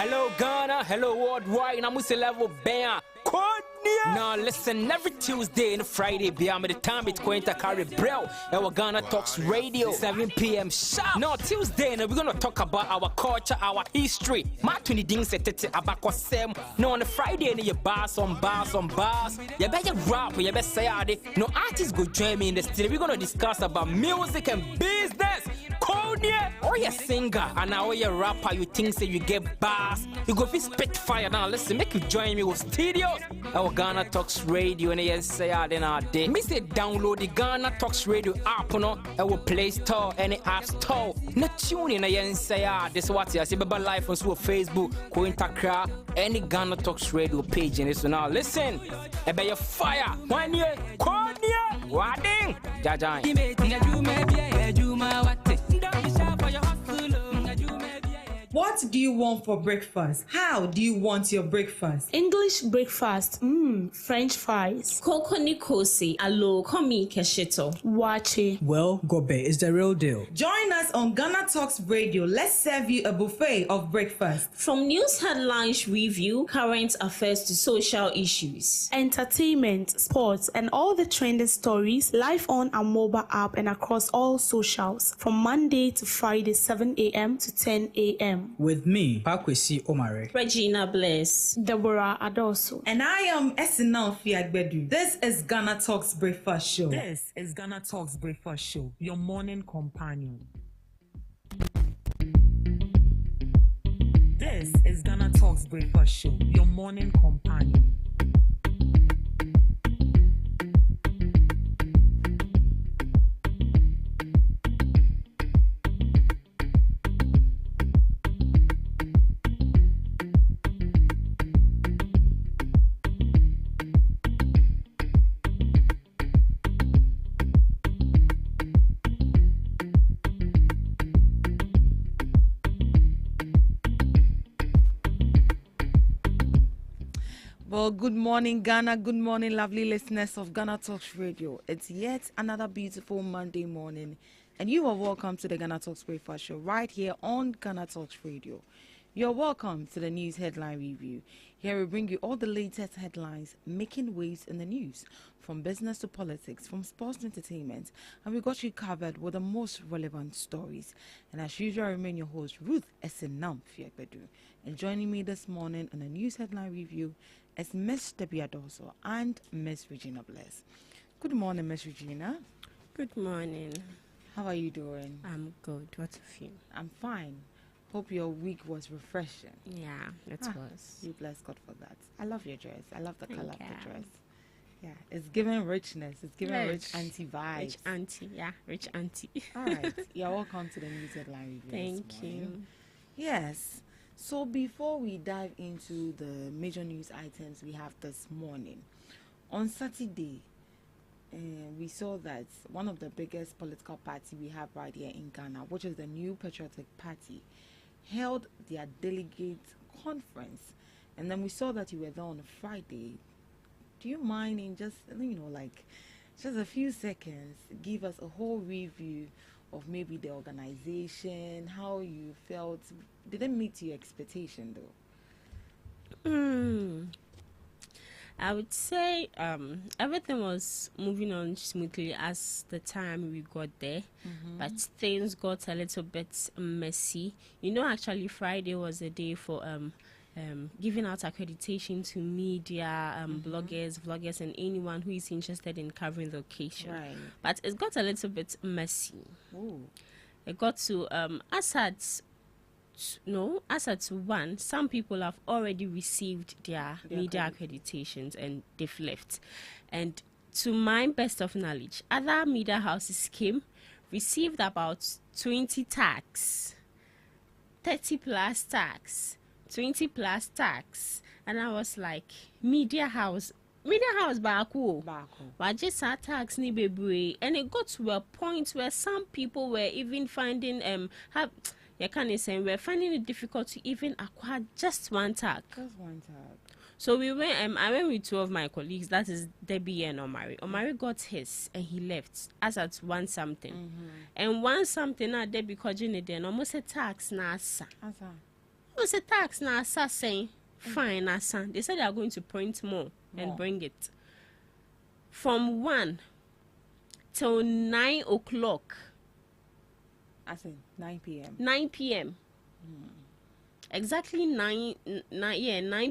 Hello Ghana, hello worldwide, and I'm with the level band. Now listen, every Tuesday and Friday, beyond the time it's going to carry bro. Our GhanaTalks Radio, 7 p.m. sharp. Now Tuesday, we're gonna talk about our culture, our history. My 20 things that about Kwasem. Now on the Friday, you bars on bars. You better rap, you better say it. No artists go join me in the studio. We're gonna discuss about music and business. Konya, or you singer, and now you rapper, you think say you get bars. You go fit spit fire. Now listen, make you join me with studios. Our GhanaTalks Radio, and yes, say then our day. Me say download the GhanaTalks Radio app, no, our Play Store, any App Store. No tune in, and say this what you see, but live on Facebook, Kointakra, any GhanaTalks Radio page, and so now listen, about your fire, 1 year, Konya, Wading, Jajai. What do you want for breakfast? How do you want your breakfast? English breakfast, French fries. Koko Nikosi, alo komi kesheto. Wache. Well, Gobe is the real deal. Join us on GhanaTalks Radio. Let's serve you a buffet of breakfast. From news headlines review, current affairs to social issues. Entertainment, sports, and all the trending stories live on our mobile app and across all socials from Monday to Friday, 7 a.m. to 10 a.m. With me, Pakwesi Omare, Regina Bless, Deborah Adoso, and I am Esinal Fiagbedu. This is GhanaTalks Breakfast Show. This is GhanaTalks Breakfast Show, your morning companion. This is GhanaTalks Breakfast Show, your morning companion. Well, good morning, Ghana. Good morning, lovely listeners of GhanaTalks Radio. It's yet another beautiful Monday morning, and you are welcome to the GhanaTalks Breakfast Show right here on GhanaTalks Radio. You're welcome to the news headline review. Here we bring you all the latest headlines making waves in the news, from business to politics, from sports to entertainment, and we got you covered with the most relevant stories. And as usual, I remain your host, Ruth Esenam Fiekbedu. And joining me this morning on the news headline review is Miss Debbie Adoso and Miss Regina Bless. Good morning, Miss Regina. Good morning. How are you doing? I'm good. What of you? I'm fine. Hope your week was refreshing. Yeah, it was. You bless God for that. I love your dress. I love the color of you. the dress. Yeah, it's giving richness. It's giving rich auntie vibes. Rich auntie, yeah, rich auntie. All right. You're welcome to the news headline review. Thank you. Yes. So before we dive into the major news items we have this morning, on Saturday, we saw that one of the biggest political party we have right here in Ghana, which is the New Patriotic Party, held their delegate conference. And then we saw that you were there on a Friday. Do you mind in just a few seconds, give us a whole review of maybe the organization, how you felt? Did it meet your expectation though? I would say everything was moving on smoothly as the time we got there, but things got a little bit messy. Actually Friday was a day for giving out accreditation to media, bloggers, vloggers, and anyone who is interested in covering the occasion. Right. But it got a little bit messy. Ooh. It got to as at one, some people have already received their media accreditations and they've left. And to my best of knowledge, other media houses came, received about 20 tax, 30 plus tax, 20 plus tax, and I was like, media house baako just tax ni bebre. And it got to a point where some people were even finding we're finding it difficult to even acquire just one tag. So we went. I went with two of my colleagues. That is Debbie and Omari. Omari got his and he left as at one something. And one something now Debbie called it then almost a tax nasa. It was a tax now, saying fine, they said they are going to print more and bring it from 1 till 9 o'clock. I said 9 p.m. 9 p.m. Exactly 9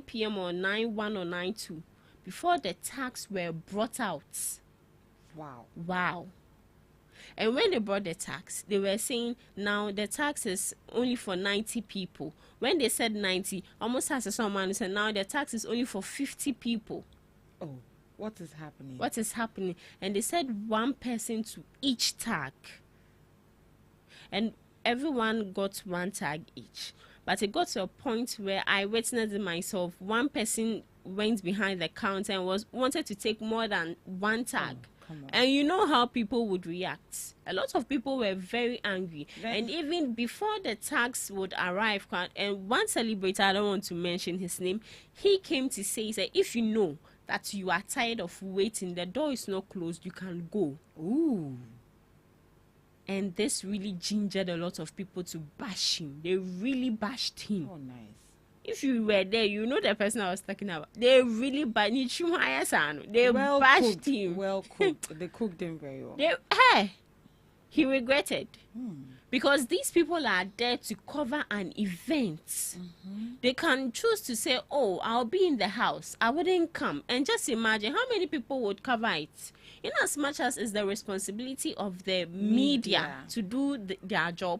p.m. or 9:1 or 9:2 before the tax were brought out. Wow. And when they brought the tax, they were saying now the tax is only for 90 people. When they said 90, almost as someone said now the tax is only for 50 people. Oh, what is happening? What is happening? And they said one person to each tag. And everyone got one tag each. But it got to a point where I witnessed it myself. One person went behind the counter and wanted to take more than one tag. And you know how people would react. A lot of people were very angry. And even before the tax would arrive, and one celebrator, I don't want to mention his name, he came to say, he said, if you know that you are tired of waiting, the door is not closed, you can go. Ooh. And this really gingered a lot of people to bash him. They really bashed him. Oh, nice. If you were there, you know the person I was talking about. They really bashed him. They bashed him. Well cooked. They cooked him very well. He regretted. Because these people are there to cover an event. They can choose to say, oh, I'll be in the house. I wouldn't come. And just imagine how many people would cover it. In as much as it's the responsibility of the media to do their job,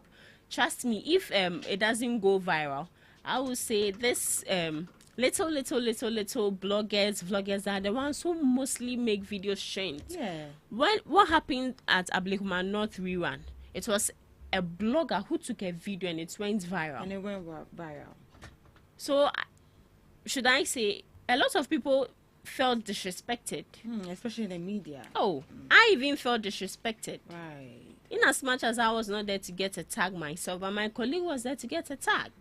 trust me, if it doesn't go viral, I would say this little bloggers, vloggers are the ones who mostly make videos showing it. Yeah. What happened at Ablikuma North Rerun? It was a blogger who took a video and it went viral. And it went viral. So, should I say, a lot of people felt disrespected. Especially in the media. Oh, I even felt disrespected. Right. In as much as I was not there to get a tag myself, but my colleague was there to get a tag.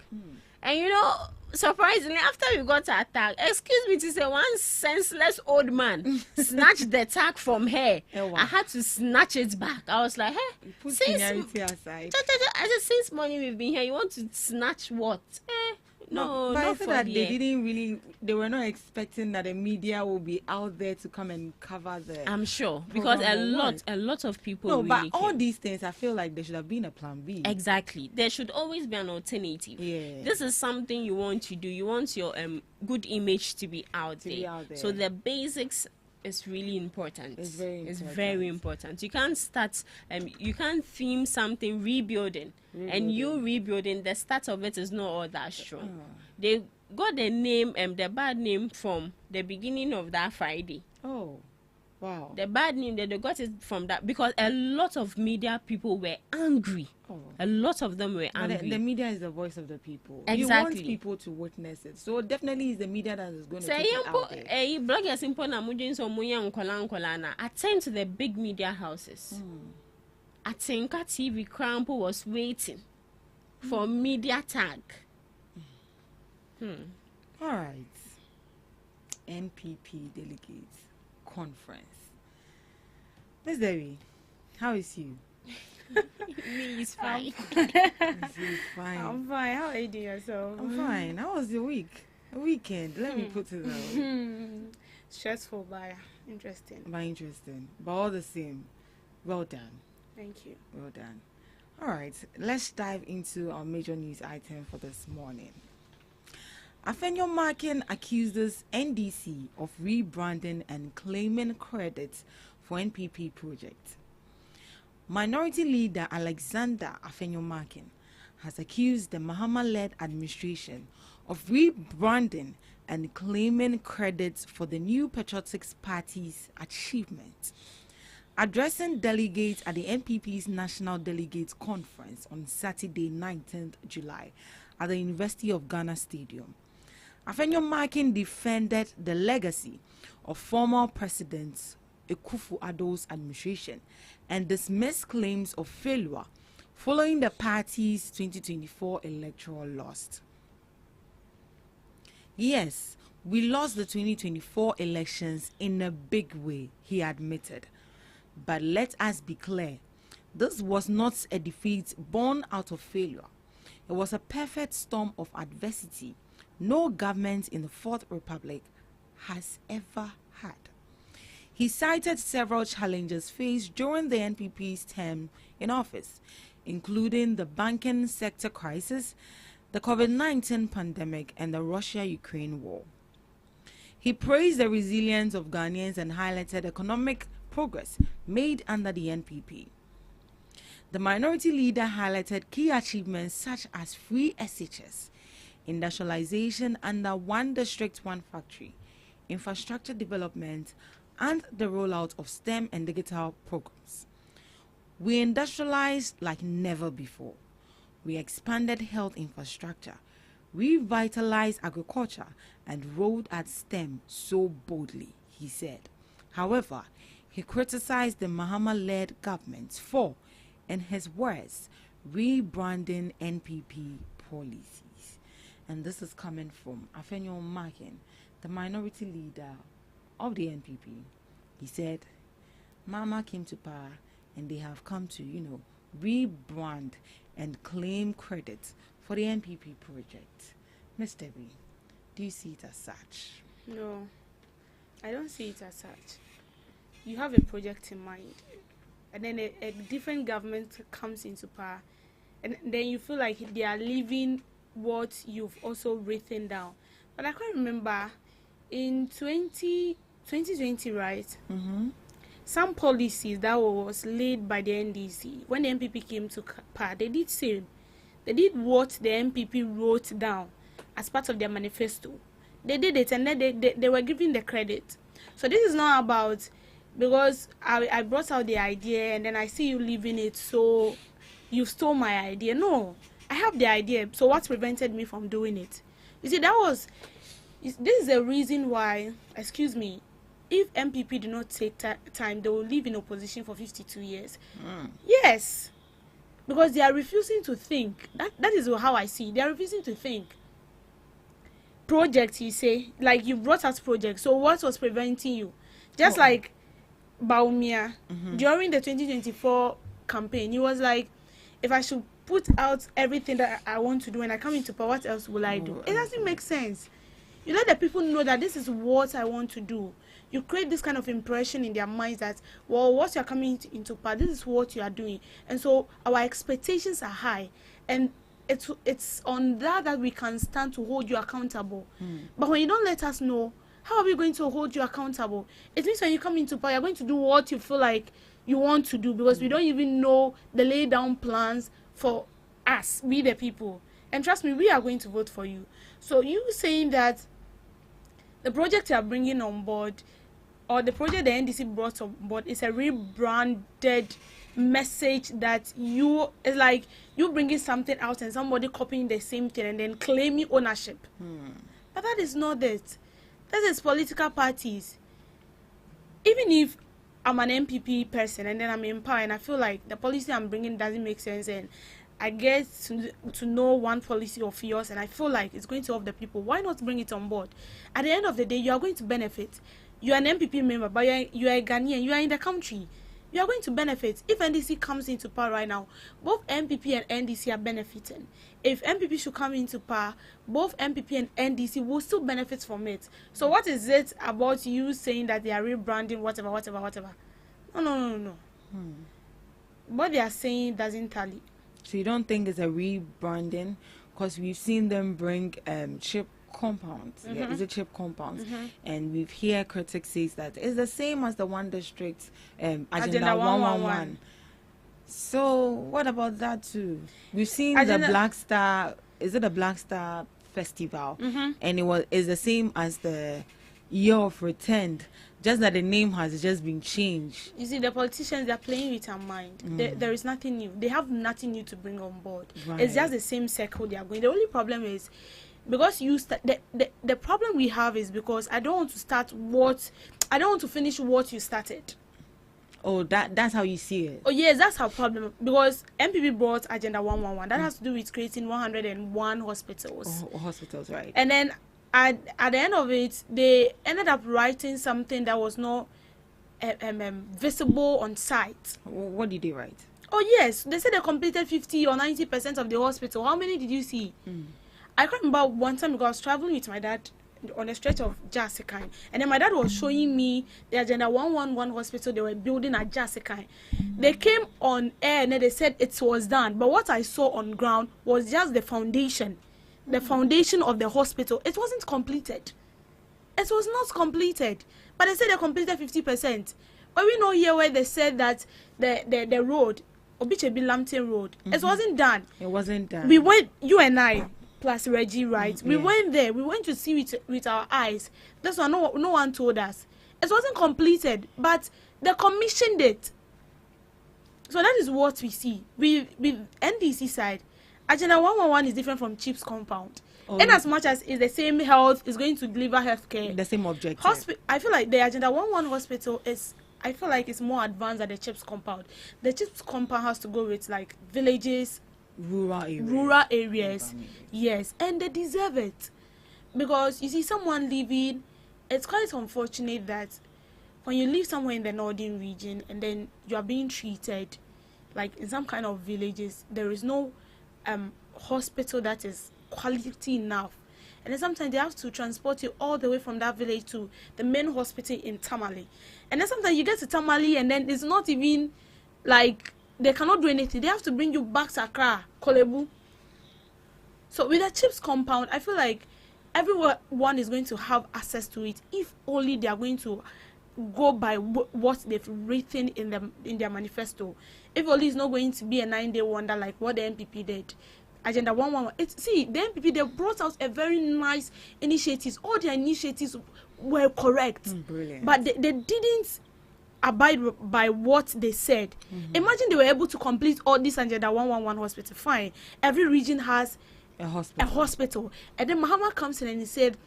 And you know, surprisingly, after we got our tag, excuse me to say, one senseless old man snatched the tag from her. I had to snatch it back. I was like, hey, put seniority aside. I said, since morning we've been here, you want to snatch what? No, but not I feel for that the they were not expecting that the media will be out there to come and cover the. I'm sure, because a lot of people. No, really but all these things, I feel like there should have been a plan B. Exactly, there should always be an alternative. Yeah. This is something you want to do. You want your good image to be out there. So the basics is really important. It's very important. It's very important. You can't start. You can't theme something rebuilding, and you rebuilding. The start of it is not all that strong. They got the name, the bad name from the beginning of that Friday. Oh, wow. The bad name they got it from that because a lot of media people were angry. A lot of them were angry. The media is the voice of the people. Exactly. You want people to witness it. So definitely it's the media that is going to take it out there. Bloggers attend to the big media houses. Atinka TV Crampo was waiting for media tag. All right. NPP delegates conference. Miss Debbie, how is you? Me is fine. Fine. I'm fine. How are you doing yourself? I'm fine. How was your week? A weekend. Let me put it that way. Stressful, but interesting. But interesting. But all the same, well done. Thank you. Well done. All right. Let's dive into our major news item for this morning. Afenyo Markin accuses NDC of rebranding and claiming credit for NPP project. Minority leader Alexander Afenyo Markin has accused the Mahama-led administration of rebranding and claiming credit for the new Patriotics Party's achievement. Addressing delegates at the NPP's National Delegates Conference on Saturday, 19th July at the University of Ghana Stadium, Afenyo Markin defended the legacy of former President Akufo-Addo's administration and dismissed claims of failure following the party's 2024 electoral loss. Yes, we lost the 2024 elections in a big way, he admitted. But let us be clear, this was not a defeat born out of failure. It was a perfect storm of adversity no government in the Fourth Republic has ever had. He cited several challenges faced during the NPP's term in office, including the banking sector crisis, the COVID-19 pandemic, and the Russia-Ukraine war. He praised the resilience of Ghanaians and highlighted economic progress made under the NPP. The minority leader highlighted key achievements such as free SHS, industrialization under one district, one factory, infrastructure development, and the rollout of STEM and digital programs. We industrialized like never before. We expanded health infrastructure, revitalized agriculture, and rolled out STEM so boldly, he said. However, he criticized the Mahama-led government for, in his words, rebranding NPP policies. And this is coming from Afenyo Makin, the minority leader of the NPP. He said, Mama came to power and they have come to, rebrand and claim credit for the NPP project. Ms. Debbie, do you see it as such? No, I don't see it as such. You have a project in mind, and then a different government comes into power, and then you feel like they are leaving what you've also written down. But I can't remember, in 2020, right? Mm-hmm. Some policies that was laid by the NDC, when the NPP came to power, they did what the NPP wrote down as part of their manifesto. They did it, and then they were giving the credit. So this is not about, because I brought out the idea and then I see you leaving it, so you stole my idea. No, I have the idea, so what prevented me from doing it? You see, this is the reason why, excuse me, if MPP do not take time, they will live in opposition for 52 years. Yes, because they are refusing to think. That is how I see it. They are refusing to think. Project, you say, like you brought us project, so what was preventing you? Just like Baumia, during the 2024 campaign, he was like, if I should put out everything that I want to do and I come into power, what else will I do? It doesn't make sense. You let the people know that this is what I want to do. You create this kind of impression in their minds that, well, once you're coming into power, this is what you are doing. And so our expectations are high. And it's on that we can stand to hold you accountable. But when you don't let us know, how are we going to hold you accountable? It means when you come into power, you're going to do what you feel like you want to do, because we don't even know the lay down plans for us, we the people. And trust me, we are going to vote for you. So you saying that the project you are bringing on board, or the project the NDC brought on board, is a rebranded message that it's like you bringing something out and somebody copying the same thing and then claiming ownership. But that is not it. That is political parties. Even if I'm an MPP person and then I'm in power and I feel like the policy I'm bringing doesn't make sense, and I get to know one policy of yours and I feel like it's going to help the people, why not bring it on board? At the end of the day, you are going to benefit. You are an MPP member, but you are a Ghanaian, you are in the country. You are going to benefit. If NDC comes into power right now, both MPP and NDC are benefiting. If MPP should come into power, both MPP and NDC will still benefit from it. So what is it about you saying that they are rebranding whatever? No. What they are saying doesn't tally. So you don't think it's a rebranding? Because we've seen them bring chip compounds. Yeah, is it chip compounds? And we've heard critics say that it's the same as the one district agenda 111. So what about that too? We've seen the Black Star. Is it a Black Star festival? And it's the same as the Year of Returned, just that the name has just been changed. You see, the politicians, they're playing with our mind. There is nothing new. They have nothing new to bring on board. Right. It's just the same circle they are going. The only problem is, because the problem we have is because I don't want to finish what you started. Oh, that's how you see it. Oh yes, that's our problem, because MPP brought Agenda 111. That has to do with creating 101 hospitals. Hospitals, right? And then at the end of it, they ended up writing something that was not visible on site. What did they write? Oh yes, they said they completed 50 or 90% of the hospital. How many did you see? I can't remember one time because I was traveling with my dad on a stretch of Jessica, and then my dad was showing me the Agenda 111 hospital they were building at Jessica. They came on air and they said it was done, but what I saw on ground was just the foundation of the hospital. It wasn't completed. It was not completed, but they said they completed 50%. But we know here where they said that the road, Obichebi Lambton Road, it wasn't done. It wasn't done. We went, you and I, plus Reggie, right? We went there. We went to see it with our eyes. That's why no one told us. It wasn't completed, but they commissioned it. So that is what we see. With NDC side, Agenda 111 is different from CHIPS compound. In as much as it's the same health, it's going to deliver healthcare. The same objective. I feel like the Agenda 111 hospital is, I feel like it's more advanced than the CHIPS compound. The CHIPS compound has to go with like villages, rural areas. Yes, and they deserve it. Because you see someone living, it's quite unfortunate that when you live somewhere in the northern region and then you are being treated like in some kind of villages, there is no hospital that is quality enough, and then sometimes they have to transport you all the way from that village to the main hospital in Tamale, and then sometimes you get to Tamale and then it's not even like they cannot do anything. They have to bring you back to Accra, Kolebu. So with the CHIPS compound, I feel like everyone is going to have access to it if only they are going to go by what they've written in their manifesto. If only it's not going to be a 9-day wonder like what the NPP did. Agenda 111. See, the NPP, they brought out a very nice initiatives. All their initiatives were correct. Brilliant. But they didn't abide by what they said. Imagine they were able to complete all this Agenda 111 hospital. Fine. Every region has a hospital. And then Mahama comes in and he said,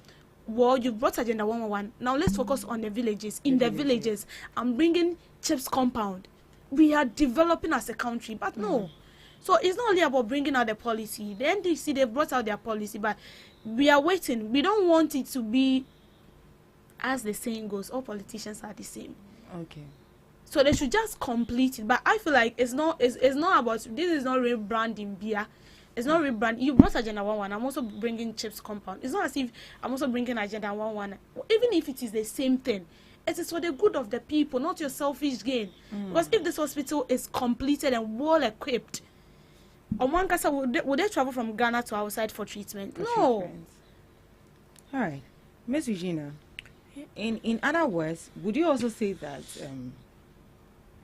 well, you brought Agenda 111. Now let's focus on the villages. In the villages, I'm bringing CHIPS compound. We are developing as a country. But no. So it's not only about bringing out the policy. The NDC, they brought out their policy, but we are waiting. We don't want it to be, as the saying goes, all politicians are the same. Okay. So they should just complete it. But I feel like it's not about, this is not rebranding beer. It's not rebrand. You brought Agenda 111. I'm also bringing CHIPS compound. It's not as if I'm also bringing Agenda 111. Even if it is the same thing, it is for the good of the people, not your selfish gain. Because if this hospital is completed and well equipped, would they travel from Ghana to outside for treatment? No. All right, Miss Regina. In other words, would you also say that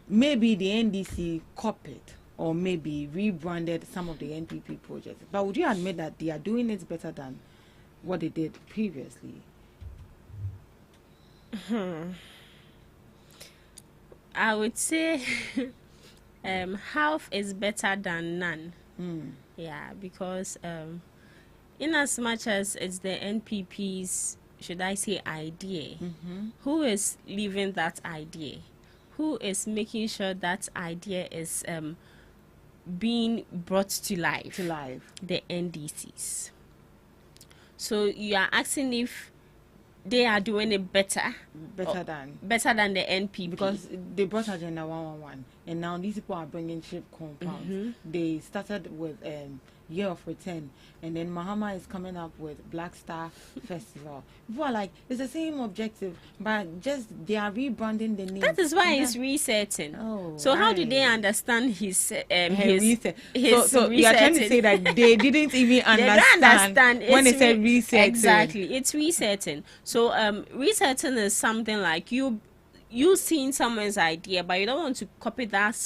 maybe the NDC copied or maybe rebranded some of the NPP projects? But would you admit that they are doing it better than what they did previously? I would say half is better than none. Yeah, because in as much as it's the NPP's, should I say, idea, who is living that idea? Who is making sure that idea is being brought to life? The NDCs. So you are asking if they are doing it better than the NPP, because they brought Agenda 111 and now these people are bringing CHIPS compounds. They started with Year of Return, and then Mahama is coming up with Black Star Festival. People are like, it's the same objective, but just they are rebranding the name. That is why it's resetting. So how do they understand his reset? So you are trying to resetting? say that they didn't even understand when they said reset. Exactly, it's resetting. So resetting is something like you seeing someone's idea, but you don't want to copy that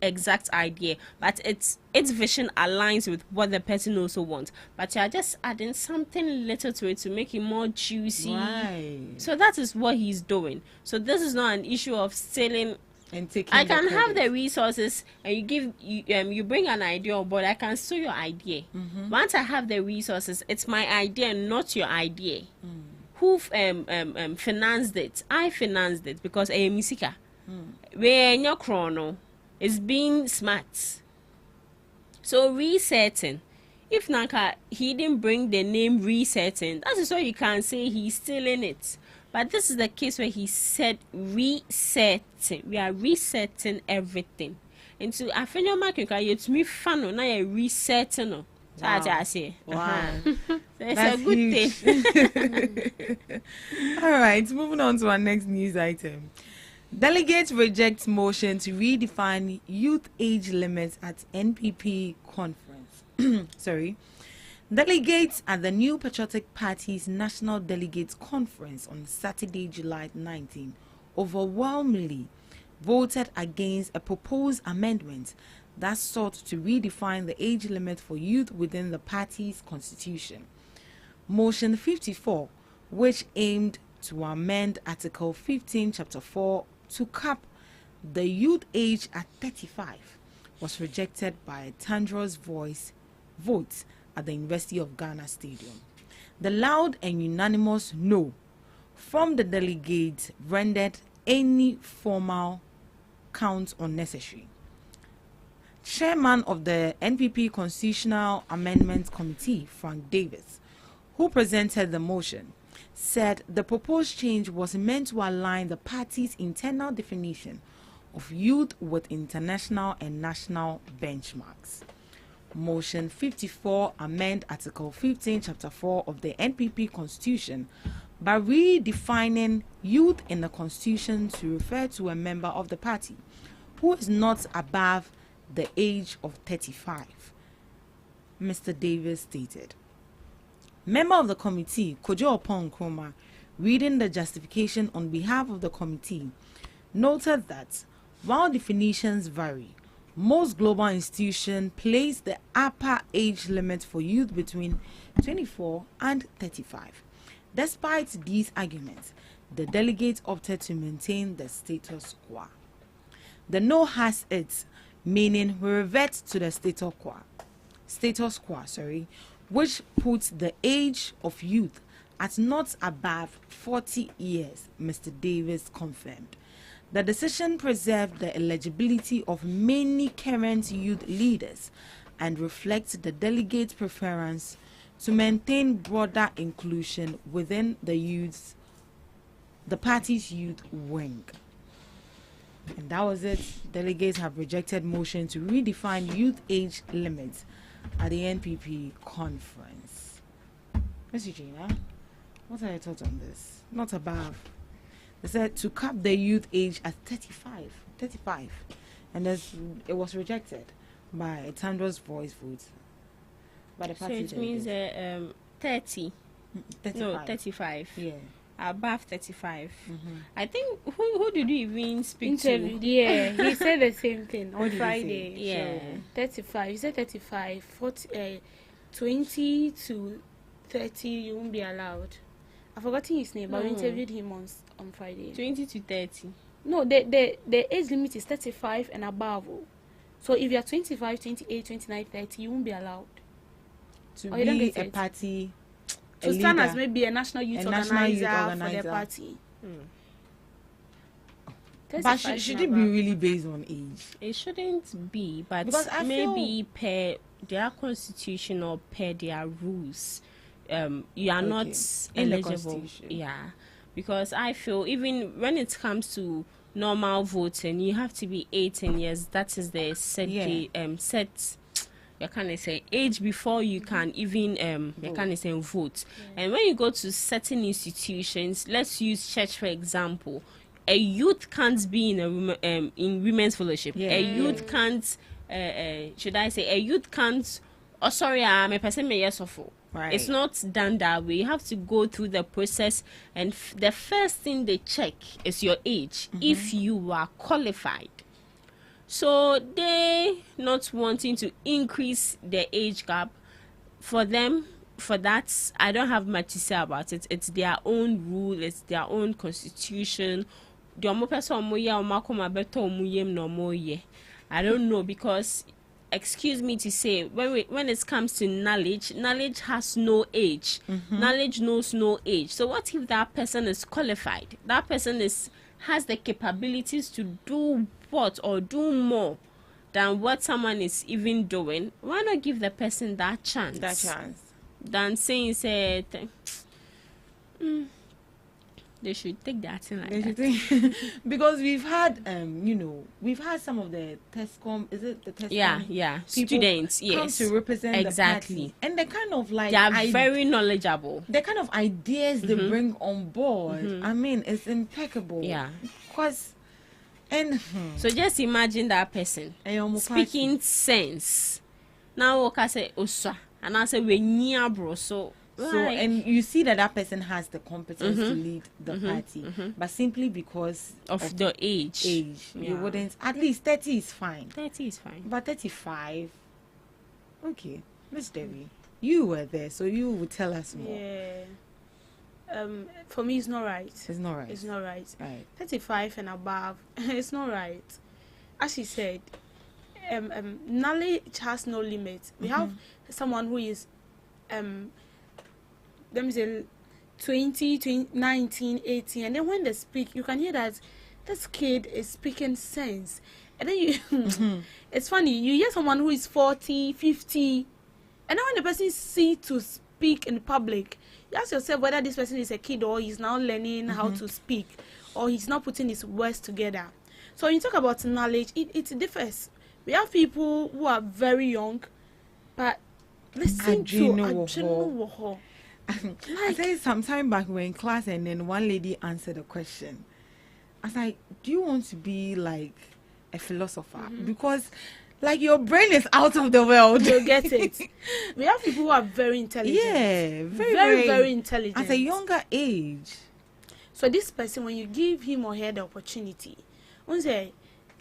exact idea, but its vision aligns with what the person also wants, but you are just adding something little to it to make it more juicy. Right. So that is what he's doing. So this is not an issue of stealing And taking I the can have credit. the resources, and you bring an idea, but I can steal your idea. Once I have the resources, it's my idea, not your idea. Who financed it? I financed it because I am Misika. Where your chrono is being smart. So resetting. If Nanka he didn't bring the name resetting, that is why you can say he's stealing it. But this is the case where he said resetting. We are resetting everything. into afenyo marking ka yetumi fa no na ye reset no. So I say, wow. That's a good huge thing. All right, moving on to our next news item. Delegates reject motion to redefine youth age limits at NPP conference. Sorry. Delegates at the New Patriotic Party's National Delegates Conference on Saturday, July 19, overwhelmingly voted against a proposed amendment that sought to redefine the age limit for youth within the party's constitution. Motion 54, which aimed to amend Article 15, Chapter 4 to cap the youth age at 35, was rejected by a thunderous vote at the University of Ghana Stadium. The loud and unanimous no from the delegates rendered any formal count unnecessary. Chairman of the NPP Constitutional Amendment Committee, Frank Davis, who presented the motion, said the proposed change was meant to align the party's internal definition of youth with international and national benchmarks. Motion 54 amend Article 15, Chapter 4 of the NPP Constitution by redefining youth in the Constitution to refer to a member of the party who is not above the age of 35, Mr. Davis stated. Member of the committee, Kojo Opon Nkrumah, reading the justification on behalf of the committee, noted that while definitions vary, most global institutions place the upper age limit for youth between 24 and 35. Despite these arguments, the delegates opted to maintain the status quo. The no has its meaning we revert to the status quo, which puts the age of youth at not above 40 years, Mr. Davis confirmed. The decision preserved the eligibility of many current youth leaders and reflects the delegates' preference to maintain broader inclusion within the party's youth wing. And that was it. Delegates have rejected motion to redefine youth age limits at the NPP conference. Miss Eugenia, what are your thoughts on this? Not above. They said to cap the youth age at 35. And it was rejected by a thunderous vote by the party. So it means 30. 35. No, 35. Yeah. Above 35. I think who did you even speak Interview. to? Yeah, he said the same thing on did he Friday. Yeah. 35. He said 35. 40, 20 to 30, you won't be allowed. I've forgotten his name, but we interviewed him on Friday. 20 to 30. No, the age limit is 35 and above. So if you are 25, 28, 29, 30, you won't be allowed. To you don't be get a it. party, To stand as maybe a national youth organizer for organizer. the party. But should it be really based on age? It shouldn't be, but Because I maybe per their constitution or per their rules, you are not In the eligible. constitution. Yeah, because I feel even when it comes to normal voting, you have to be 18 years. That is the set set. You can say age before you can even you can say vote. And when you go to certain institutions, let's use church for example. A youth can't be in women's fellowship. Yeah. A youth can't should I say a youth can't. Oh, sorry, I'm a person may yes of. Right. It's not done that way. You have to go through the process, and the first thing they check is your age, if you are qualified. So they not wanting to increase the age gap for them. For that, I don't have much to say about it. It's their own rule. It's their own constitution. I don't know, because excuse me to say, when it comes to knowledge has no age. Knowledge knows no age. So what if that person is qualified? That person has the capabilities to do what or do more than what someone is even doing. Why not give the person that chance? That chance. Than saying They should take that thing like Don't you that. think? Because we've had, we've had some of the Tescom, is it the Tescom? Yeah. People Students, come yes. to represent Exactly. the party. And the kind of like, They are very knowledgeable. the kind of ideas they bring on board, I mean, it's impeccable. Yeah. Because, and So just imagine that person speaking sense. Now, I say, Osa, and I say, we near bro. So, like, and you see that person has the competence to lead the party, but simply because of the age. you Yeah. wouldn't. At least 30 is fine, 30 is fine. but 35, okay. Miss Debbie, you were there, so you would tell us more. Yeah. For me, it's not right. It's not right. It's not right. Right. 35 and above, it's not right. As she said, knowledge has no limit. We have someone who is, let me say, 20, 19, 18, and then when they speak, you can hear that this kid is speaking sense. And then you, it's funny, you hear someone who is 40, 50, and then when the person see to speak in public, you ask yourself whether this person is a kid or he's now learning how to speak, or he's not putting his words together. So when you talk about knowledge, it differs. We have people who are very young, but listen to Adreno. I said some time back we were in class, and then one lady answered a question. I was like, do you want to be like a philosopher? Because like your brain is out of the world. You get it. We have people who are very intelligent. Yeah, very intelligent. At a younger age. So this person, when you give him or her the opportunity, say,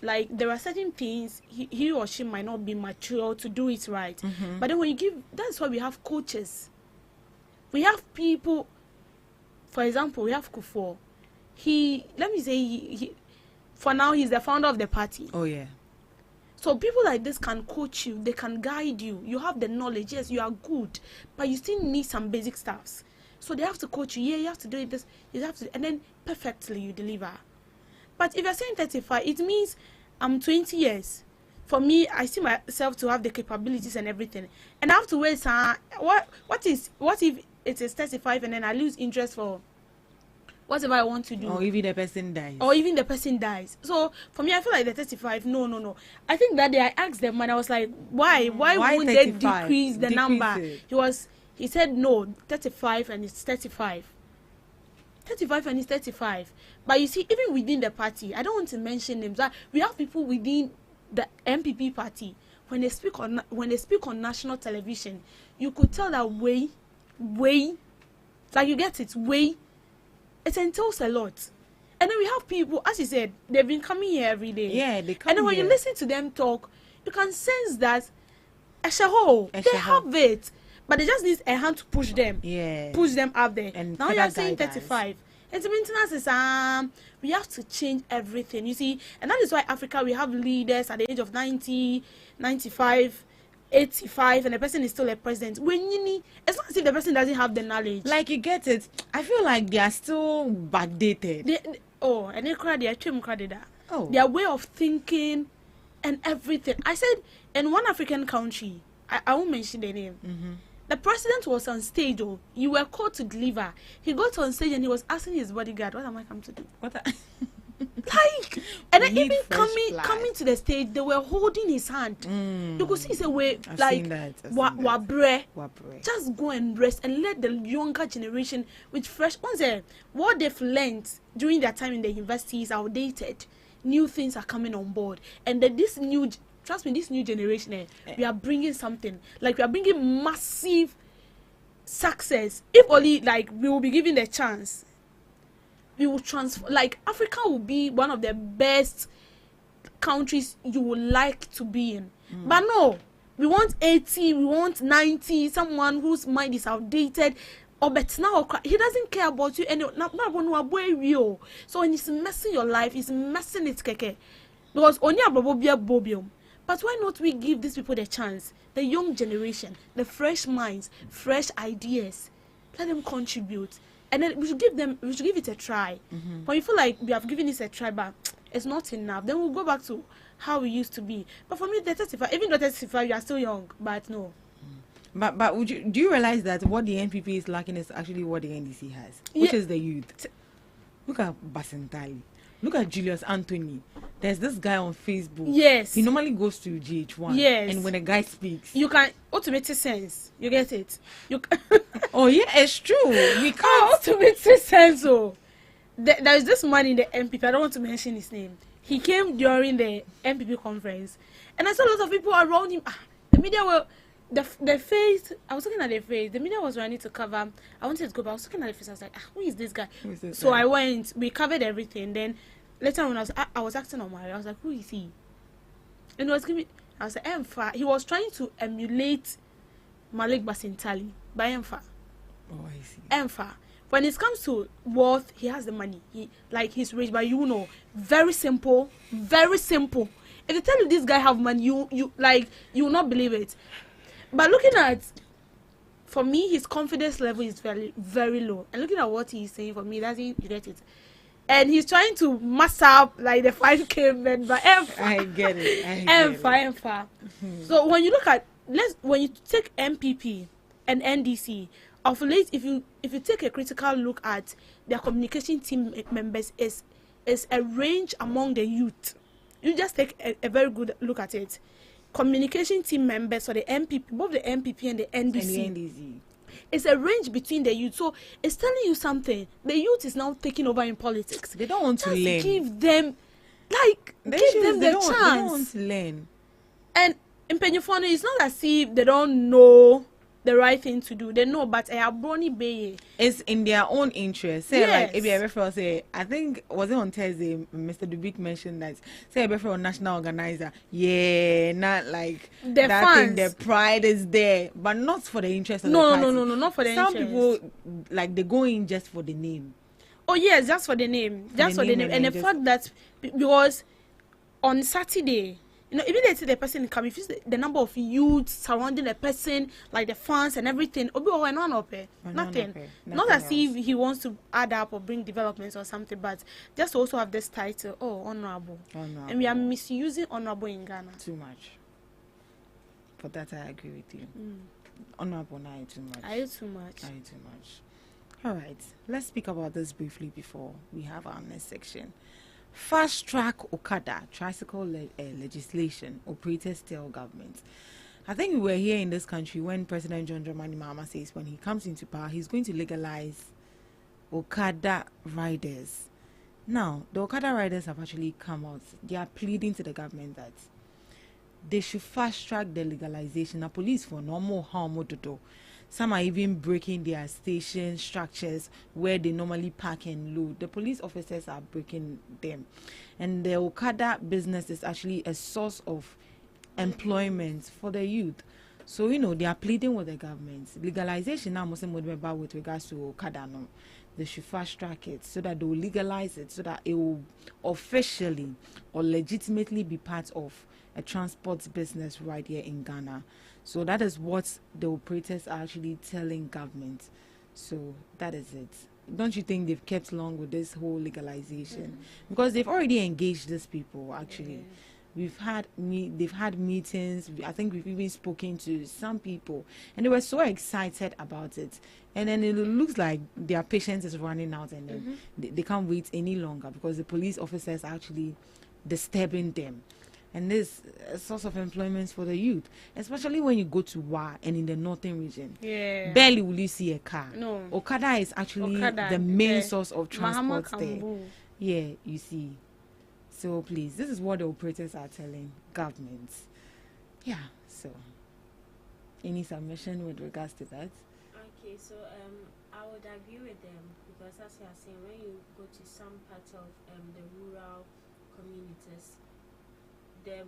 like there are certain things he or she might not be mature to do it right. But then when you give, that's why we have coaches. We have people, for example, we have Kufuor. He for now, he's the founder of the party. Oh, yeah. So people like this can coach you, they can guide you. You have the knowledge, yes, you are good, but you still need some basic stuffs. So they have to coach you. Yeah, you have to do it this, you have to, and then perfectly you deliver. But if you're saying 35, it means I'm 20 years. For me, I see myself to have the capabilities and everything, and I have to wait. What if it is 35 and then I lose interest for whatever I want to do, or even the person dies. So for me, I feel like the 35. No. I think that day I asked them and I was like, why would they decrease the number? He said no, 35 and it's 35. 35 and it's 35. But you see, even within the party, I don't want to mention names. We have people within the MPP party. When they speak on national television, you could tell that way, like you get it, it entails a lot. And then we have people, as you said, they've been coming here every day. Yeah, they come. And then when you listen to them talk, you can sense that they have it, but they just need a hand to push them. Yeah, push them up there. And now you're saying 35. And maintenance is we have to change everything. You see, and that is why Africa, we have leaders at the age of 90, 95. 85 and the person is still a president. It's not as if the person doesn't have the knowledge. Like you get it. I feel like they are still backdated. And they cried that. Oh. Their way of thinking and everything. I said in one African country, I won't mention the name. The president was on stage. You were called to deliver. He got on stage and he was asking his bodyguard, "What am I come to do?" Like, and then even coming to the stage, they were holding his hand. You could see it's a way like wabre. Just go and rest and let the younger generation with fresh what they've learned during their time in the university is outdated. New things are coming on board, and then this new generation, we are bringing something. Like we are bringing massive success. If only like we will be given the chance. We will transfer, like Africa will be one of the best countries you would like to be in. But no, we want 80, we want 90, someone whose mind is outdated. But now he doesn't care about you and not you. So when he's messing your life, he's messing it keke. Because only bobium. But why not we give these people the chance? The young generation, the fresh minds, fresh ideas. Let them contribute. And then we should give it a try. When you feel like we have given it a try, but it's not enough, then we'll go back to how we used to be. But for me, the 35, even though 35, you are still young, but no. But do you realize that what the NPP is lacking is actually what the NDC has, which is the youth? Look at Basentali. Look at Julius Anthony. There's this guy on Facebook. Yes. He normally goes to GH1. Yes. And when a guy speaks, You can automatic sense. You get it. oh yeah, it's true. We can't. Automatic sense. Oh, there's this man in the MPP. I don't want to mention his name. He came during the MPP conference, and I saw lots of people around him. The media were the face. I was looking at the face. The media was running to cover. I wanted to go, but I was looking at the face. I was like, who is this guy? So I went. We covered everything. Then later when I was asking Omari, I was like, who is he? And he was giving. I was like, Emfa. He was trying to emulate Malik Basintali by Emfa. Oh, I see. Emfa. When it comes to wealth, he has the money. He's rich, but very simple, very simple. If they tell you this guy have money, you will not believe it. But looking at, for me, his confidence level is very, very low. And looking at what he's saying, for me, doesn't get it. And he's trying to mass up like the 5K men, but Emfa. I get it. Emfa. So when you look at, when you take MPP and NDC, of late, if you take a critical look at their communication team members, is a range among the youth. You just take a very good look at it. Communication team members for the MPP, both the MPP and the NDC. It's a range between the youth. So it's telling you something. The youth is now taking over in politics. They don't want to learn. Give them, the chance. They don't want to learn. And in Penyufano, it's not as if they don't know the right thing to do. They know, but I have Brony Bay. It's in their own interest. Say Yes. like ABFL say, I think was it on Thursday, Mr. Dubik mentioned that say ABFL national organizer. Yeah, not like The that fans. thing, the pride is there, but not for the interest of the No, party. not for the Some interest. people like they go in just for the name. Oh yes, just for the name, just for the name, and the fact that because on Saturday, immediately the person come, if you see the number of youths surrounding the person, like the fans and everything, nothing. Not as if he wants to add up or bring developments or something, but just also have this title, honorable. And we are misusing honorable in Ghana. Too much. For that, I agree with you. Honorable, not too much. I too much. All right, let's speak about this briefly before we have our next section. Fast track Okada tricycle legislation, operators tell government. I think we were here in this country when President John Dramani Mahama says when he comes into power, he's going to legalize Okada riders. Now, the Okada riders have actually come out. They are pleading to the government that they should fast track the legalization. The police for normal harm. Some are even breaking their station structures where they normally park and load. The police officers are breaking them. And the Okada business is actually a source of employment for the youth. So, they are pleading with the government. Legalization now must be about with regards to Okada. No. They should fast track it so that they will legalize it so that it will officially or legitimately be part of a transport business right here in Ghana. So that is what the operators are actually telling government. So that is it. Don't you think they've kept long with this whole legalization? Because they've already engaged these people, actually. They've had meetings. I think we've even spoken to some people, and they were so excited about it. And then it looks like their patience is running out, and then they can't wait any longer because the police officers are actually disturbing them. And this a source of employment for the youth, especially when you go to Wa and in the northern region. Yeah. Barely will you see a car. No. Okada is actually the main source of transport there. Yeah, you see. So please, this is what the operators are telling governments. Yeah, so any submission with regards to that? Okay, so I would agree with them because as you are saying, when you go to some parts of the rural communities, their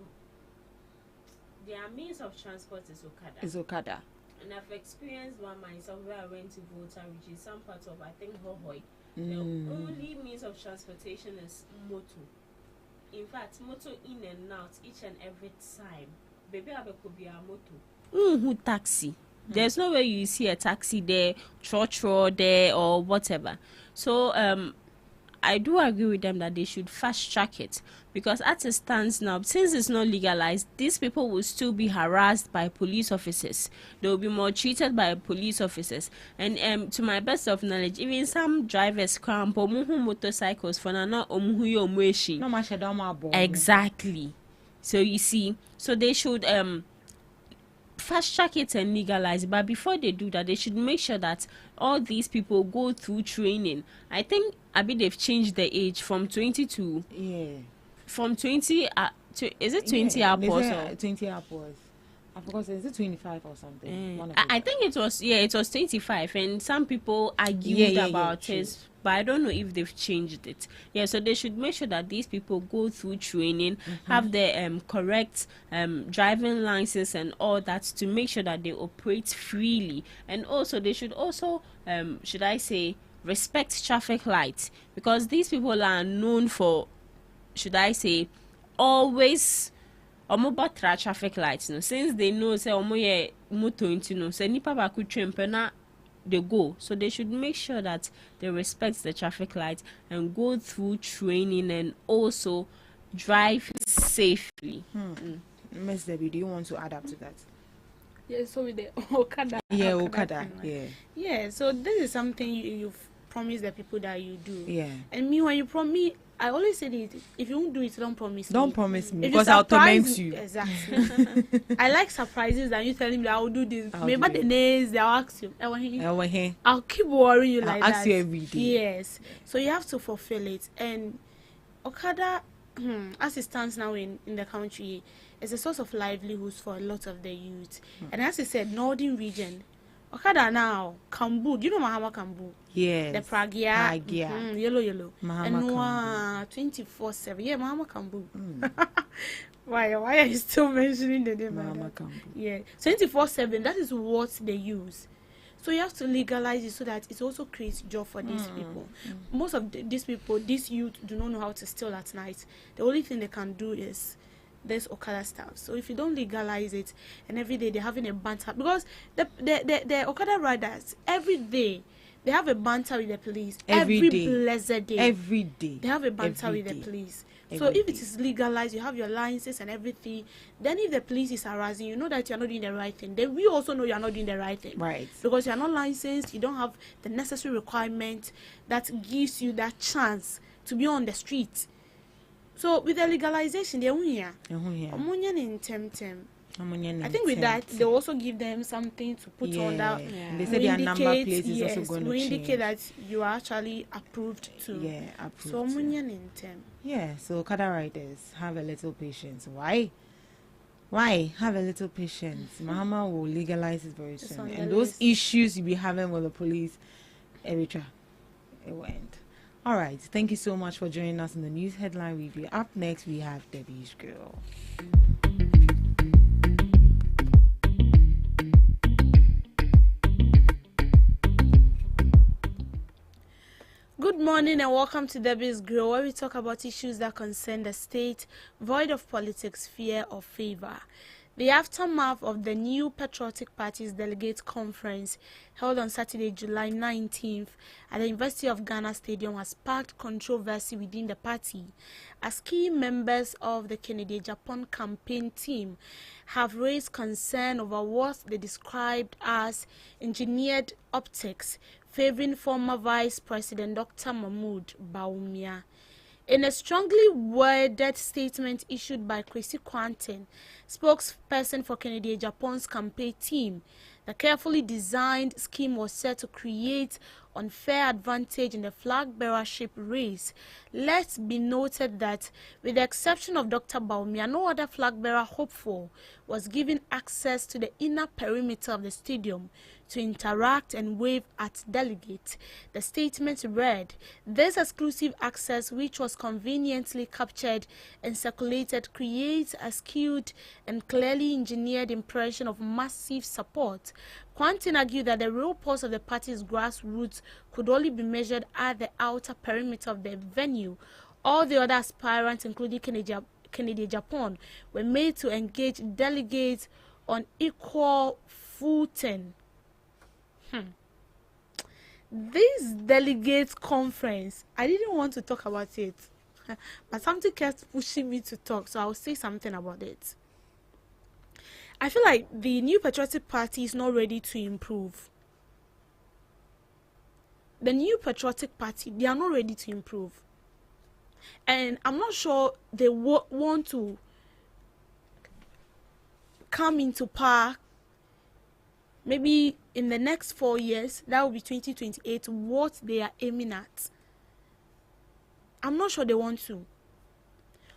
means of transport is Okada. And I've experienced one myself where I went to Volta, which is some parts of, I think, Hohoi. The only means of transportation is moto. In fact, moto in and out each and every time. Baby, I could be a moto. Taxi. There's no way you see a taxi there, tro there, or whatever. So, I do agree with them that they should fast track it, because as it stands now, since it's not legalized, these people will still be harassed by police officers. They will be maltreated by police officers. And to my best of knowledge, even some drivers cramp or motorcycles for na exactly. So you see, so they should fast track it and legalize it. But before they do that, they should make sure that all these people go through training. I think they've changed the age from 20 to from 20 to, is it 20 upwards or 20 upwards? I forgot, is it 25 or something? I think it was 25, and some people argued about it, but I don't know if they've changed it. Yeah, so they should make sure that these people go through training, have their correct driving license and all that, to make sure that they operate freely. And also they should also should I say, respect traffic lights, because these people are known for, should I say, always batra traffic lights, no, since they know say moto into no, say nipa ba ku twempena they go. So they should make sure that they respect the traffic lights and go through training and also drive safely. Miss Debbie, do you want to add up to that? Yeah, so with the Okada. Yeah, Okada. Yeah. Yeah, so this is something you've promised the people that you do. Yeah. And me, when you promise, I always say it, if you won't do it, don't promise me. Don't promise me, If because I'll torment surprise- you. Exactly. I like surprises that you telling me I will do this. I'll Maybe do the it. names, I'll ask you. I'll keep worrying you I'll like ask that. you every day. Yes. So you have to fulfill it. And Okada, as it stands now in the country, is a source of livelihoods for a lot of the youth. And as I said, Northern region, Okada now, Kambu, do you know Mahama Kambu? Yes. The Pragia, Pragia. yellow. Mahama And 24/7. Yeah, Mahama Kambu. Why are you still mentioning the name? Mahama like that? Kambu. Yeah, 24/7. That is what they use. So you have to legalize it so that it also creates job for these people. Most of these people, these youth, do not know how to steal at night. The only thing they can do is this Okada stuff. So if you don't legalize it, and every day they're having a banter, because the Okada riders, every day they have a banter with the police. Every day. Blessed day. Every day. They have a banter Every with the day. police. So Every if it is legalized, you have your licenses and everything, then if the police is harassing you, know that you're not doing the right thing. Then we also know you're not doing the right thing. Right. Because you're not licensed, you don't have the necessary requirement that gives you that chance to be on the street. So with the legalization, they're here. I think with that, they also give them something to put on that. They say their number plate is also going to we change. indicate that you are actually approved to. Yeah, approved. So to. Yeah, so Okada riders, have a little patience. Why? Have a little patience. Mahama will legalize it very soon. And those issues you'll be having with the police, it will end. All right. Thank you so much for joining us in the news headline review. Up next, we have Debbie's Girl. Good morning and welcome to Debbie's Grow, where we talk about issues that concern the state, void of politics, fear, or favor. The aftermath of the new Patriotic Party's Delegate Conference held on Saturday, July 19th at the University of Ghana Stadium has sparked controversy within the party, as key members of the Kennedy-Japan campaign team have raised concern over what they described as engineered optics favoring former Vice President Dr. Mahmoud Bawumia. In a strongly worded statement issued by Kwesi Kwanten, spokesperson for Kennedy-Japan's campaign team, the carefully designed scheme was set to create unfair advantage in the flag bearership race. Let's be noted that, with the exception of Dr. Bawumia, no other flag bearer hopeful was given access to the inner perimeter of the stadium to interact and wave at delegates. The statement read, "This exclusive access, which was conveniently captured and circulated, creates a skewed and clearly engineered impression of massive support." Quantin argued that the real pulse of the party's grassroots could only be measured at the outer perimeter of the venue. All the other aspirants, including Kennedy-Japan, were made to engage delegates on equal footing. this delegate conference, I didn't want to talk about it, but something kept pushing me to talk, so I'll say something about it. I feel like the New Patriotic Party is not ready to improve. The New Patriotic Party, they are not ready to improve. And I'm not sure they want to come into power maybe in the next 4 years. That will be 2028, what they are aiming at. I'm not sure they want to.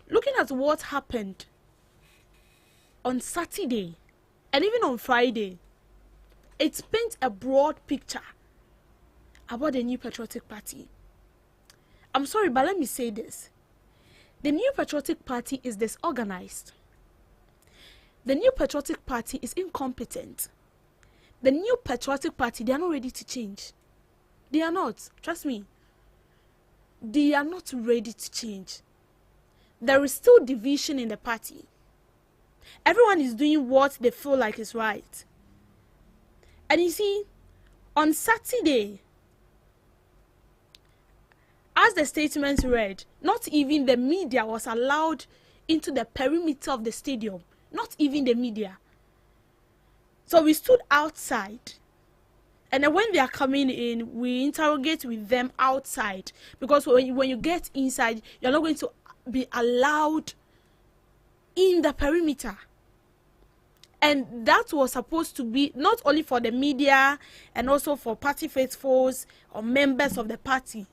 Looking at what happened on Saturday and even on Friday, it paints a broad picture about the New Patriotic Party. I'm sorry, but let me say this. The New Patriotic Party is disorganized. The New Patriotic Party is incompetent. The New Patriotic Party, they are not ready to change. They are not. Trust me. They are not ready to change. There is still division in the party. Everyone is doing what they feel like is right. And you see, on Saturday, as the statement read, not even the media was allowed into the perimeter of the stadium. Not even the media. So we stood outside. And then when they are coming in, we interrogate with them outside. Because when you get inside, you're not going to be allowed in the perimeter. And that was supposed to be not only for the media and also for party faithfuls or members of the party.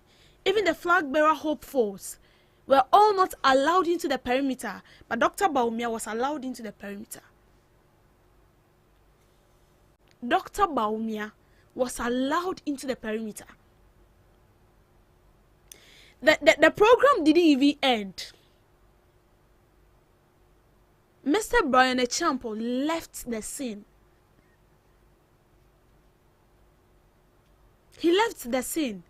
Even the flag bearer hopefuls were all not allowed into the perimeter. But Dr. Bawumia was allowed into the perimeter. Dr. Bawumia was allowed into the perimeter. The program didn't even end. Mr. Brian Echampo left the scene. He left the scene.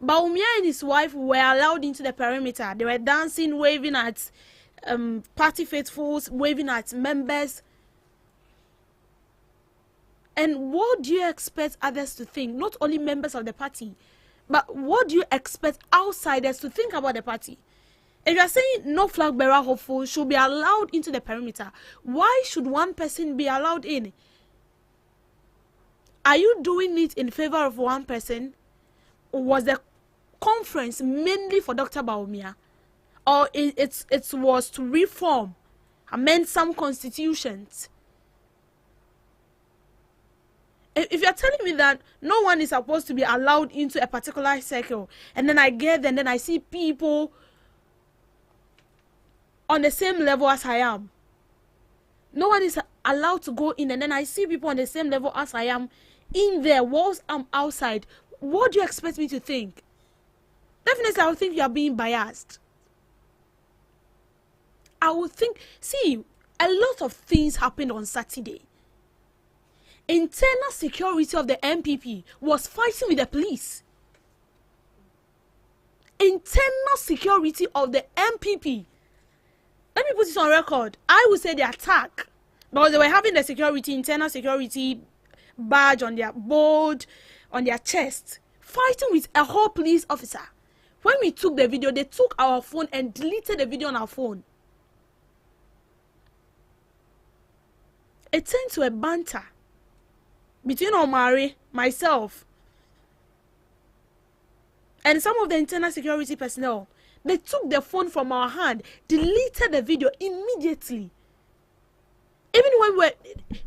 Bawumia and his wife were allowed into the perimeter. They were dancing, waving at party faithfuls, waving at members. And what do you expect others to think? Not only members of the party, but what do you expect outsiders to think about the party? If you are saying no flag bearer hopeful should be allowed into the perimeter, why should one person be allowed in? Are you doing it in favor of one person? Or was the conference mainly for Dr. Bawumia? Or it was to reform, amend some constitutions? If you're telling me that no one is supposed to be allowed into a particular circle, and then I get there and then I see people on the same level as I am, no one is allowed to go in, and then I see people on the same level as I am in there whilst I'm outside, what do you expect me to think? Definitely I would think you are being biased. I would think, see, a lot of things happened on Saturday. Internal security of the MPP was fighting with the police. Internal security of the MPP. Let me put this on record. I would say the attack, because they were having the security, internal security badge on their board, on their chest, fighting with a whole police officer. When we took the video, they took our phone and deleted the video on our phone. It turned to a banter between Omari, myself, and some of the internal security personnel. They took the phone from our hand, deleted the video immediately. Even when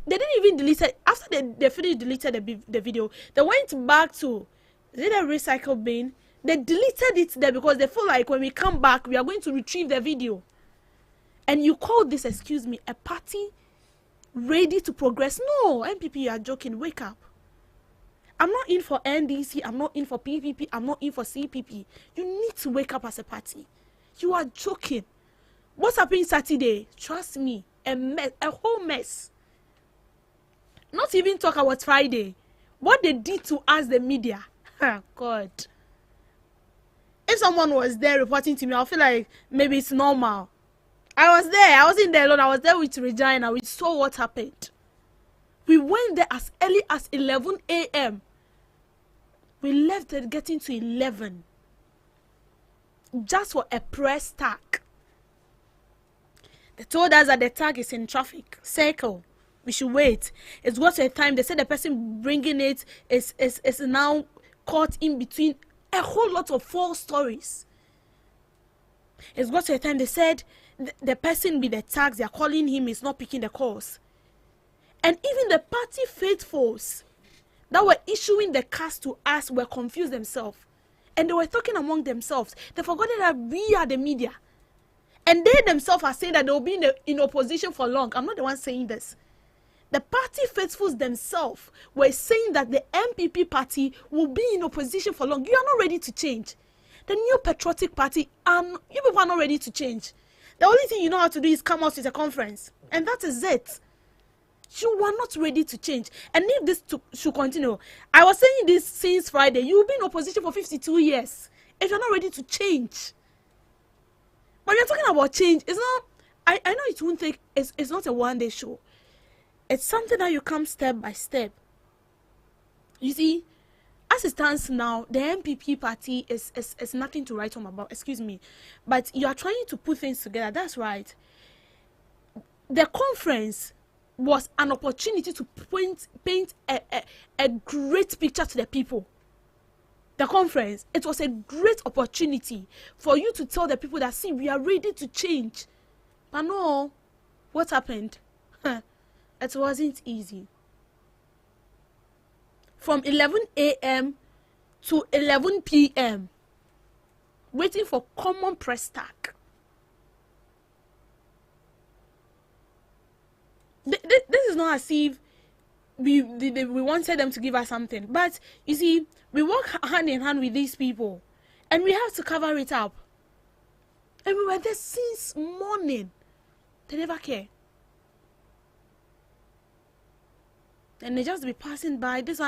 they didn't even delete it. After they finished deleted the video, they went back to, is it a recycle bin? They deleted it there because they feel like when we come back, we are going to retrieve the video. And you call this, excuse me, a party ready to progress? No, MPP, you are joking. Wake up. I'm not in for NDC. I'm not in for PPP. I'm not in for CPP. You need to wake up as a party. You are joking. What's happening Saturday? Trust me, a mess, a whole mess. Not even talk about Friday. What they did to us, the media. God. If someone was there reporting to me, I'll feel like maybe it's normal. I was there. I wasn't there alone. I was there with Regina. We saw what happened. We went there as early as 11 a.m. We left it getting to 11 just for a press tag. They told us that the tag is in traffic circle. We should wait. It's got to a time. They said the person bringing it is now caught in between a whole lot of false stories. It's got to a time. They said the person with the tags they are calling him is not picking the calls. And even the party faithfuls that were issuing the cards to us were confused themselves. And they were talking among themselves. They forgot that we are the media. And they themselves are saying that they will be in opposition for long. I'm not the one saying this. The party faithfuls themselves were saying that the MPP party will be in opposition for long. You are not ready to change. The new patriotic party, you people are not ready to change. The only thing you know how to do is come out with a conference. And that is it. You are not ready to change. And if this should continue, I was saying this since Friday, you will be in opposition for 52 years if you're not ready to change. When you're talking about change, it's not, I know it won't take, it's not a one-day show. It's something that you come step by step. You see, as it stands now, the MPP party is nothing to write home about, excuse me. But you are trying to put things together, that's right. The conference was an opportunity to paint a great picture to the people. The conference, it was a great opportunity for you to tell the people that, see, we are ready to change. But no, what happened? It wasn't easy. From 11 a.m. to 11 p.m., waiting for common press tag. This is not as if we wanted them to give us something. But, you see, we work hand in hand with these people. And we have to cover it up. And we were there since morning. They never care. And they just be passing by. This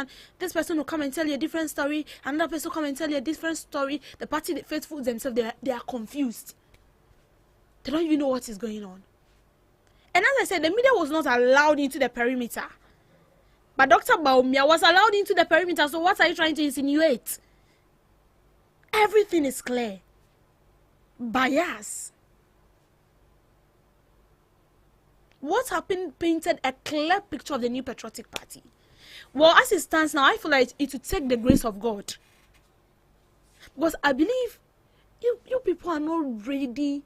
person will come and tell you a different story. Another person will come and tell you a different story. The party, the faithful themselves, they are confused. They don't even know what is going on. And as I said, the media was not allowed into the perimeter. But Dr. Baumia was allowed into the perimeter. So what are you trying to insinuate? Everything is clear. Bias. What happened painted a clear picture of the new patriotic party. Well, as it stands now, I feel like it will take the grace of God. Because I believe you people are not ready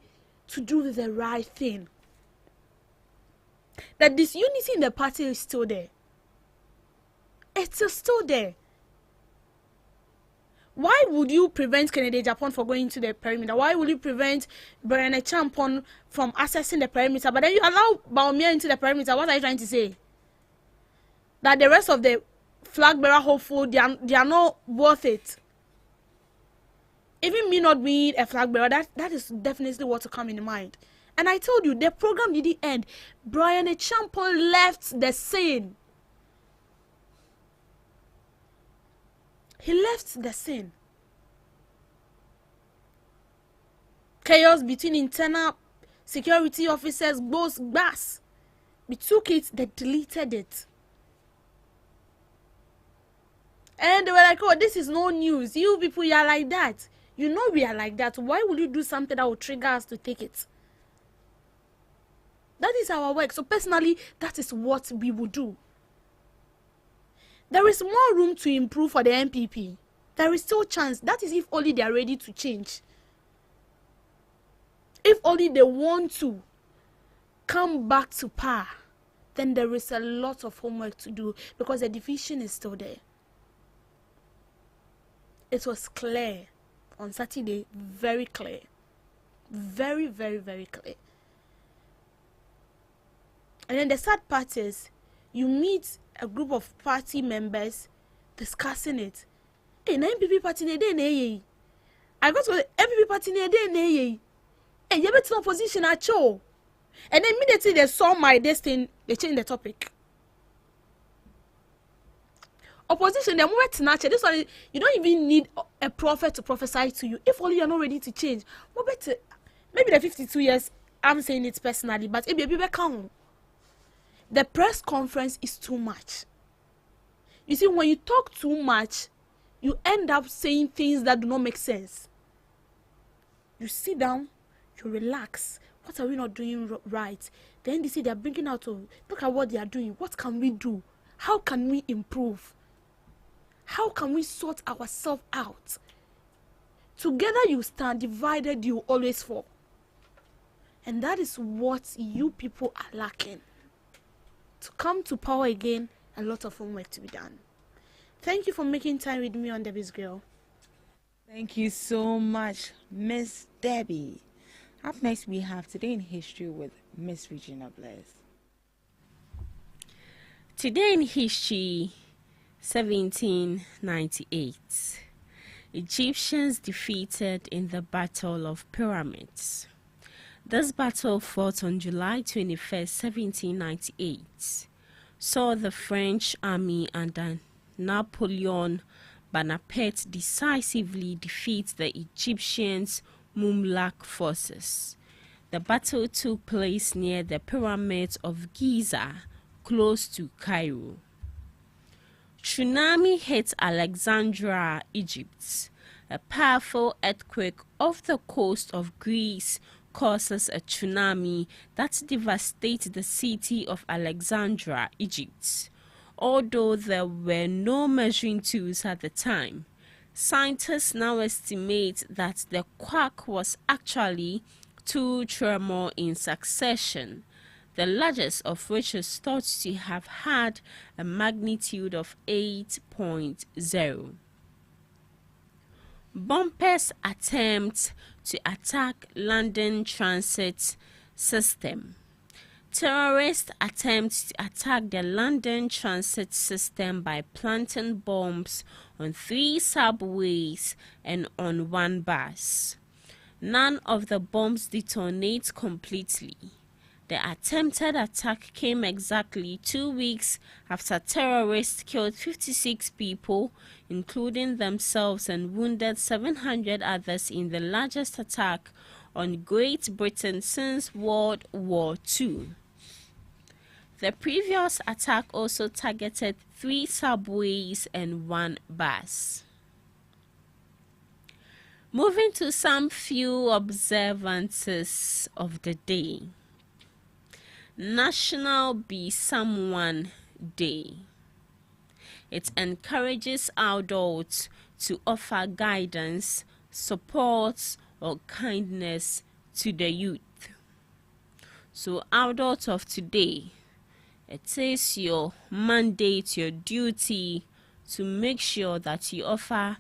to do the right thing. That this unity in the party is still there. It's still there. Why would you prevent Kennedy Japan from going to the perimeter? Why would you prevent Brian Champon from accessing the perimeter? But then you allow Baumia into the perimeter. What are you trying to say? That the rest of the flag bearer hopeful, they are not worth it. Even me not being a flag bearer, that is definitely what to come in mind. And I told you, the program didn't end. Brian Champon left the scene. He left the scene. Chaos between internal security officers, both gas. We took it, they deleted it. And they were like, oh, this is no news. You people, you are like that. You know we are like that. Why would you do something that will trigger us to take it? That is our work. So personally, that is what we will do. There is more room to improve for the MPP. There is still chance. That is if only they are ready to change. If only they want to come back to par, then there is a lot of homework to do because the division is still there. It was clear on Saturday, very clear. Very, very, very clear. And then the sad part is, you meet a group of party members discussing it. Hey, na MPP party ne dey na ye. I got to the MPP party ne dey na ye. Hey, you better opposition at show. And then immediately they saw my destiny, they changed the topic. Opposition, they moved to nature. This one, you don't even need a prophet to prophesy to you. If only you're not ready to change. Maybe the 52 years, I'm saying it personally, but it be count. The press conference is too much. You see, when you talk too much, you end up saying things that do not make sense. You sit down, you relax. What are we not doing right? Then they say they are bringing out, oh, look at what they are doing. What can we do? How can we improve? How can we sort ourselves out? Together you stand, divided you always fall. And that is what you people are lacking. To come to power again, a lot of homework to be done. Thank you for making time with me on Debbie's Girl. Thank you so much, Miss Debbie. Up next, we have Today in History with Miss Regina Bless. Today in history, 1798. Egyptians defeated in the Battle of Pyramids. This battle, fought on July 21st, 1798, saw the French army under Napoleon Bonaparte decisively defeat the Egyptians' Mumlak forces. The battle took place near the pyramids of Giza, close to Cairo. Tsunami hit Alexandria, Egypt. A powerful earthquake off the coast of Greece causes a tsunami that devastates the city of Alexandria, Egypt. Although there were no measuring tools at the time, scientists now estimate that the quake was actually 2 tremors in succession, the largest of which is thought to have had a magnitude of 8.0. Bombers attempt to attack London Transit System. Terrorists attempt to attack the London Transit System by planting bombs on 3 subways and on 1 bus. None of the bombs detonate completely. The attempted attack came exactly 2 weeks after terrorists killed 56 people, including themselves, and wounded 700 others in the largest attack on Great Britain since World War II. The previous attack also targeted 3 subways and 1 bus. Moving to some few observances of the day. National Be Someone Day. It encourages adults to offer guidance, support, or kindness to the youth. So, adults of today, it is your mandate, your duty to make sure that you offer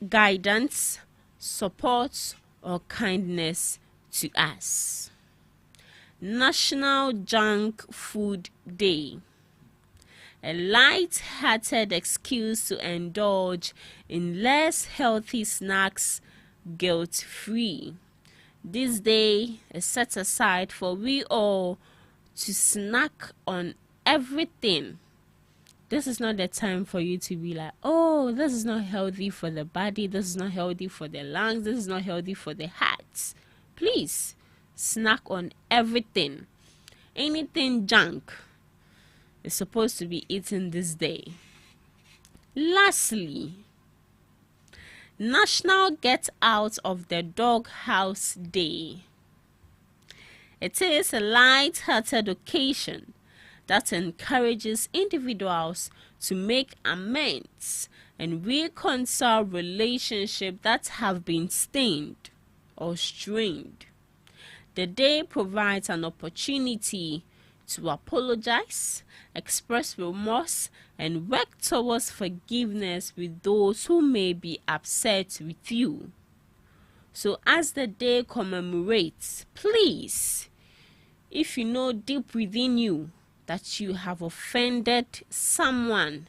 guidance, support, or kindness to us. National Junk Food Day. A light-hearted excuse to indulge in less healthy snacks, guilt-free. This day is set aside for we all to snack on everything. This is not the time for you to be like, oh, this is not healthy for the body, this is not healthy for the lungs, this is not healthy for the heart. Please, snack on everything. Anything junk is supposed to be eaten this day. Lastly, National Get Out of the Doghouse Day. It is a light-hearted occasion that encourages individuals to make amends and reconcile relationships that have been stained or strained. The day provides an opportunity to apologize, express remorse, and work towards forgiveness with those who may be upset with you. So as the day commemorates, please, if you know deep within you that you have offended someone,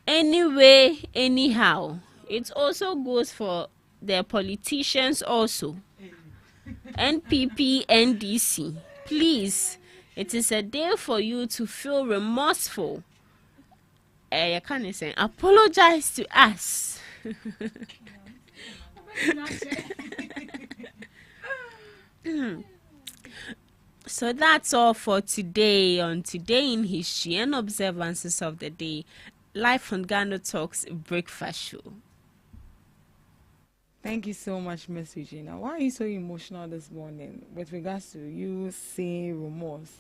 anyway, anyhow, it also goes for the politicians also. NPP, NDC, please, it is a day for you to feel remorseful. You can't say apologize to us. So that's all for today on Today in History and Observances of the Day. live on Ghana Talks breakfast show. Thank you so much, Miss Regina. Why are you so emotional this morning with regards to you seeing remorse?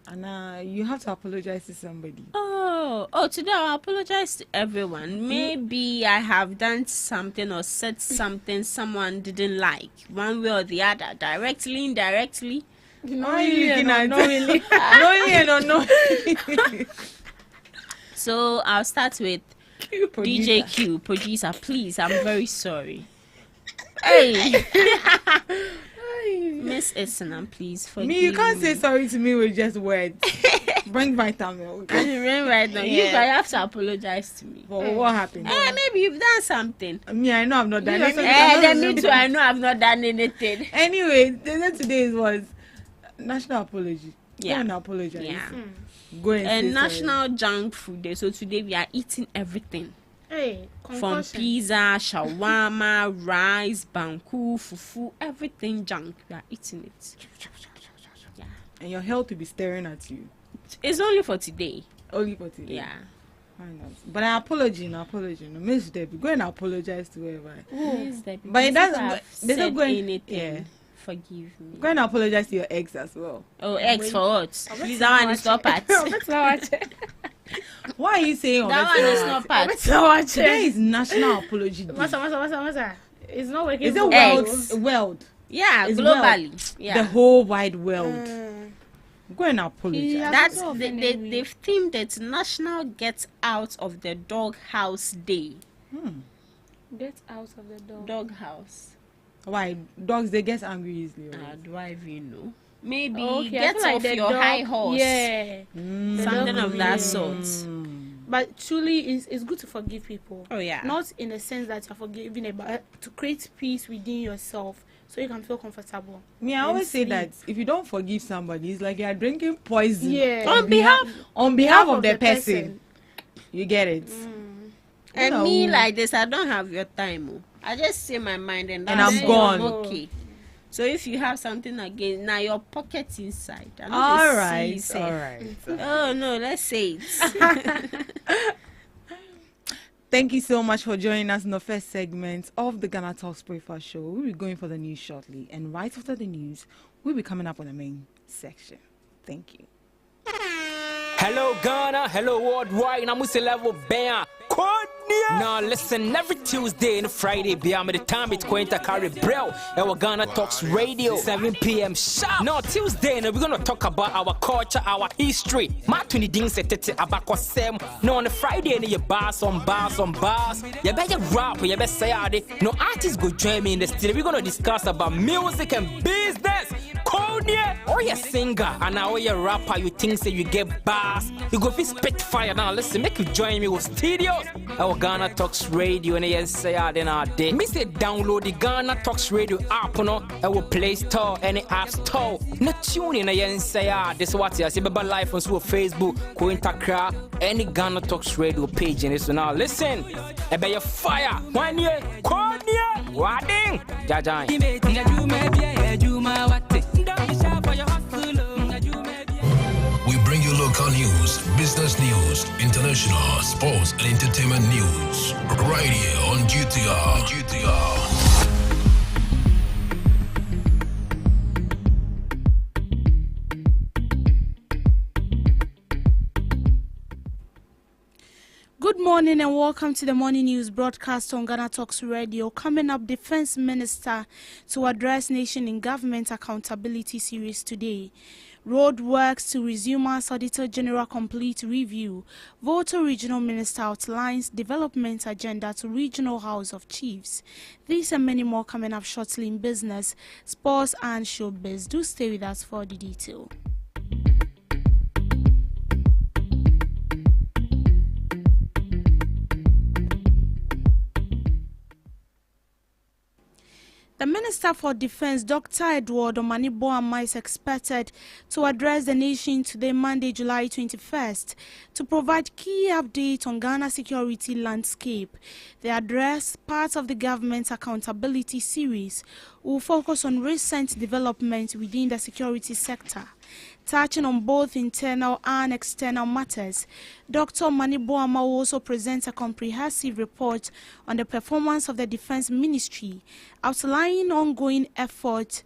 And you have to apologize to somebody. Oh, today I'll apologize to everyone. Maybe I have done something or said something someone didn't like, one way or the other, directly, indirectly. Why are you looking at knowingly? Knowingly and unknowingly. So I'll start with DJ Q, producer. Please, I'm very sorry. Hey, Miss Essendon, please forgive Me, you can't say sorry to me with just words. Bring vitamin. Okay? Right now, you guys have to apologize to me. For what happened? Maybe you've done something. Me, I know I've not done anything. Then me too, I know I've not done anything. Anyway, today was national apology. Yeah. Go and apologize. Yeah. Go and say National Junk Food Day. So today we are eating everything. Hey, From concussion. pizza, shawarma, rice, banku, fufu, everything junk. We are eating it. Yeah. And your health will be staring at you. It's only for today. Only for today. Yeah. Why not? But an apology. No, Miss Debbie, go and apologize to whoever. Please, Debbie, But it if doesn't- I've there's no said going- anything. yeah. Forgive me. Go and apologize to your ex as well. Oh, eggs for what? Please, that one is not part. Why are you saying That one is not part. Today is National Apology Day. Masa. It's not working. Is it for Eggs. world? Yeah, It's globally. Yeah. The whole wide world. Go and apologize. Yeah. That's So they've themed it National Get Out of the Dog House Day. Get out of the door. Dog house. Why? Dogs, they get angry easily. Right? Do I even know? Maybe Okay, I get feel like off the your dog- high horse. Yeah. Something dog of will that be- sort. But truly, it's good to forgive people. Oh yeah. Not in the sense that you're forgiving, but to create peace within yourself so you can feel comfortable. Me, I And always say sleep. that if you don't forgive somebody, it's like you are drinking poison. Yeah. On behalf of the person. You get it. And No. me like this, I don't have your time. Oh. I just say my mind and And that's I'm it. gone. Okay. So if you have something again, now your pocket inside. I know All they see right. you say, All right. Oh no, let's say it. Thank you so much for joining us in the first segment of the Ghana Talks Breakfast Show. We'll be going for the news shortly. And right after the news, we'll be coming up on the main section. Thank you. Hello Ghana, hello worldwide, I'm Mr. Level Bam. Now listen, every Tuesday and Friday, beyond the time it's going to carry Brell, our Ghana Talks Radio, 7 p.m. sharp. Now Tuesday, we're going to talk about our culture, our history. Matuni ding se tete abako sem. No on the Friday, you bars on bars. You better rap, you better say ade. No artists go join me in the studio. We're going to discuss about music and business. Konya, or you singer, and now you rapper, you think say you get bars. You go fit spit fire now. Listen, make you join me with studios. Our Ghana Talks Radio, and yes, say then our day. Me say download the Ghana Talks Radio app, no, our Play Store, any App Store. No tune in, and say this is what you say. Baba live on Facebook, Cointakra, any Ghana Talks Radio page, and this now. Listen, I bet you fire. 1 year, Konya, Wading, Jajai. We bring you local news, business news, international, sports, and entertainment news. Right here on GTR. Good morning and welcome to the morning news broadcast on Ghana Talks Radio. Coming up, Defense Minister to address Nation in Government Accountability Series today. Road works to resume as Auditor General complete review. Volta Regional Minister outlines development agenda to Regional House of Chiefs. These and many more coming up shortly in business, sports and showbiz. Do stay with us for the detail. The Minister for Defense, Dr. Edward Omaniboama, is expected to address the nation today, Monday, July 21st, to provide key updates on Ghana's security landscape. The address, part of the government's accountability series, will focus on recent developments within the security sector. touching on both internal and external matters. Dr. Maniboama will also present a comprehensive report on the performance of the Defense Ministry, outlining ongoing efforts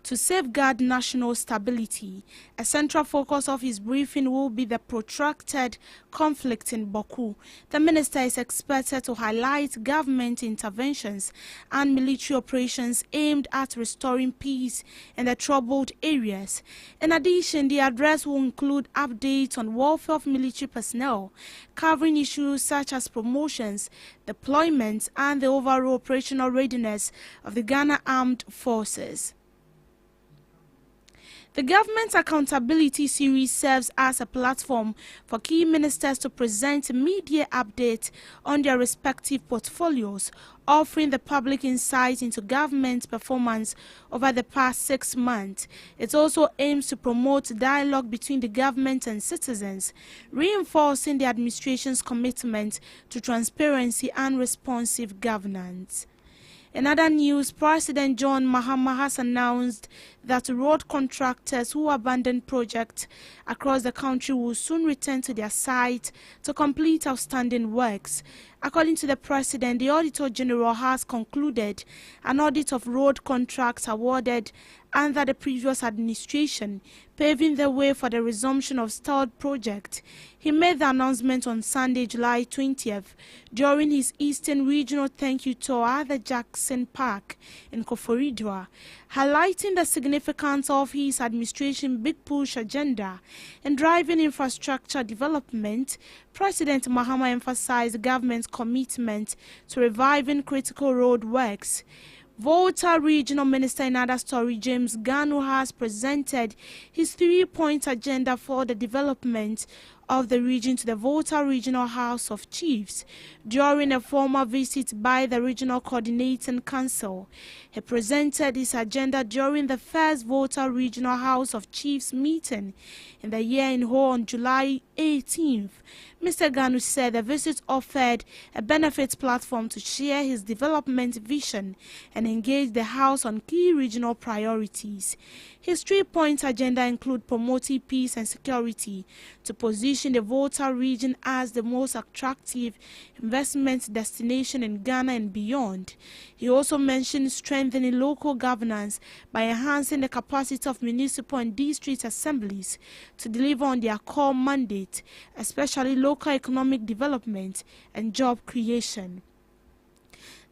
to safeguard national stability. A central focus of his briefing will be the protracted conflict in Baku. The minister is expected to highlight government interventions and military operations aimed at restoring peace in the troubled areas. In addition, the address will include updates on welfare of military personnel, covering issues such as promotions, deployments, and the overall operational readiness of the Ghana Armed Forces. The Government Accountability Series serves as a platform for key ministers to present media updates on their respective portfolios, offering the public insight into government performance over the past 6 months. It also aims to promote dialogue between the government and citizens, reinforcing the administration's commitment to transparency and responsive governance. In other news, President John Mahama has announced that road contractors who abandon projects across the country will soon return to their site to complete outstanding works. According to the President, the Auditor General has concluded an audit of road contracts awarded under the previous administration, paving the way for the resumption of stalled projects. He made the announcement on Sunday, July 20th, during his Eastern Regional Thank You Tour at the Jackson Park in Koforidua, highlighting the significance of his administration big push agenda in driving infrastructure development. President Mahama emphasized the government's commitment to reviving critical road works. Volta Regional Minister in other story, James Ganu, has presented his 3-point agenda for the development of the region to the Volta Regional House of Chiefs during a formal visit by the Regional Coordinating Council. He presented his agenda during the first Volta Regional House of Chiefs meeting in the year in Ho on July 18th. Mr. Ganu said the visit offered a benefits platform to share his development vision and engage the House on key regional priorities. His 3-point agenda include promoting peace and security to position the Volta region as the most attractive investment destination in Ghana and beyond. He also mentioned strengthening local governance by enhancing the capacity of municipal and district assemblies to deliver on their core mandate, especially local economic development and job creation.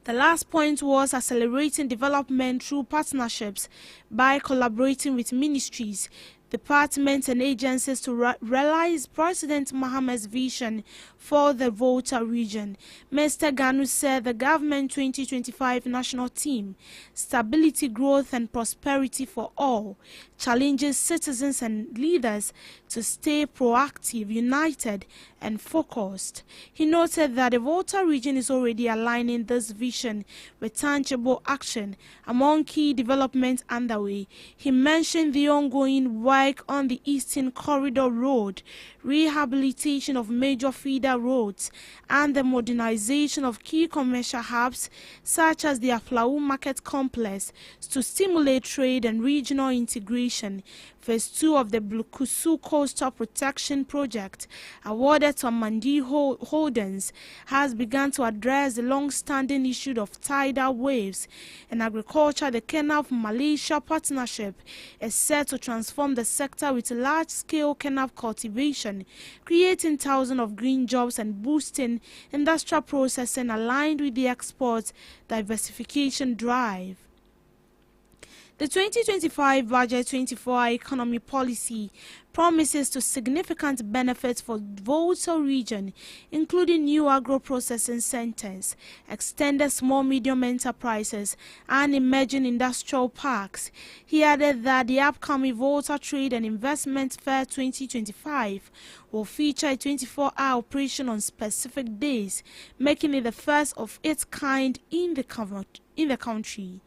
The last point was accelerating development through partnerships by collaborating with ministries, departments and agencies to realize President Mahama's vision for the Volta region. Mr. Ganu said the government 2025 national theme, stability, growth and prosperity for all, challenges citizens and leaders to stay proactive, united and focused. He noted that the Volta region is already aligning this vision with tangible action among key developments underway. He mentioned the ongoing work on the Eastern Corridor Road, rehabilitation of major feeder roads, and the modernization of key commercial hubs such as the Aflau Market Complex to stimulate trade and regional integration. Phase 2 of the Blukusu Coastal Protection Project, awarded to Mandi Holdings, has begun to address the long-standing issue of tidal waves. In agriculture, the Kenya of Malaysia partnership is set to transform the sector with large-scale kenaf cultivation, creating thousands of green jobs and boosting industrial processing aligned with the export diversification drive. The 2025 Budget 24 economy policy promises to significant benefits for Volta region, including new agro-processing centers, extended small-medium enterprises, and emerging industrial parks. He added that the upcoming Volta Trade and Investment Fair 2025 will feature a 24-hour operation on specific days, making it the first of its kind in the country.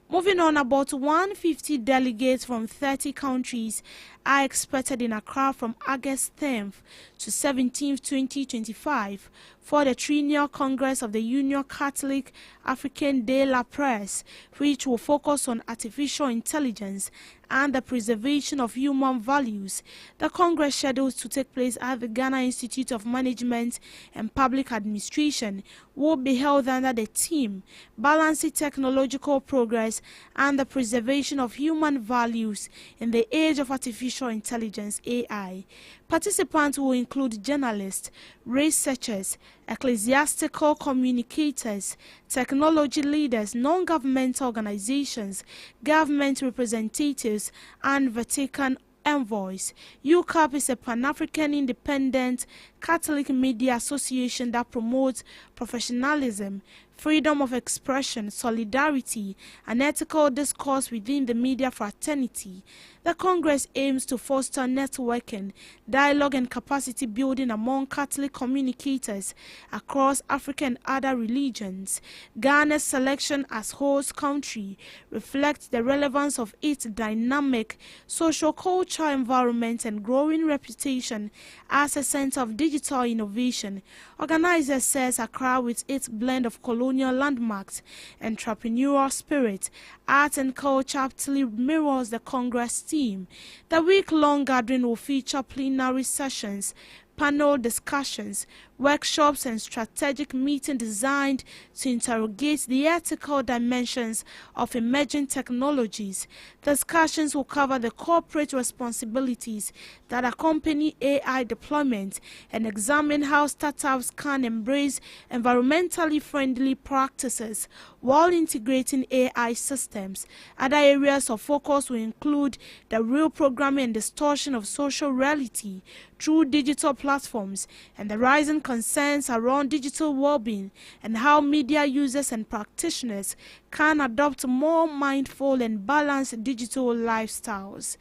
Moving on, about 150 delegates from 30 countries are expected in Accra from August 10th to 17th, 2025 for the Triennial Congress of the Union Catholic African de la Presse, which will focus on artificial intelligence and the preservation of human values. The Congress, scheduled to take place at the Ghana Institute of Management and Public Administration, will be held under the theme Balancing Technological Progress and the Preservation of Human Values in the Age of Artificial Intelligence (AI). Participants will include journalists, researchers, ecclesiastical communicators, technology leaders, non-governmental organizations, government representatives, and Vatican envoys. UCAP is a Pan-African independent Catholic media association that promotes professionalism, freedom of expression, solidarity, and ethical discourse within the media fraternity. The Congress aims to foster networking, dialogue, and capacity building among Catholic communicators across Africa and other religions. Ghana's selection as host country reflects the relevance of its dynamic social-cultural environment and growing reputation as a center of digital innovation. Organizers says Accra, with its blend of colonial landmarks, entrepreneurial spirit, art, and culture, aptly mirrors the Congress theme. The week-long gathering will feature plenary sessions, panel discussions, workshops, and strategic meetings designed to interrogate the ethical dimensions of emerging technologies. Discussions will cover the corporate responsibilities that accompany AI deployment and examine how startups can embrace environmentally friendly practices while integrating AI systems. Other areas of focus will include the real programming and distortion of social reality through digital platforms, and the rising concerns around digital well-being and how media users and practitioners can adopt more mindful and balanced digital lifestyles.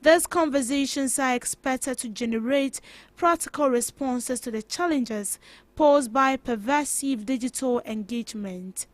These conversations are expected to generate practical responses to the challenges posed by pervasive digital engagement.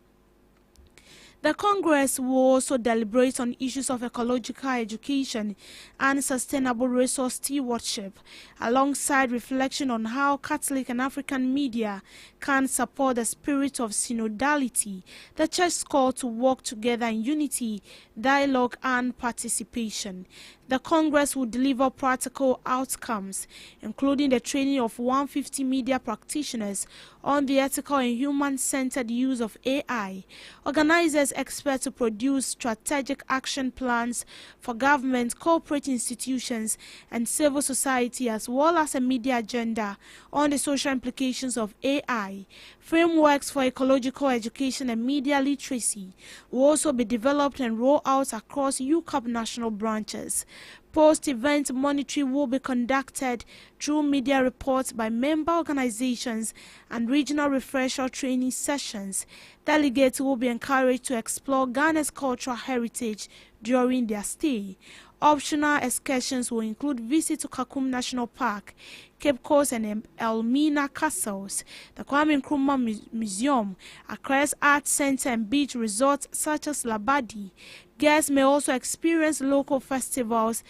The Congress will also deliberate on issues of ecological education and sustainable resource stewardship, alongside reflection on how Catholic and African media can support the spirit of synodality. The Church's call to work together in unity, dialogue, and participation. The Congress will deliver practical outcomes, including the training of 150 media practitioners on the ethical and human-centered use of AI. Organizers expect to produce strategic action plans for government, corporate institutions, and civil society, as well as a media agenda on the social implications of AI. Frameworks for ecological education and media literacy will also be developed and rolled out across UCAP national branches. Post-event monitoring will be conducted through media reports by member organizations and regional refresher training sessions. Delegates will be encouraged to explore Ghana's cultural heritage during their stay. Optional excursions will include visit to Kakum National Park, Cape Coast, and Elmina Castles, the Kwame Nkrumah Museum, Accra's Arts Center, and beach resorts such as Labadi. Guests may also experience local festivals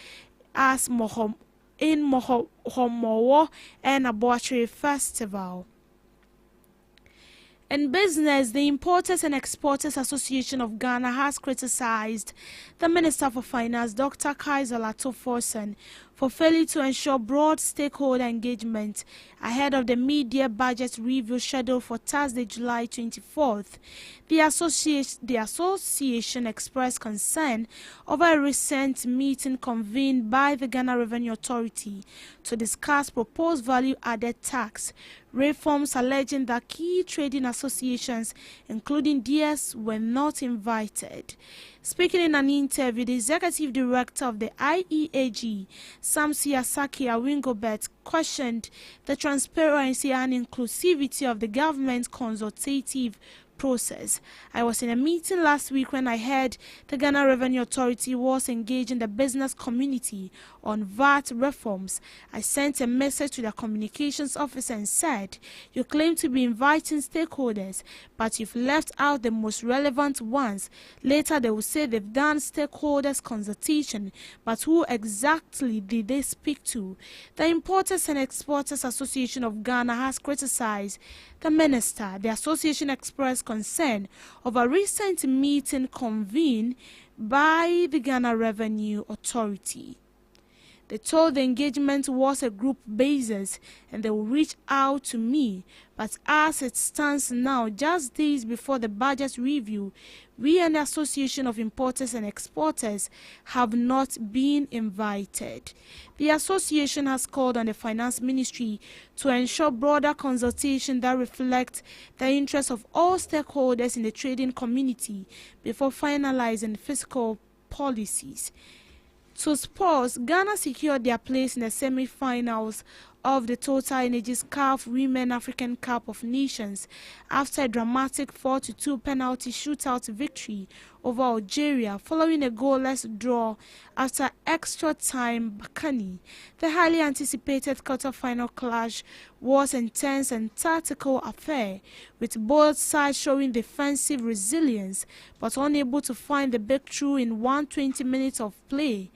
as Mohomowo and Aboatre Festival. In business, the Importers and Exporters Association of Ghana has criticized the Minister for Finance, Dr. Kaiser Latoforsen, for failing to ensure broad stakeholder engagement ahead of the mid-year budget review scheduled for Thursday, July 24th. The association expressed concern over a recent meeting convened by the Ghana Revenue Authority to discuss proposed value-added tax reforms, alleging that key trading associations, including DS, were not invited. Speaking in an interview, the executive director of the IEAG, Samsi Asaki Awingobet, questioned the transparency and inclusivity of the government consultative process. I was in a meeting last week when I heard the Ghana Revenue Authority was engaging the business community on VAT reforms. I sent a message to the communications officer and said, you claim to be inviting stakeholders, but you've left out the most relevant ones. Later they will say they've done stakeholders consultation, but who exactly did they speak to? The Importers and Exporters Association of Ghana has criticized the minister. The association expressed concern over a recent meeting convened by the Ghana Revenue Authority. They told the engagement was a group basis and they will reach out to me. But as it stands now, just days before the budget review, we and the Association of Importers and Exporters have not been invited. The association has called on the Finance Ministry to ensure broader consultation that reflects the interests of all stakeholders in the trading community before finalizing fiscal policies. To sports, Ghana secured their place in the semi-finals of the Total Energies CAF Women African Cup of Nations after a dramatic 4-2 penalty shootout victory over Algeria following a goalless draw after extra time. Bakani. The highly anticipated quarter-final clash was an intense and tactical affair, with both sides showing defensive resilience but unable to find the breakthrough in 120 minutes of play.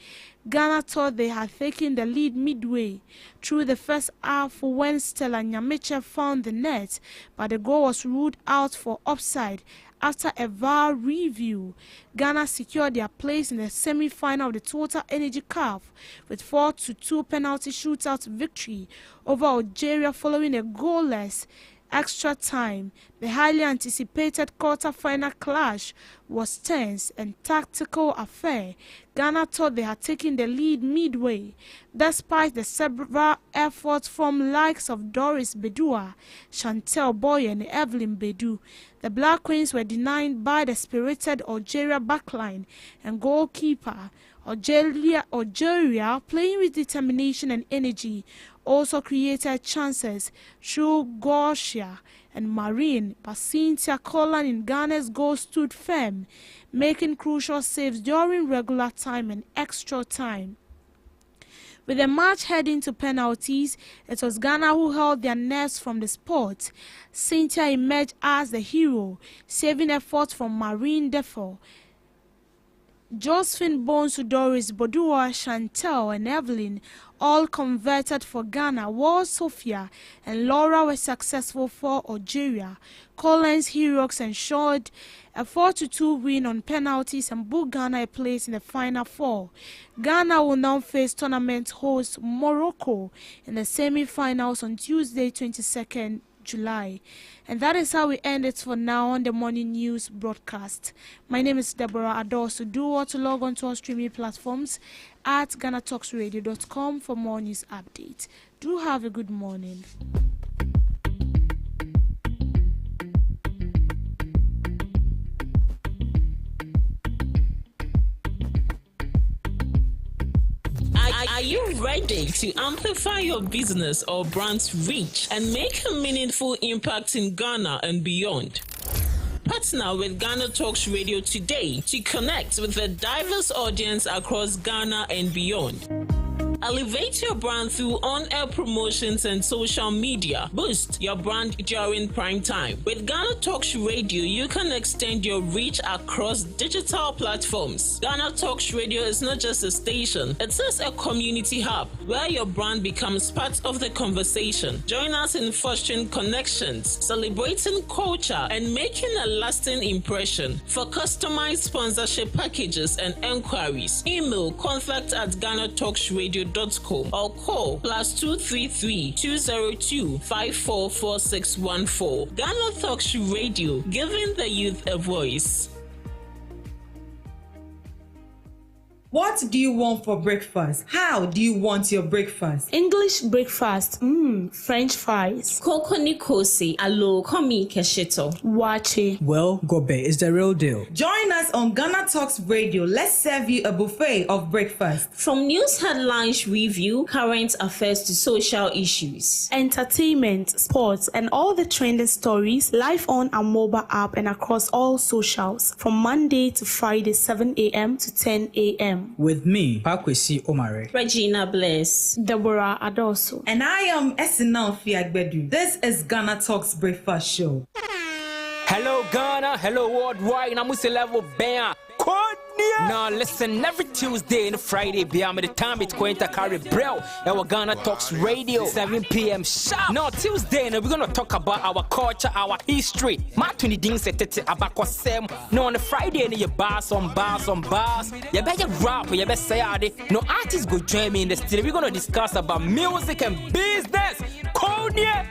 Ghana thought they had taken the lead midway through the first half when Stella Nyamiche found the net, but the goal was ruled out for offside. After a VAR review, Ghana secured their place in the semi-final of the Total Energy Cup with 4-2 penalty shootout victory over Algeria following a goalless extra time. The highly anticipated quarter-final clash was tense and tactical affair. Ghana thought they had taken the lead midway, despite the several efforts from likes of Doris Bedua, Chantel Boy and Evelyn Bedu. The Black Queens were denied by the spirited Algeria backline and goalkeeper. Algeria, playing with determination and energy, also created chances through Gorsia and Marine, but Cynthia Collan in Ghana's goal stood firm, making crucial saves during regular time and extra time. With the match heading to penalties, it was Ghana who held their nerves from the spot. Cynthia emerged as the hero, saving efforts from Marine Defo. Josephine Bones, Doris Bodua, Chantel and Evelyn all converted for Ghana, while Sophia and Laura were successful for Algeria. Collins Heroes ensured a 4-2 win on penalties and booked Ghana a place in the final four. Ghana will now face tournament host Morocco in the semi-finals on Tuesday, 22nd July. And that is how we end it for now on the morning news broadcast. My name is Deborah Adosu. Do want to log on to our streaming platforms at GhanaTalksRadio.com for more news updates. Do have a good morning. Are you ready to amplify your business or brand's reach and make a meaningful impact in Ghana and beyond? Partner with Ghana Talks Radio today to connect with a diverse audience across Ghana and beyond. Elevate your brand through on-air promotions and social media. Boost your brand during prime time. With Ghana Talks Radio, you can extend your reach across digital platforms. Ghana Talks Radio is not just a station, it is a community hub where your brand becomes part of the conversation. Join us in fostering connections, celebrating culture, and making a lasting impression. For customized sponsorship packages and enquiries, email contact@GhanaTalksRadio.com or call +233 202 544614. Ghana Talks Radio, giving the youth a voice. What do you want for breakfast? How do you want your breakfast? English breakfast. French fries. Koko Nikosi, alo komi kesheto. Wache. Well, Gobe is the real deal. Join us on Ghana Talks Radio. Let's serve you a buffet of breakfast. From news headlines review, current affairs to social issues. Entertainment, sports, and all the trending stories live on our mobile app and across all socials from Monday to Friday, 7 a.m. to 10 a.m. With me, Pakwesi Omare. Regina Bless. Deborah Adoso. And I am Esinal Fiagbedu. This is Ghana Talks Breakfast Show. Hello Ghana, hello worldwide, I'm level band. Now listen, every Tuesday and Friday, beyond the time it's going to carry Brell, our Ghana Talks Radio, 7 p.m. sharp. Now Tuesday, we're going to talk about our culture, our history. Martin Ding said about Sam. No, on the Friday, you bars on bars. You better rap, you better say no artists go join me in the studio. We're going to discuss about music and business.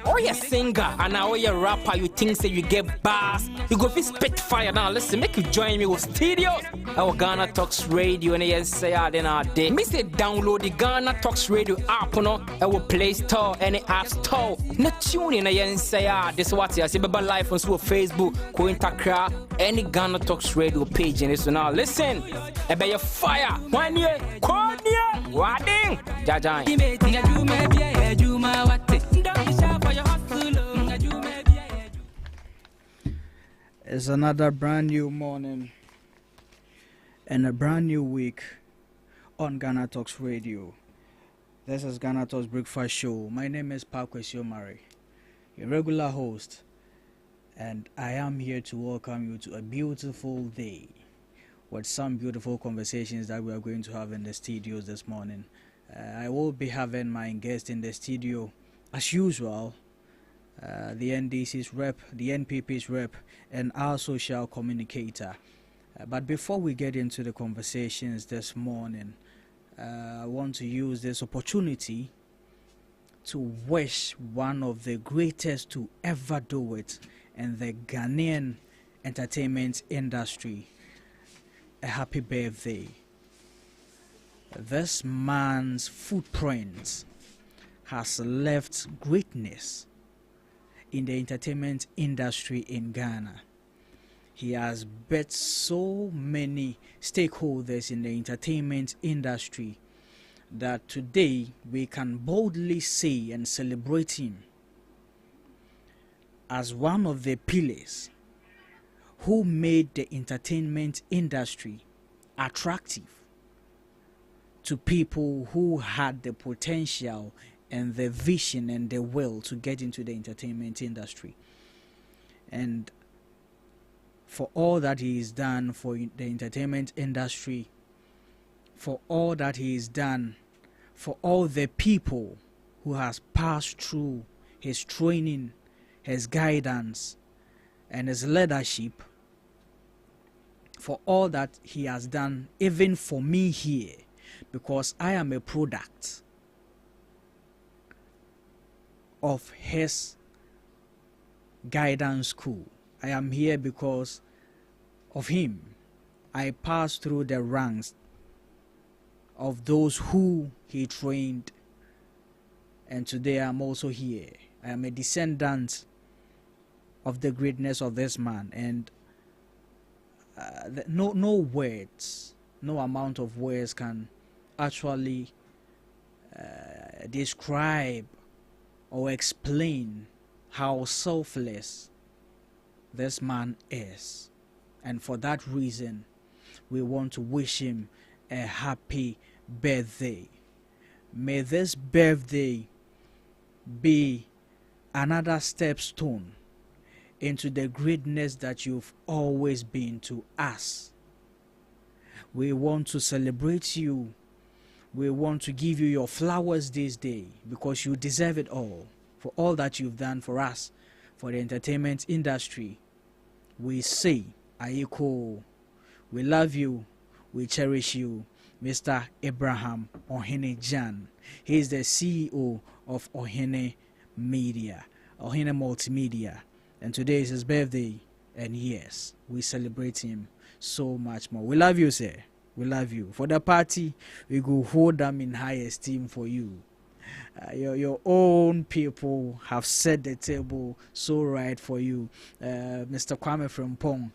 Or you singer and now you rapper, you think say you get bars, you go fit spit fire. Now listen, make you join me with studios. Our Ghana Talks Radio and yes say then our day. Me say download the Ghana Talks Radio app no our Play Store and the App Store. Na tune in and say this what you see baba live on Facebook, Kointakra, any Ghana Talks Radio page and so now listen. Ebe your fire. 1 year, Konya, Wading, Jajan. It's another brand new morning and a brand new week on Ghana Talks Radio. This is Ghana Talks Breakfast Show. My name is Pakwesi Omare, your regular host, and I am here to welcome you to a beautiful day with some beautiful conversations that we are going to have in the studios this morning. I will be having my guest in the studio as usual, the NDC's rep, the NPP's rep, and our social communicator. But before we get into the conversations this morning, I want to use this opportunity to wish one of the greatest to ever do it in the Ghanaian entertainment industry a happy birthday. This man's footprint has left greatness in the entertainment industry in Ghana. He has bet so many stakeholders in the entertainment industry that today we can boldly say and celebrate him as one of the pillars who made the entertainment industry attractive to people who had the potential and the vision and the will to get into the entertainment industry. And for all that he has done for the entertainment industry, for all that he has done for all the people who has passed through his training, his guidance, and his leadership, for all that he has done even for me here, because I am a product of his guidance school. I am here because of him. I passed through the ranks of those who he trained, and today I'm also here. I am a descendant of the greatness of this man, and no words, no amount of words can actually describe or explain how selfless this man is. And for that reason, we want to wish him a happy birthday. May this birthday be another stepstone into the greatness that you've always been to us. We want to celebrate you. We want to give you your flowers this day because you deserve it all for all that you've done for us, for the entertainment industry. We say, Ayeko, we love you, we cherish you, Mr. Abraham Ohene Jan. He is the CEO of Ohene Media, Ohene Multimedia. And today is his birthday, and yes, we celebrate him so much more. We love you, sir. We love you. For the party, we go hold them in high esteem for you. Your own people have set the table so right for you. Mr. Kwame Frimpong,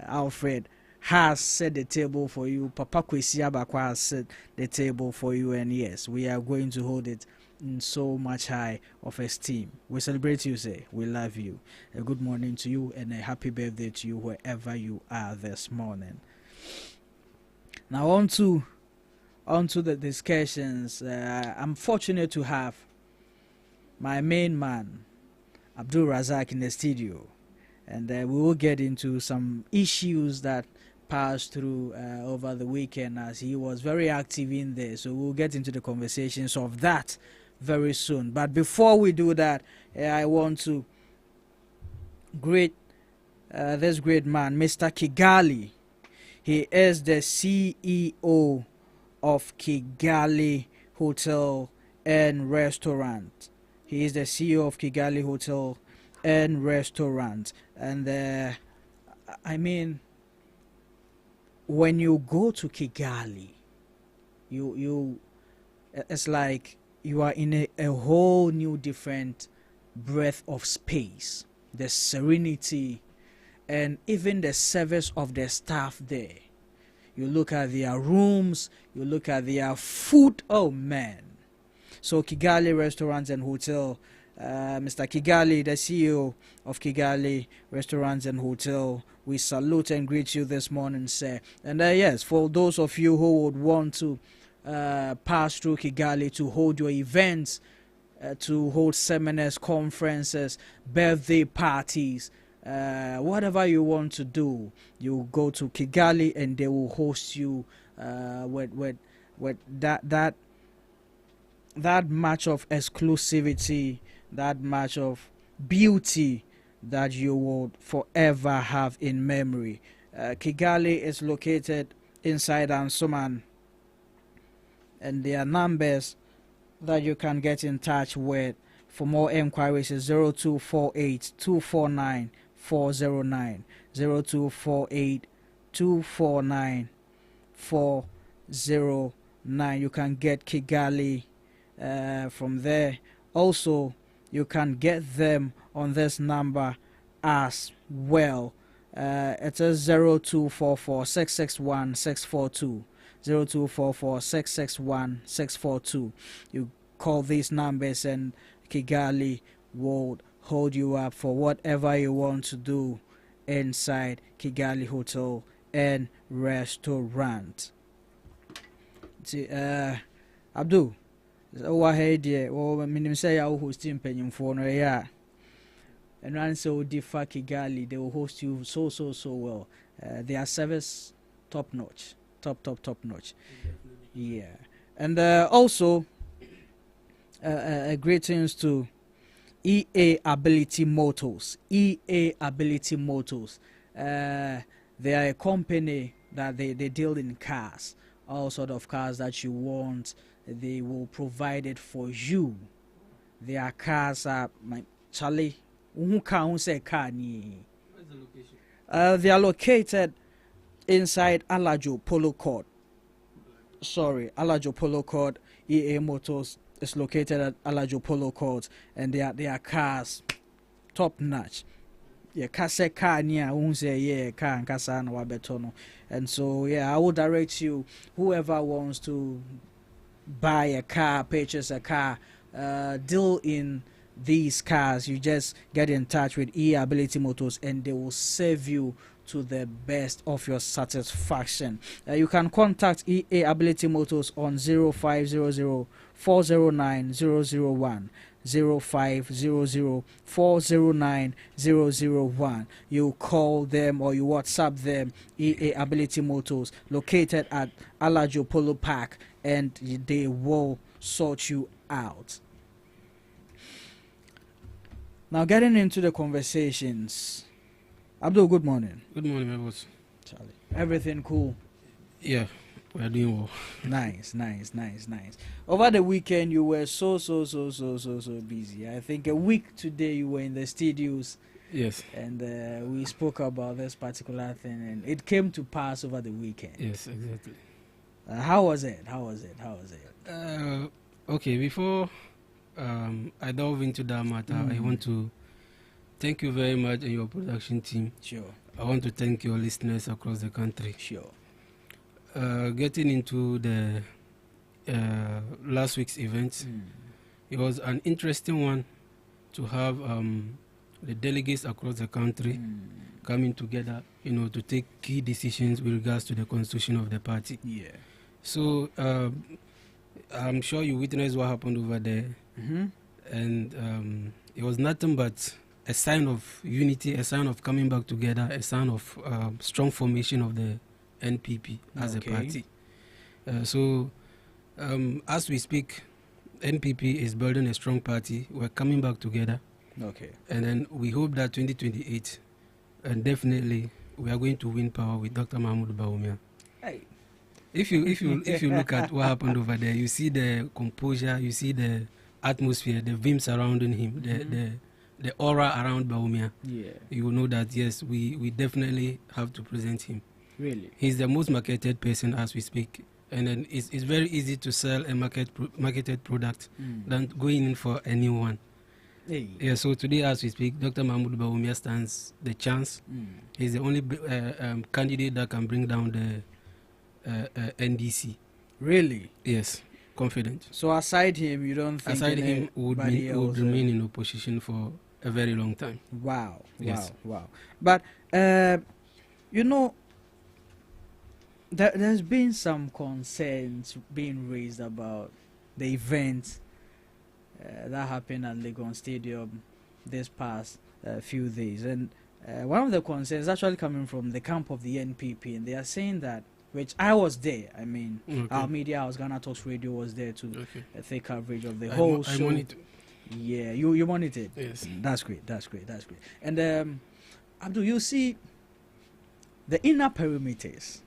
Alfred, has set the table for you. Papa Kwesi Abakwa has set the table for you. And yes, we are going to hold it in so much high of esteem. We celebrate you, say. We love you. A good morning to you and a happy birthday to you wherever you are this morning. Now on to the discussions. I'm fortunate to have my main man, Abdul Razak, in the studio. And we will get into some issues that passed through over the weekend, as he was very active in there. So we'll get into the conversations of that very soon. But before we do that, I want to greet this great man, Mr. Kigali. He is the CEO of Kigali Hotel and Restaurant. He is the CEO of Kigali Hotel and Restaurant. And I mean, when you go to Kigali, you it's like you are in a whole new different breath of space. The serenity and even the service of the staff there. You look at their rooms, you look at their food. Oh man. So Kigali Restaurants and Hotel, Mr. Kigali, the CEO of Kigali Restaurants and Hotel, we salute and greet you this morning, sir. And yes, for those of you who would want to pass through Kigali to hold your events, to hold seminars, conferences, birthday parties, whatever you want to do, you go to Kigali and they will host you with that much of exclusivity, that much of beauty that you will forever have in memory. Kigali is located inside Ansuman, and there are numbers that you can get in touch with. For more inquiries is 0248 249 409, 0248 249 409. You can get Kigali from there. Also, you can get them on this number as well. It is 0244 661 642, 0244 661 642. You call these numbers and Kigali will hold you up for whatever you want to do inside Kigali Hotel and Restaurant. See, Abdul, what hey dear, or minim say I will host him penny for no yeah. And run so differ Kigali, they will host you so well. Their service top notch, top notch. Yeah, and also greetings to EA Ability Motors. EA Ability Motors. They are a company that they deal in cars, all sort of cars that you want. They will provide it for you. Their cars are Charlie. Where's the location? They are located inside Alajo Polo Court. Alajo Polo Court. EA Motors is located at Alajo Polo Court, and their cars top notch. Yeah, kase car near unse yeah car and kasa na wabetono. And so yeah, I will direct you, whoever wants to buy a car, purchase a car, deal in these cars, you just get in touch with EA Ability Motors and they will serve you to the best of your satisfaction. You can contact EA Ability Motors on 0500 409 001, 0500 409 001. You call them or you WhatsApp them, EA Ability Motors, located at Alajo Polo Park, and they will sort you out. Now, getting into the conversations. Abdul, good morning. Good morning, my boss. Charlie. Everything cool? Yeah, we're doing well. Nice. Over the weekend, you were so busy. I think a week today you were in the studios. Yes. And we spoke about this particular thing, and it came to pass over the weekend. Yes, exactly. How was it? Okay, before I delve into that matter, I want to thank you very much and your production team. Sure. I want to thank your listeners across the country. Sure. Getting into the last week's event, it was an interesting one to have the delegates across the country coming together, to take key decisions with regards to the constitution of the party. Yeah. So I'm sure you witnessed what happened over there, and it was nothing but a sign of unity, a sign of coming back together, a sign of strong formation of the NPP as a party. So as we speak, NPP is building a strong party. We're coming back together. Okay. And then we hope that 2028, and definitely we are going to win power with Dr. Mahmoud Bawumia. Hey. If you look at what happened over there, you see the composure, you see the atmosphere, the vim surrounding him, the aura around Bawumia. Yeah. You will know that yes, we definitely have to present him. Really? He's the most marketed person as we speak. And then it's very easy to sell a marketed product than going in for a new one. Hey. Yeah, so today as we speak, Dr. Mahmoud Bawumia stands the chance. He's the only candidate that can bring down the NDC. Really? Yes, confident. So aside him, you don't think aside him would remain in opposition for a very long time. Wow. Yes. Wow. But there's been some concerns being raised about the event that happened at Legon Stadium this past few days, and one of the concerns actually coming from the camp of the NPP, and they are saying that, which I was there. I mean, our media house, GhanaTalks Radio, was there to take coverage of the whole show. Yeah, you monitored. Yes, that's great. And Abdul, you see the inner perimeters.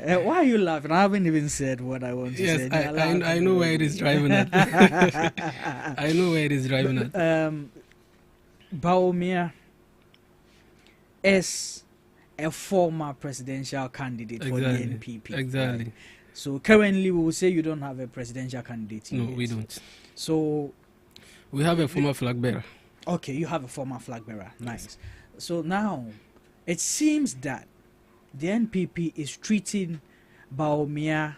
Why are you laughing? I haven't even said what I want to say. I know where it is driving at. I know where it is driving at. Bawumia is a former presidential candidate for the NPP. Exactly. Right? So currently we will say you don't have a presidential candidate yet. No, we don't. So we have a former flag bearer. Okay, you have a former flag bearer. Nice. Yes. So now it seems that the NPP is treating Bawumia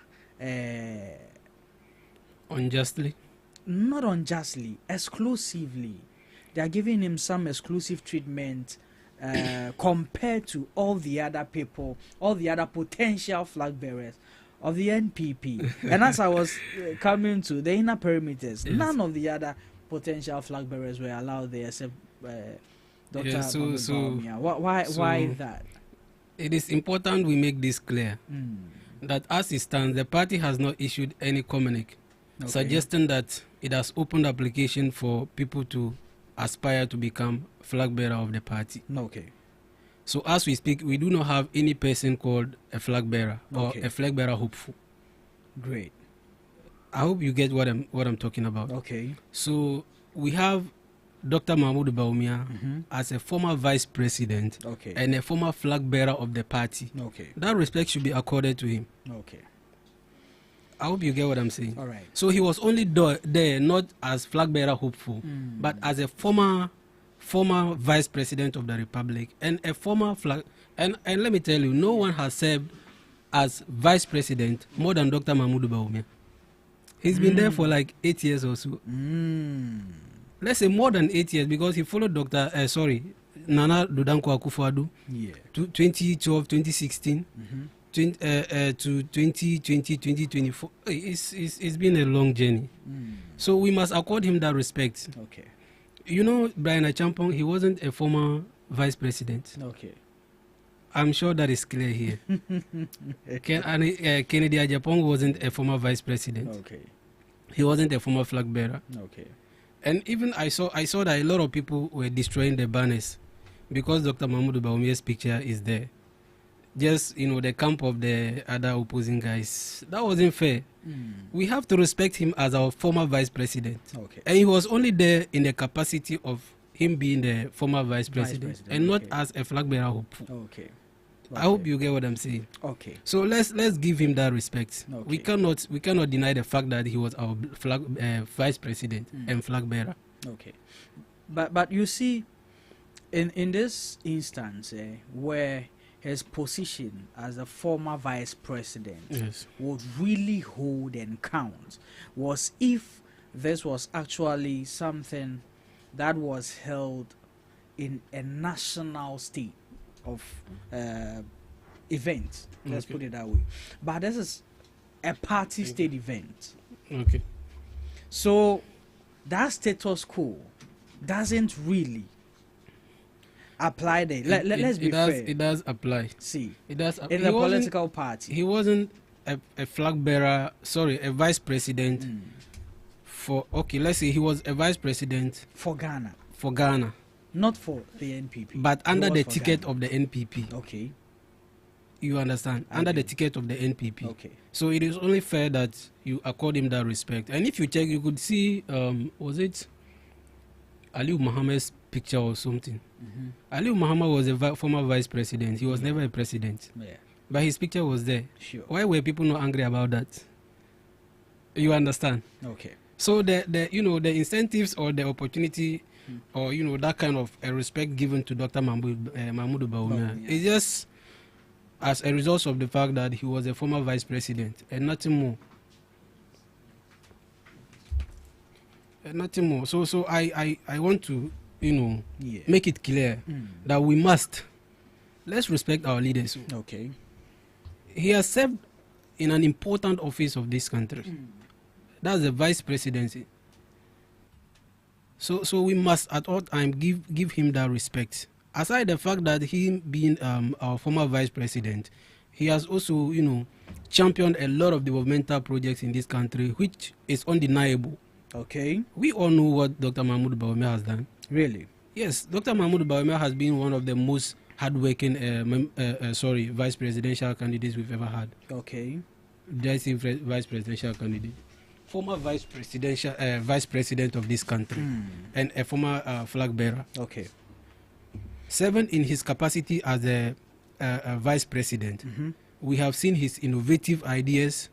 unjustly. Not unjustly, exclusively. They are giving him some exclusive treatment compared to all the other people, all the other potential flag bearers of the NPP. And as I was coming to the inner perimeters, none of the other potential flag bearers were allowed there except Dr. Bawumia. Why that? It is important we make this clear that as it stands, the party has not issued any communique suggesting that it has opened application for people to aspire to become flag bearer of the party. Okay. So as we speak, we do not have any person called a flag bearer or a flag bearer hopeful. Great. I hope you get what I'm talking about. Okay. So we have Dr. Mahmoud Bawumia as a former vice president and a former flag bearer of the party. Okay. That respect should be accorded to him. Okay. I hope you get what I'm saying. All right. So he was only there not as flag bearer hopeful, but as a former vice president of the republic and a former flag. And let me tell you, no one has served as vice president more than Dr. Mahmoud Bawumia. He's been there for like 8 years or so. Let's say more than 8 years, because he followed Nana Dodanko Akufo-Addo 2012, 2016 to 2020, 2024. It's been a long journey. So we must accord him that respect. Okay. You know, Brian Achampong, he wasn't a former vice president. Okay. I'm sure that is clear here. Kennedy Agyapong wasn't a former vice president. Okay. He wasn't a former flag bearer. Okay. And even I saw that a lot of people were destroying the banners because Dr. Mahmoud Bawumia's picture is there. Just, the camp of the other opposing guys. That wasn't fair. We have to respect him as our former vice president. Okay. And he was only there in the capacity of him being the former vice president and not as a flag bearer hopeful. Okay. I hope you get what I'm saying. Okay. So let's give him that respect. Okay. We cannot deny the fact that he was our vice president and flag bearer. Okay. But you see, in this instance, where his position as a former vice president would really hold and count, was if this was actually something that was held in a national state of event. Let's put it that way. But this is a party state event. Okay. So that status quo doesn't really apply there. Let's be fair. It does apply. See, it does. In the political party, he wasn't a flag bearer. Sorry, a vice president. For let's say he was a vice president for Ghana. For Ghana, not for the NPP, but under the ticket of the NPP. Okay. You understand? Under the ticket of the NPP. Okay. So it is only fair that you accord him that respect. And if you check, you could see, was it Aliu Muhammad's picture or something? Aliu Muhammad was a former vice president. He was never a president. Yeah. But his picture was there. Sure. Why were people not angry about that? You understand? Okay. So the incentives or the opportunity or that kind of respect given to Dr. Mahmoud Bawumia is just as a result of the fact that he was a former vice president and nothing more. Nothing more. So I want to make it clear that we let's respect our leaders. Okay. He has served in an important office of this country. That's the vice presidency. So we must at all time give him that respect. Aside the fact that he being our former vice president, he has also championed a lot of developmental projects in this country, which is undeniable. Okay. We all know what Dr. Mahmoud Bawumia has done. Really? Yes, Dr. Mahmoud Bawumia has been one of the most hardworking vice presidential candidates we've ever had. Okay. Vice presidential candidate. Former vice president of this country and a former flag bearer. Okay. Serving in his capacity as a vice president, we have seen his innovative ideas.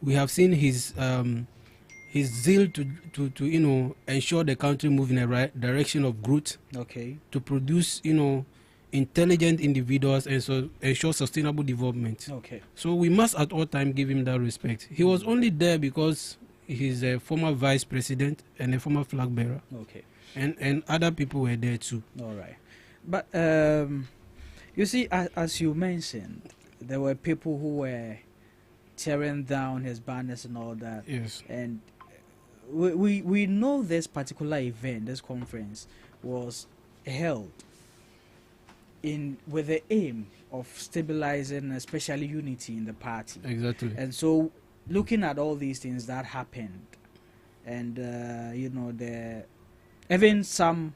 We have seen his zeal to ensure the country move in the right direction of growth. Okay. To produce intelligent individuals and so ensure sustainable development. Okay. So we must at all time give him that respect. He was only there because he's a former vice president and a former flag bearer. Okay. And other people were there too. All right. But you see, as you mentioned, there were people who were tearing down his banners and all that. Yes. And we know this particular event, this conference, was held with the aim of stabilizing, especially unity in the party. Exactly. And so, looking at all these things that happened, and even some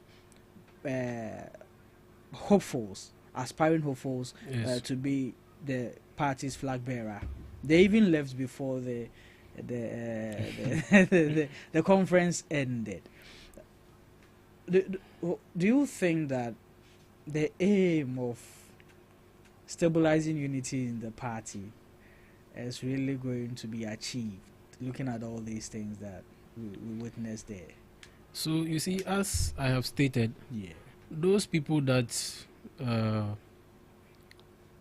aspiring hopefuls, yes, to be the party's flag bearer, they even left before the conference ended. Do you think that the aim of stabilizing unity in the party is really going to be achieved, looking at all these things that we witnessed there? So you see, as I have stated, those people that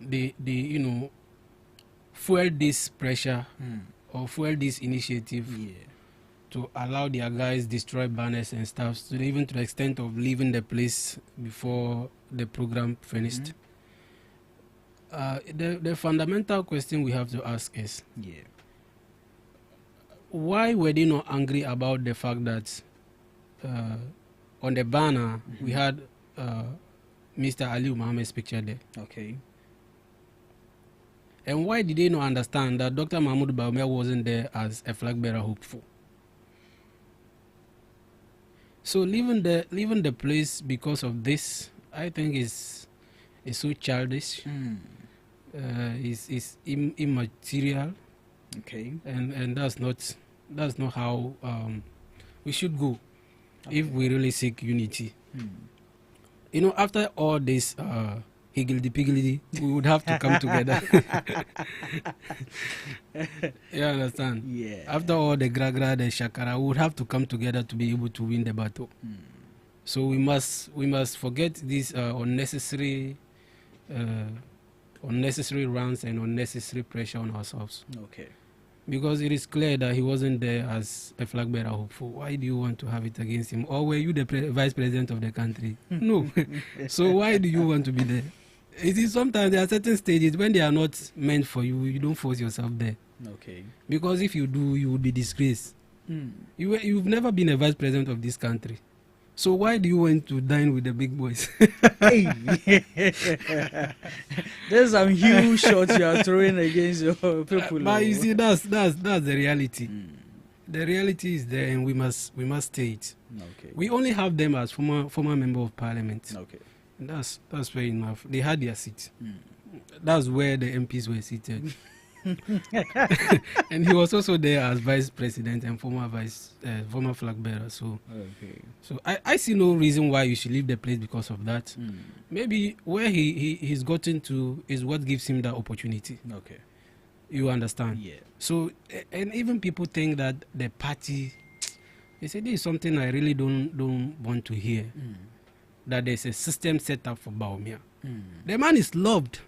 they fuel this pressure or fuel this initiative to allow their guys destroy banners and stuff, so even to the extent of leaving the place before the program finished. The fundamental question we have to ask is, why were they not angry about the fact that on the banner we had Mr. Aliu Muhammad's picture there? Okay. And why did they not understand that Dr. Mahmoud Bawumia wasn't there as a flag bearer hopeful? So leaving the place because of this, I think is so childish. Is immaterial. Okay. And that's not how we should go if we really seek unity. After all this higgledy-piggledy, we would have to come together. You understand? Yeah. After all the gra-gra, the shakara, we would have to come together to be able to win the battle. So we must forget these unnecessary runs and unnecessary pressure on ourselves. Okay. Because it is clear that he wasn't there as a flag bearer hopeful. Why do you want to have it against him? Or were you the vice president of the country? No. So why do you want to be there? It is sometimes there are certain stages when they are not meant for you, you don't force yourself there. Okay. Because if you do, you will be disgraced. You've never been a vice president of this country. So why do you want to dine with the big boys? Hey. There's some huge shots you are throwing against your people. But you see, that's the reality. The reality is there, and we must state it. Okay. We only have them as former member of parliament. Okay. And that's fair enough. They had their seat. That's where the MPs were seated. And he was also there as vice president and former flag bearer. So, okay. So I see no reason why you should leave the place because of that. Maybe where he's gotten to is what gives him that opportunity. Okay. You understand? Yeah. So, and even people think that the party, they say this is something I really don't want to hear. That there's a system set up for Baumia. The man is loved.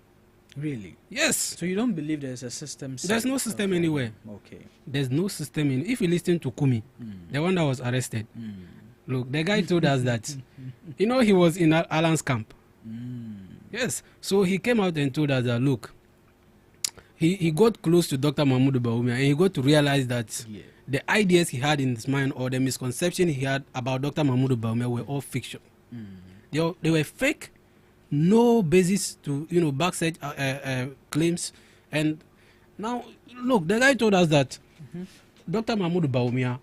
Really? Yes. So you don't believe there's a system? There's no system anywhere. Okay. There's no system in. If you listen to Kumi, the one that was arrested, look, the guy told us that, he was in Alan's camp. Yes. So he came out and told us that, look, he got close to Dr. Mahmoud Baumia and he got to realize that the ideas he had in his mind or the misconception he had about Dr. Mahmoud Baumia were all fiction. They were fake. No basis to back such claims. And now look, the guy told us that Dr. Mahmoud Baumia,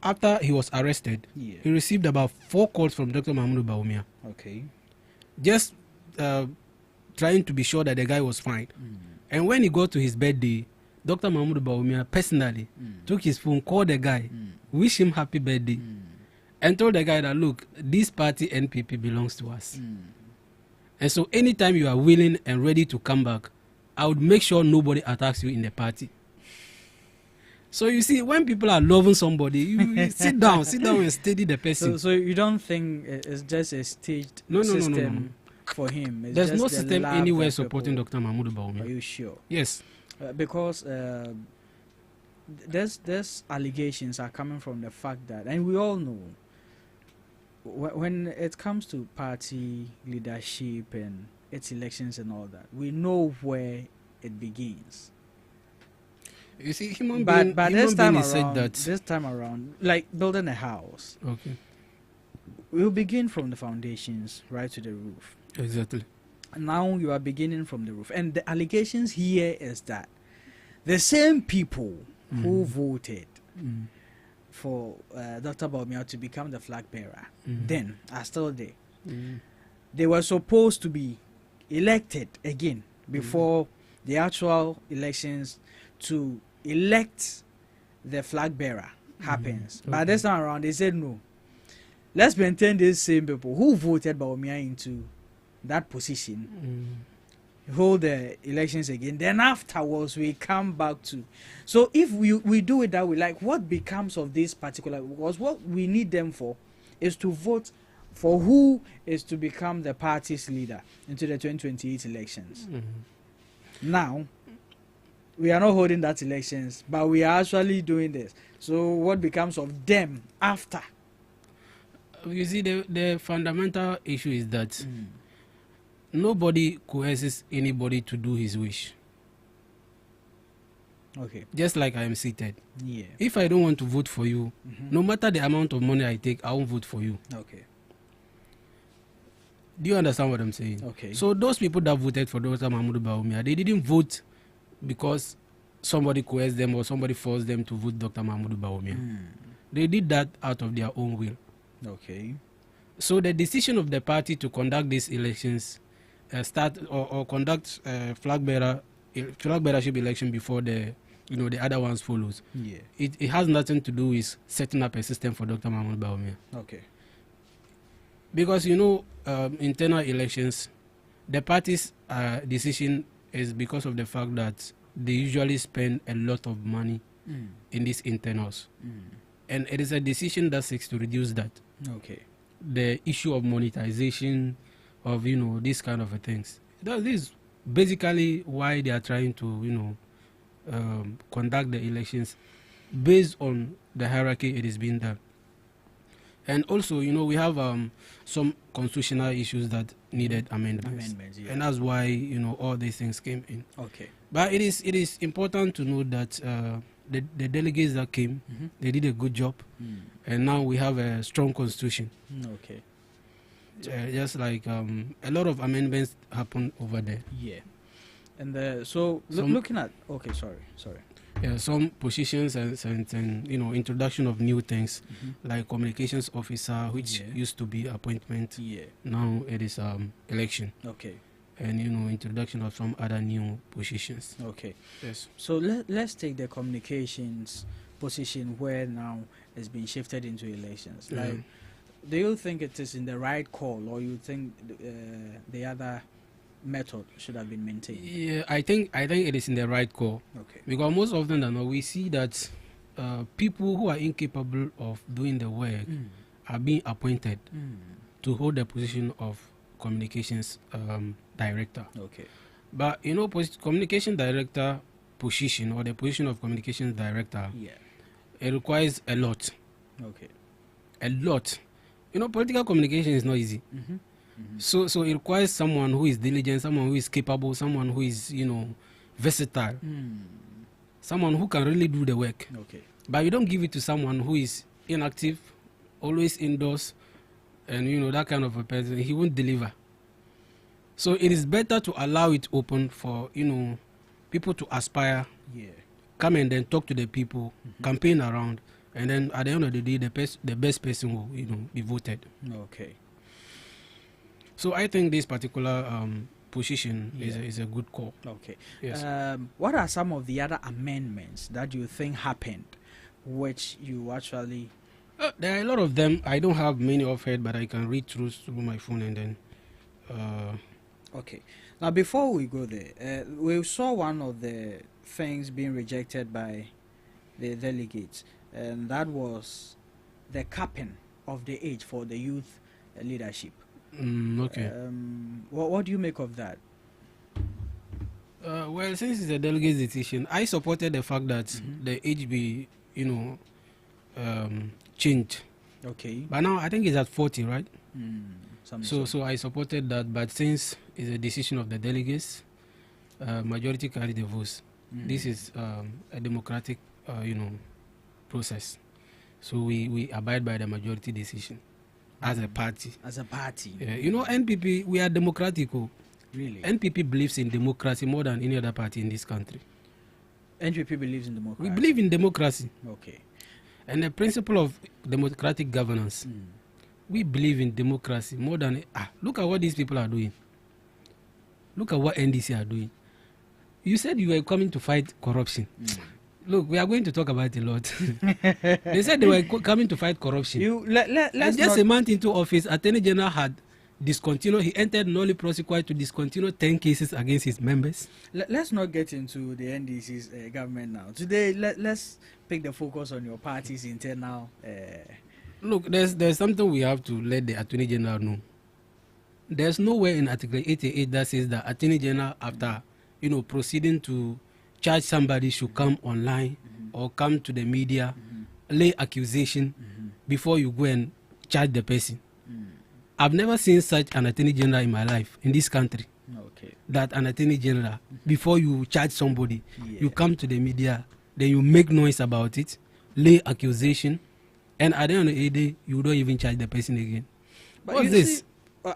after he was arrested, he received about 4 calls from Dr. Mahmoud Baumia. Okay. Just trying to be sure that the guy was fine. And when he got to his birthday, Dr. Mahmoud Baumia personally took his phone, called the guy, wish him happy birthday, and told the guy that, look, this party NPP belongs to us. And so anytime you are willing and ready to come back, I would make sure nobody attacks you in the party. So you see, when people are loving somebody, you sit down and study the person. So you don't think it's just a staged system for him? It's There's just no the system love anywhere that supporting people- Dr. Mahmoud Baumia. Are you sure? Yes. Because there's allegations are coming from the fact that, and we all know, when it comes to party leadership and its elections and all that, we know where it begins. You see, human But being this time is said around, that like building a house, okay, we'll begin from the foundations right to the roof. exactly. Now you are beginning from the roof, and the allegations here is that the same people who voted for Dr. Baumia to become the flag bearer then are still there. They were supposed to be elected again before the actual elections to elect the flag bearer happens. But this time around, they said no. Let's maintain these same people who voted Baumia into that position, hold the elections again. Then afterwards, we come back to. So if we do it that way, like what becomes of this particular? Because what we need them for is to vote for who is to become the party's leader into the 2028 elections. Now, we are not holding that elections, but we are actually doing this. So what becomes of them after? You see, the fundamental issue is that nobody coerces anybody to do his wish. Okay. Just like I am seated. Yeah. If I don't want to vote for you, no matter the amount of money I take, I won't vote for you. Okay. Do you understand what I'm saying? Okay. So those people that voted for Dr. Mahmoud Baumia, they didn't vote because somebody coerced them or somebody forced them to vote Dr. Mahmoud Baumia. They did that out of their own will. Okay. So the decision of the party to conduct these elections, conduct flag bearership election before the other ones follows. Yeah. It has nothing to do with setting up a system for Dr. Mahmoud Baumia. Okay. Because internal elections, the party's decision is because of the fact that they usually spend a lot of money in these internals. And it is a decision that seeks to reduce that. Okay. The issue of monetization of, these kind of things. This is basically why they are trying to, conduct the elections based on the hierarchy it is being done. And also, we have some constitutional issues that needed amendments. Yeah. And that's why, all these things came in. Okay. But it is important to note that the delegates that came, they did a good job. And now we have a strong constitution. Okay. Just like a lot of amendments happened over there. Yeah. And looking at... Okay, sorry. Yeah, some positions and introduction of new things like communications officer, which used to be appointment. Yeah. Now it is election. Okay. And introduction of some other new positions. Okay. Yes. So let's take the communications position where now it's been shifted into elections. Like, do you think it is in the right call, or you think the other method should have been maintained? Yeah, I think it is in the right call. Okay. Because most often than not, we see that people who are incapable of doing the work are being appointed to hold the position of communications director. Okay. But communication director position, or the position of communications director, it requires a lot. Okay. A lot. Political communication is not easy. So it requires someone who is diligent, someone who is capable, someone who is, versatile, someone who can really do the work. Okay. But you don't give it to someone who is inactive, always indoors, and that kind of a person. He won't deliver. So it is better to allow it open for people to aspire, come and then talk to the people, campaign around, and then at the end of the day, the best person will be voted. Okay. So I think this particular position is a good call. Okay. Yes. What are some of the other amendments that you think happened, which you actually... there are a lot of them. I don't have many of it, but I can read through my phone and then... Okay. Now, before we go there, we saw one of the things being rejected by the delegates, and that was the capping of the age for the youth leadership. Okay. What do you make of that? Well, since it's a delegate's decision, I supported the fact that the age be, changed. Okay. But now I think it's at 40, right? So I supported that, but since it's a decision of the delegates, majority carry the votes. This is a democratic, process. So we abide by the majority decision as a party. NPP, we are democratic. Really? NPP believes in democracy more than any other party in this country. NPP believes in democracy? We believe in democracy. Okay. And the principle of democratic governance. We believe in democracy more than... look at what these people are doing. Look at what NDC are doing. You said you were coming to fight corruption. Look, we are going to talk about it a lot. They said they were coming to fight corruption. Let's just a month into office, Attorney General had discontinued. He entered nolly prosequi to discontinue 10 cases against his members. Let's not get into the NDC's government now. Today, let's pick the focus on your party's internal... Look, there's something we have to let the Attorney General know. There's nowhere in Article 88 that says that Attorney General, after proceeding to charge somebody, should come online or come to the media, lay accusation before you go and charge the person. I've never seen such an Attorney General in my life in this country. Okay. That an Attorney General, before you charge somebody, you come to the media, then you make noise about it, lay accusation, and at the end of the day, you don't even charge the person again. But what's this? See,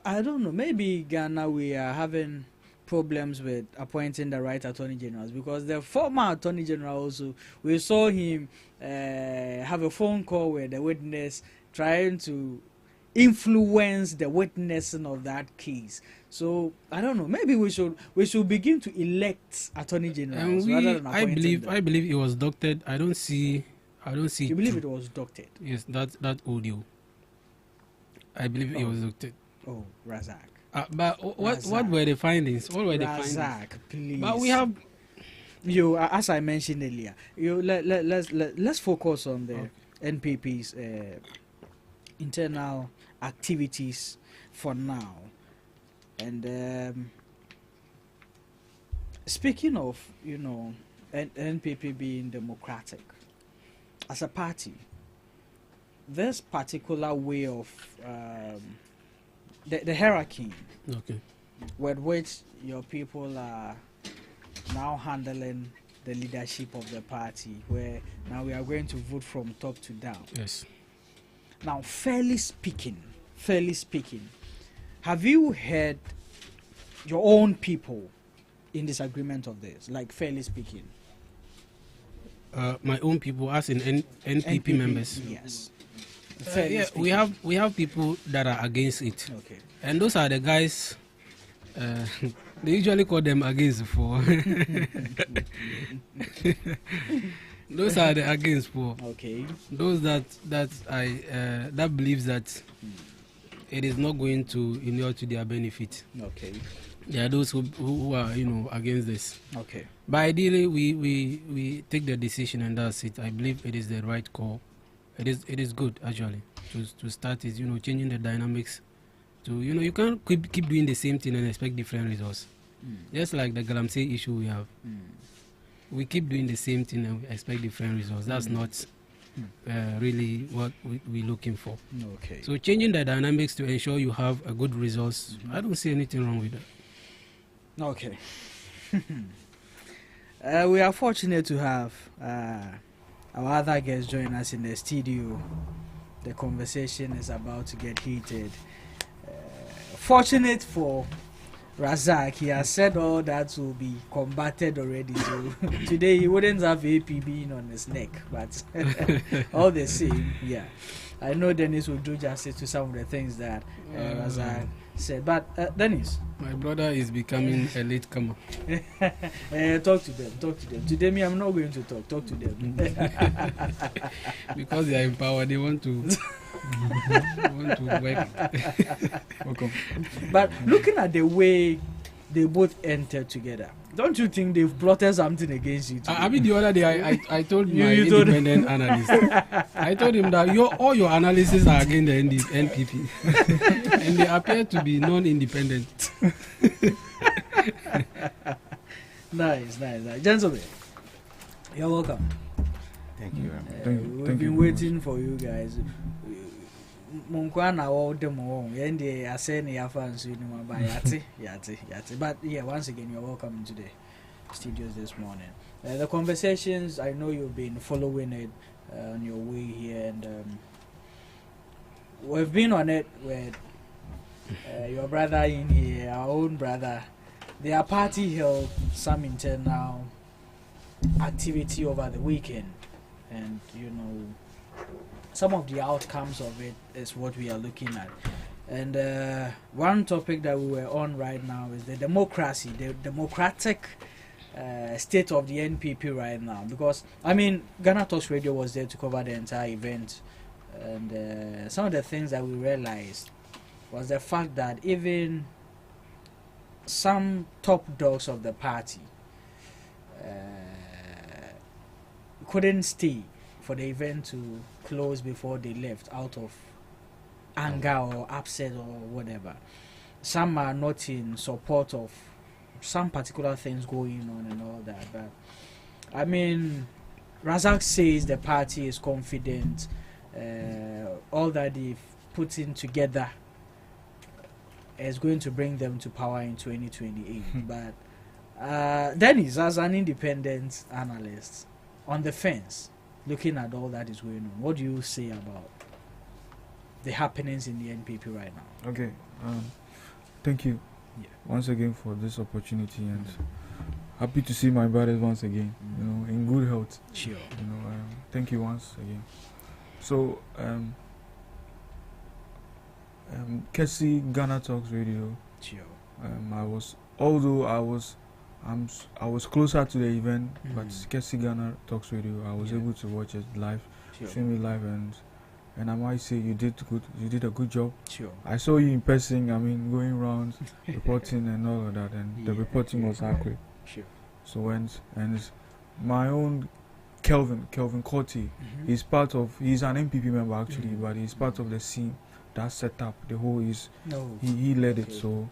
I don't know. Maybe Ghana, we are having problems with appointing the right attorney generals, because the former attorney general also, we saw him have a phone call with the witness trying to influence the witnessing of that case. So I don't know. Maybe we should begin to elect attorney generals rather than appointing them. I believe it was doctored. I don't see. You believe it was doctored? Yes, that audio. I believe it was doctored. Oh, Razak. But what were the findings? What were the findings? Please. But we have. As I mentioned earlier, let's focus on the NPP's internal activities for now. And speaking of, NPP being democratic, as a party, this particular way of the hierarchy with which your people are now handling the leadership of the party, where now we are going to vote from top to down. Yes. Now, fairly speaking, have you heard your own people in disagreement of this? Like, fairly speaking. My own people, as in NPP members. Yes. Yeah, we have people that are against it. Okay. And those are the guys. They usually call them against for. Those are the against for. Okay. Those that believes that it is not going to inure to their benefit. Okay. There are those who are against this. Okay. But ideally, we take the decision and that's it. I believe it is the right call. It is good actually to start is changing the dynamics. To you can't keep doing the same thing and expect different results. Just like the Galamsey issue we have. We keep doing the same thing and we expect different results. That's not really what we're looking for. Okay. So changing the dynamics to ensure you have a good results, I don't see anything wrong with that. Okay. We are fortunate to have our other guests join us in the studio. The conversation is about to get heated. Fortunate for Razak, he has said all that will be combated already. So today he wouldn't have APB on his neck, but all the same, yeah. I know Dennis will do justice to some of the things that Razak said. But Dennis, my brother is becoming a late comer. Talk to them. Today, me, I'm not going to talk. Talk to them. Because they are empowered, they want to. Want to work. Welcome. But looking at the way they both entered together, don't you think they've plotted something against you? I mean, the other day I told my independent analyst, I told him that all your analysis are against the NPP, and they appear to be non-independent. Nice. Gentlemen, you're welcome. Thank you. We've been waiting for you guys. Munkwana all them home. Yende I say ni fans you know by yati. But yeah, once again you're welcome into the studios this morning. The conversations, I know you've been following it on your way here, and we've been on it with your brother in here, our own brother. Their party held some internal activity over the weekend, and some of the outcomes of it is what we are looking at. And one topic that we were on right now is the democracy, the democratic state of the NPP right now. Because, Ghana Talks Radio was there to cover the entire event. And some of the things that we realized was the fact that even some top dogs of the party couldn't stay for the event to close before they left out of anger or upset or whatever. Some are not in support of some particular things going on and all that. But Razak says the party is confident. All that they've put in together is going to bring them to power in 2028. But Dennis, as an independent analyst on the fence, looking at all that is going on, what do you say about the happenings in the NPP right now? Okay, thank you once again for this opportunity, and happy to see my brothers once again, in good health. Sure. Thank you once again. So, Kessie Ghana Talks Radio. Sure. I was closer to the event, but Kessie Ghana Talks Radio, I was able to watch it live, stream it live, and and I might say you did good. You did a good job. Sure. I saw you in person. I mean, going around reporting and all of that, and the reporting was accurate. Sure. So and my own Kelvin Corti, he's an MPP member actually, but he's part of the scene that set up the whole. He led it. So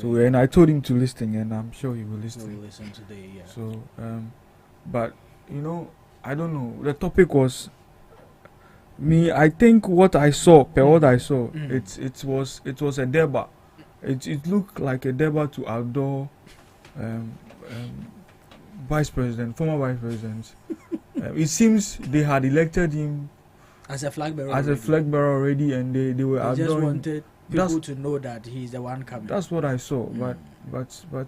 and I told him to listen, and I'm sure he will listen. He will listen today. Yeah. So but I don't know. The topic was me. I think what I saw, it was a deba. It looked like a deba to outdoor vice president, former vice president. It seems they had elected him as a flag bearer. Already, and they were they just outdoing. wanted people to know that he's the one coming. That's what I saw, but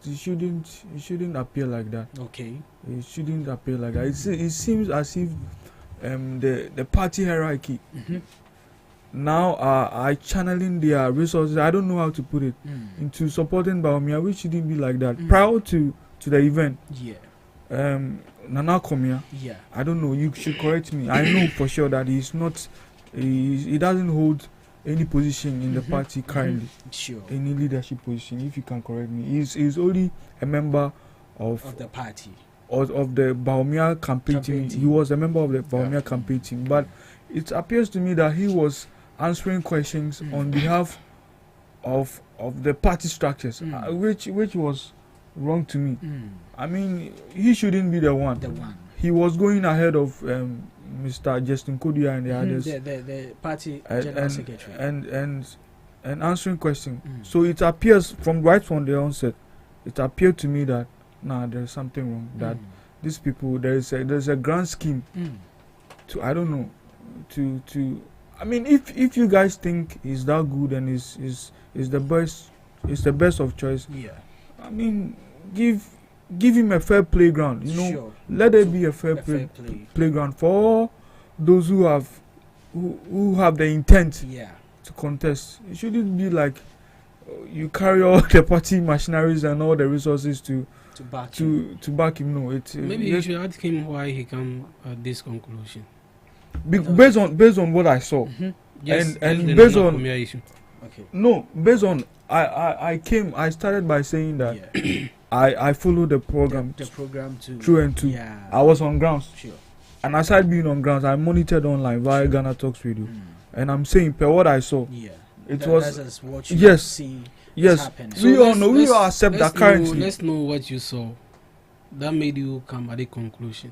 it shouldn't appear like that. Okay. It shouldn't appear like that. It seems as if the party hierarchy now are channeling their resources. I don't know how to put it into supporting Baumia, which shouldn't be like that. Prior to the event, Nana Komia, I don't know. You should correct me. I know for sure that he's not. He doesn't hold any position in the party currently. Sure. Any leadership position, if you can correct me. He's only a member of the party. Of the Baumia campaign team. He was a member of the Baumia campaign team. But it appears to me that he was answering questions on behalf of the party structures, which was wrong to me. I mean, he shouldn't be the one. He was going ahead of Mr. Justin Kodia and the others. The party general secretary. And answering questions. So it appears from the onset, it appeared to me that there's something wrong. That these people, there's a grand scheme to, I don't know, to I mean, if you guys think he's that good and is the best of choice, I mean, give him a fair playground. Sure. Let it be a fair playground for all those who have the intent to contest. It shouldn't be like you carry all the party machineries and all the resources to back him. No, maybe you should ask him why he come at this conclusion. Based on what I saw, yes, and based on issue. Okay. No, based on I started by saying that I followed the program through and through. I was on grounds. Sure. And aside being on grounds, I monitored online via GhanaTalks radio. And I'm saying per what I saw, it was what you see. Yes, so we all accept that currently. Let's know what you saw that made you come at a conclusion.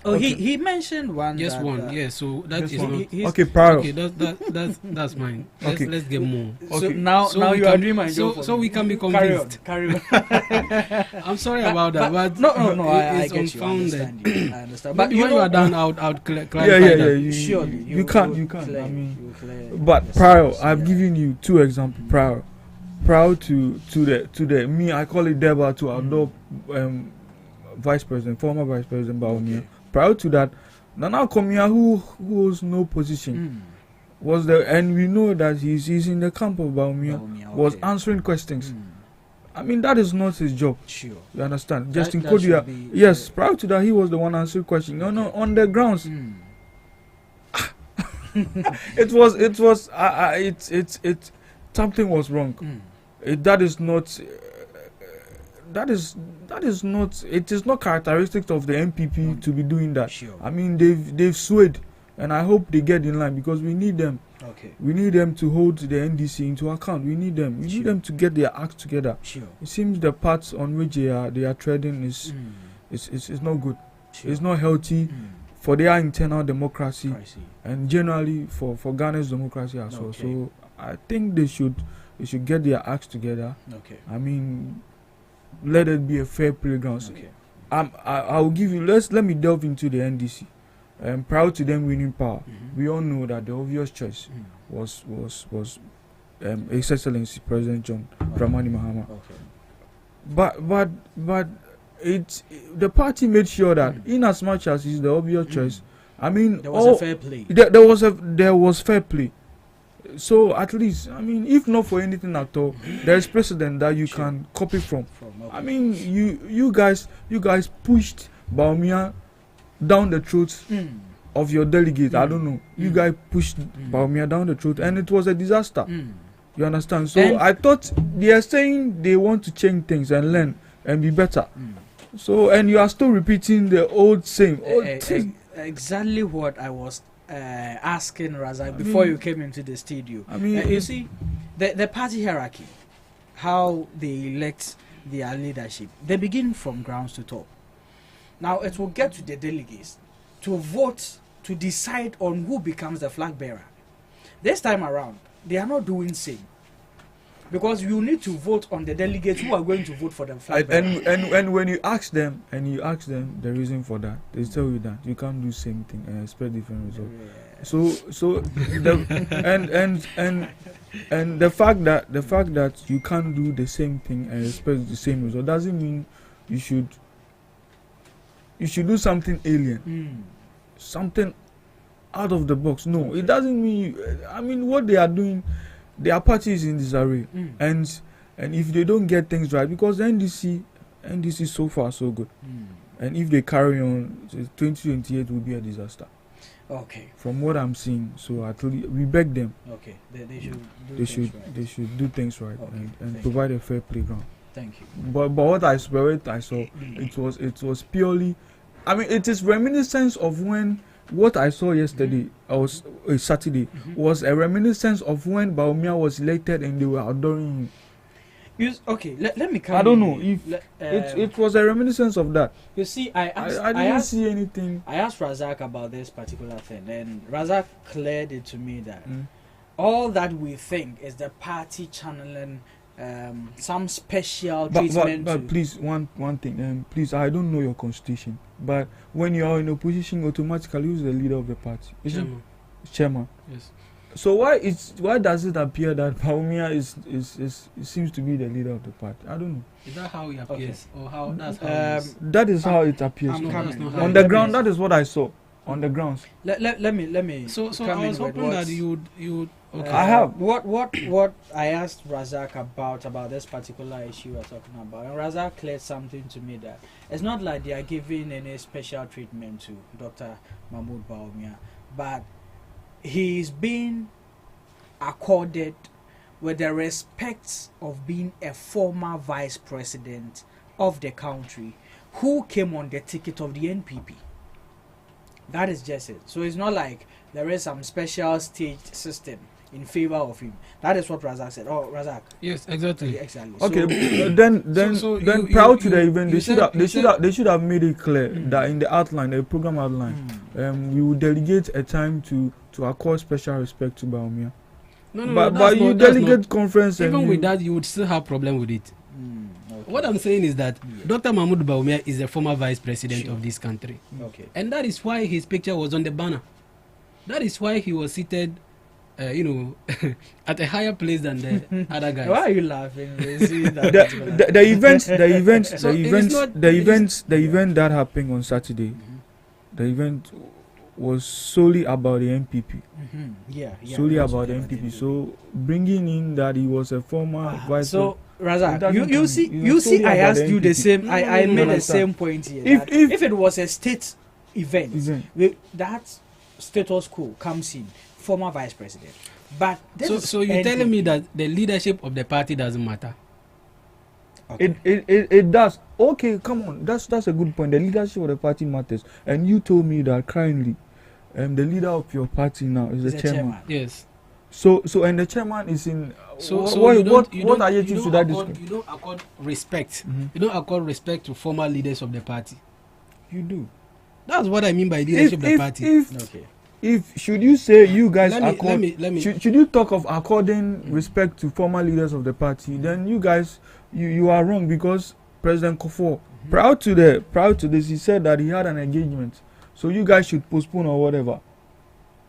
Oh, okay. he mentioned one. Just one, yeah. So that is one. Not okay. Prior. Okay, that's mine. Let's get more. Okay. So now you are doing my job. So we can be convinced. Carry on. I'm sorry about that, but no. I get you. I understand. But when you are done, I'll clarify. Yeah. Surely you can't. I mean, but prior, I've given you two examples. Prior to the me, I call it Deba to outdoor former vice president Baumia. Okay. Prior to that, Nana Komia, who holds no position, was there, and we know that he's in the camp of Baumia, was answering questions. I mean, that is not his job. Sure. You understand? Justin Kodia, yes, prior to that, he was the one answering questions. Okay. No, on the grounds. It something was wrong. That is not. That is not. It is not characteristic of the MPP to be doing that. Sure. I mean, they've swayed, and I hope they get in line because we need them. Okay. We need them to hold the NDC into account. We need them. We need them to get their act together. Sure. It seems the paths on which they are treading is not good. Sure. It's not healthy for their internal democracy and generally for Ghana's democracy as well. So I think they should get their acts together. Okay. I mean, let it be a fair playground. Okay. I will give you. Let me delve into the NDC. Prior to them winning power, we all know that the obvious choice was His Excellency President John Dramani Mahama. Okay. But the party made sure that in as much as it's the obvious choice, I mean, there was a fair play. There was fair play. So at least, I mean, if not for anything at all, there is precedent that you can copy from. I mean, you guys pushed Baumia down the throats of your delegates. I don't know. You guys pushed Baumia down the throat, and it was a disaster. You understand? So And I thought they are saying they want to change things and learn and be better. So, and you are still repeating the old same thing. Exactly what I was asking Razak before you came into the studio. I mean, you see, the party hierarchy, how they elect their leadership, they begin from grounds to top. Now it will get to the delegates to vote to decide on who becomes the flag bearer. This time around, they are not doing same. Because you need to vote on the delegates who are going to vote for the flag bearer. And when you ask them the reason for that, they tell you that you can't do same thing and expect different results. So the fact that you can't do the same thing and expect the same result doesn't mean you should do something alien, something out of the box. No, it doesn't mean. I mean, what they are doing, their party is in disarray, and if they don't get things right, because the NDC so far so good, and if they carry on, 2028 will be a disaster. Okay. From what I'm seeing, so I told you, we beg them. Okay, they should do things right and provide a fair playground. Thank you. But what I saw, it was purely, I mean, it is reminiscence of when what I saw yesterday, Saturday, was a reminiscence of when Baumia was elected and they were adoring him. Okay, let me come. I don't know if it was a reminiscence of that. You see, I didn't see anything. I asked Razak about this particular thing, and Razak cleared it to me that all that we think is the party channeling some special treatment. But please, one thing, please, I don't know your constitution, but when you are in opposition, automatically who's the leader of the party? Chairman. Yes. So why does it appear that Baumia seems to be the leader of the party? I don't know. Is that how he appears, or how that's how? That is how it appears. On the ground, that is what I saw. On the grounds. Let me. So I was hoping that you would. Okay. I have what I asked Razak about this particular issue we're talking about, and Razak cleared something to me that it's not like they are giving any special treatment to Dr. Mahmoud Baumia, but he's being accorded with the respect of being a former vice president of the country who came on the ticket of the NPP. That is just it. So it's not like there is some special staged system in favor of him. That is what Razak said. Oh, Razak. Yes, exactly. Exactly. Okay, then prior to the event, they should have made it clear that in the outline, the program outline, we would delegate a time to accord special respect to Baumia. But you delegate conference, even with that, you would still have problem with it. Okay. What I'm saying is that Dr. Mahmoud Baumia is the former vice president of this country. Okay. And that is why his picture was on the banner. That is why he was seated, at a higher place than the other guys. Why are you laughing? The event that happened on Saturday, the event was solely about the MPP. Solely about the MPP. So bringing in that he was a former vice. So Razak, you see, I asked you the same. I made the same point here. If it was a state event, that status quo comes in, former vice president. But so you're telling me that the leadership of the party doesn't matter? Okay. It does. Okay, come on. That's a good point. The leadership of the party matters. And you told me that currently, the leader of your party now is the chairman. Yes. So and the chairman is in. What are you to that discussion? You don't accord respect. You don't accord respect to former leaders of the party. You do. That's what I mean by leadership of the party. If should you say you guys should you talk of according respect to former leaders of the party, then you guys you are wrong, because President Kufuor prior to this he said that he had an engagement, so you guys should postpone or whatever,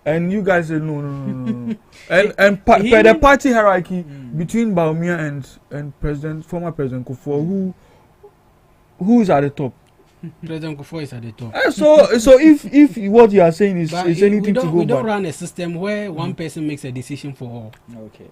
and you guys said no. and per the party hierarchy between Baumia and former President Kufuor, who is at the top? President Kufuor is at the top. So if what you are saying is anything to go by. We don't run a system where one person makes a decision for all. Okay.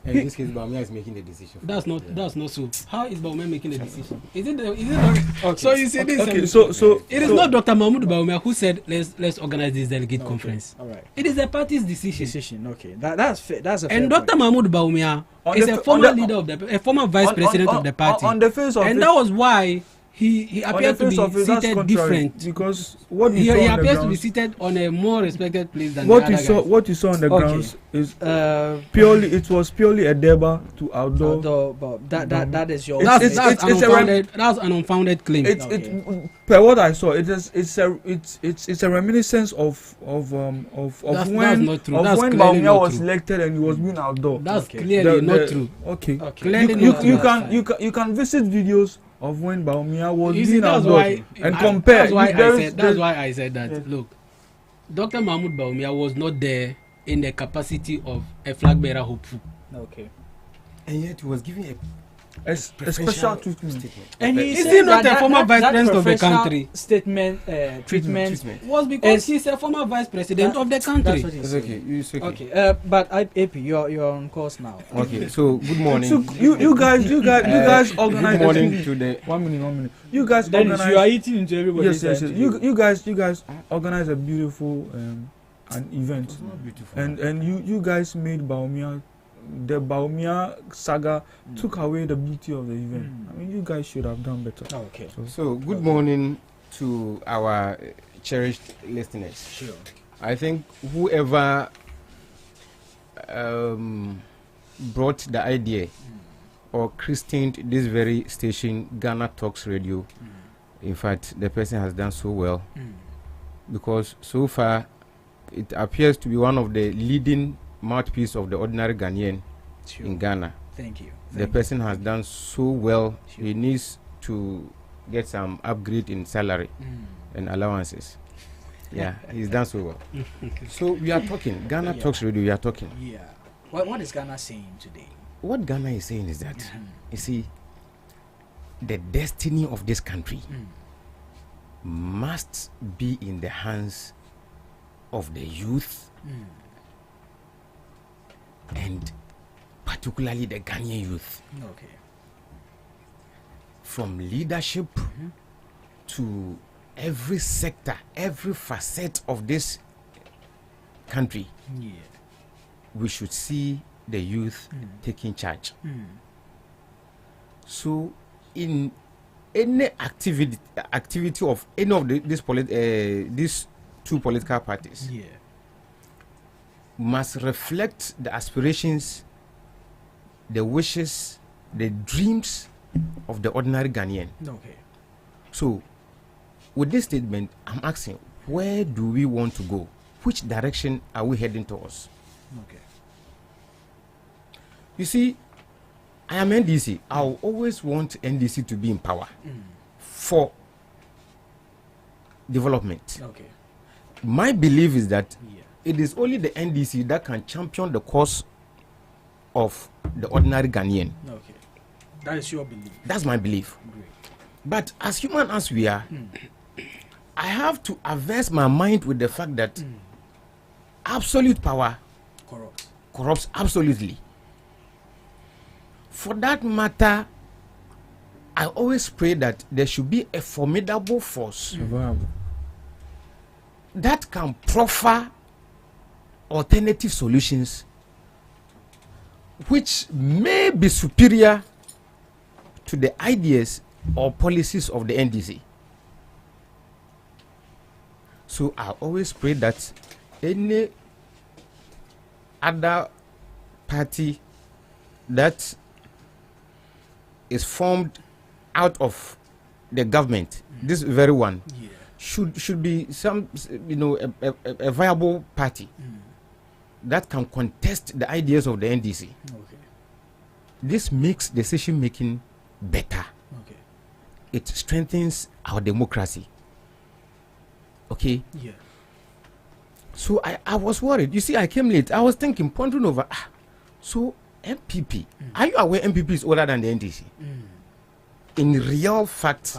In this case, Baumia is making the decision. That's not so. How is Baumia making the decision? Is it not? Okay. So you say this. Okay. So it is not Dr. Mahmoud Baumia who said let's organize this delegate conference. All right. It is the party's decision. Okay. That's fair. That's a fair and Dr. point. Mahmoud Baumia is a former leader of a former vice president of the party. On the face of and it, that was why he appeared to be seated different. Because what he saw on the appears to be grounds, seated on a more respected place than what the you other saw. guys. What you saw on the Okay. grounds is purely. It was purely a deba to outdoor. But that is your. That's an unfounded claim. Per what I saw, it's a reminiscence of when Baumia was elected and he was being outdoor. That's clearly not true. Okay. Clearly you can visit videos of when Baumia was being that's outdoor why, and compare. That's why I said that. Yes. Look, Dr. Mahmoud Baumia was not there in the capacity of a flag bearer hopeful. Okay. And yet he was giving a special treatment. And he is he not a former vice president of the country? Treatment was because he's a former vice president of the country. It's okay. It's okay. Okay. But AP, you're on course now. Okay. So good morning. So you guys organize. Good morning to the 1 minute. You guys Dennis, organize. you are eating into everybody's. Yes. You guys organize a beautiful an event. Beautiful. And you guys made Baumia. The Baumia saga took away the beauty of the event. I mean, you guys should have done better. Okay. So good morning to our cherished listeners. Sure. I think whoever brought the idea or christened this very station, Ghana Talks Radio, in fact, the person has done so well because so far it appears to be one of the leading mouthpiece of the ordinary Ghanaian in Ghana. Thank you. The person has done so well. He needs to get some upgrade in salary and allowances. Yeah, he's done so well. So we are talking. Ghana Talks Radio, we are talking. Yeah. What is Ghana saying today? What Ghana is saying is that, you see, the destiny of this country must be in the hands of the youth and particularly the Ghanaian youth. Okay. From leadership to every sector, every facet of this country, we should see the youth taking charge. So, in any activity of any of these two political parties, must reflect the aspirations, the wishes, the dreams of the ordinary Ghanaian. Okay. So, with this statement, I'm asking, where do we want to go? Which direction are we heading towards? Okay. You see, I am NDC. I'll always want NDC to be in power for development. Okay. My belief is that it is only the NDC that can champion the cause of the ordinary Ghanaian. Okay. That is your belief. That's my belief. Great. But as human as we are, I have to averse my mind with the fact that absolute power corrupts absolutely. For that matter, I always pray that there should be a formidable force that can proffer alternative solutions which may be superior to the ideas or policies of the NDC. So I always pray that any other party that is formed out of the government, this very one, should be some, a viable party that can contest the ideas of the NDC. Okay. This makes decision making better. Okay. It strengthens our democracy. Okay. Yeah. So I was worried. You see, I came late. I was thinking, pondering over. So MPP, are you aware MPP is older than the NDC? In real fact,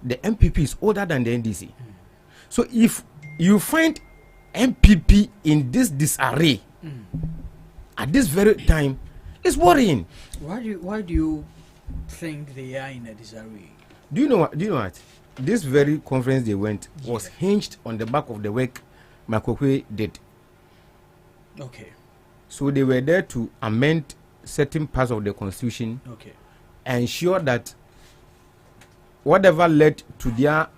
the MPP is older than the NDC. So if you find MPP in this disarray at this very time, It's worrying. Why do you think they are in a disarray? Do you know what? This very conference they went was hinged on the back of the work Makokwe did. Okay. So they were there to amend certain parts of the constitution. Okay. Ensure that whatever led to their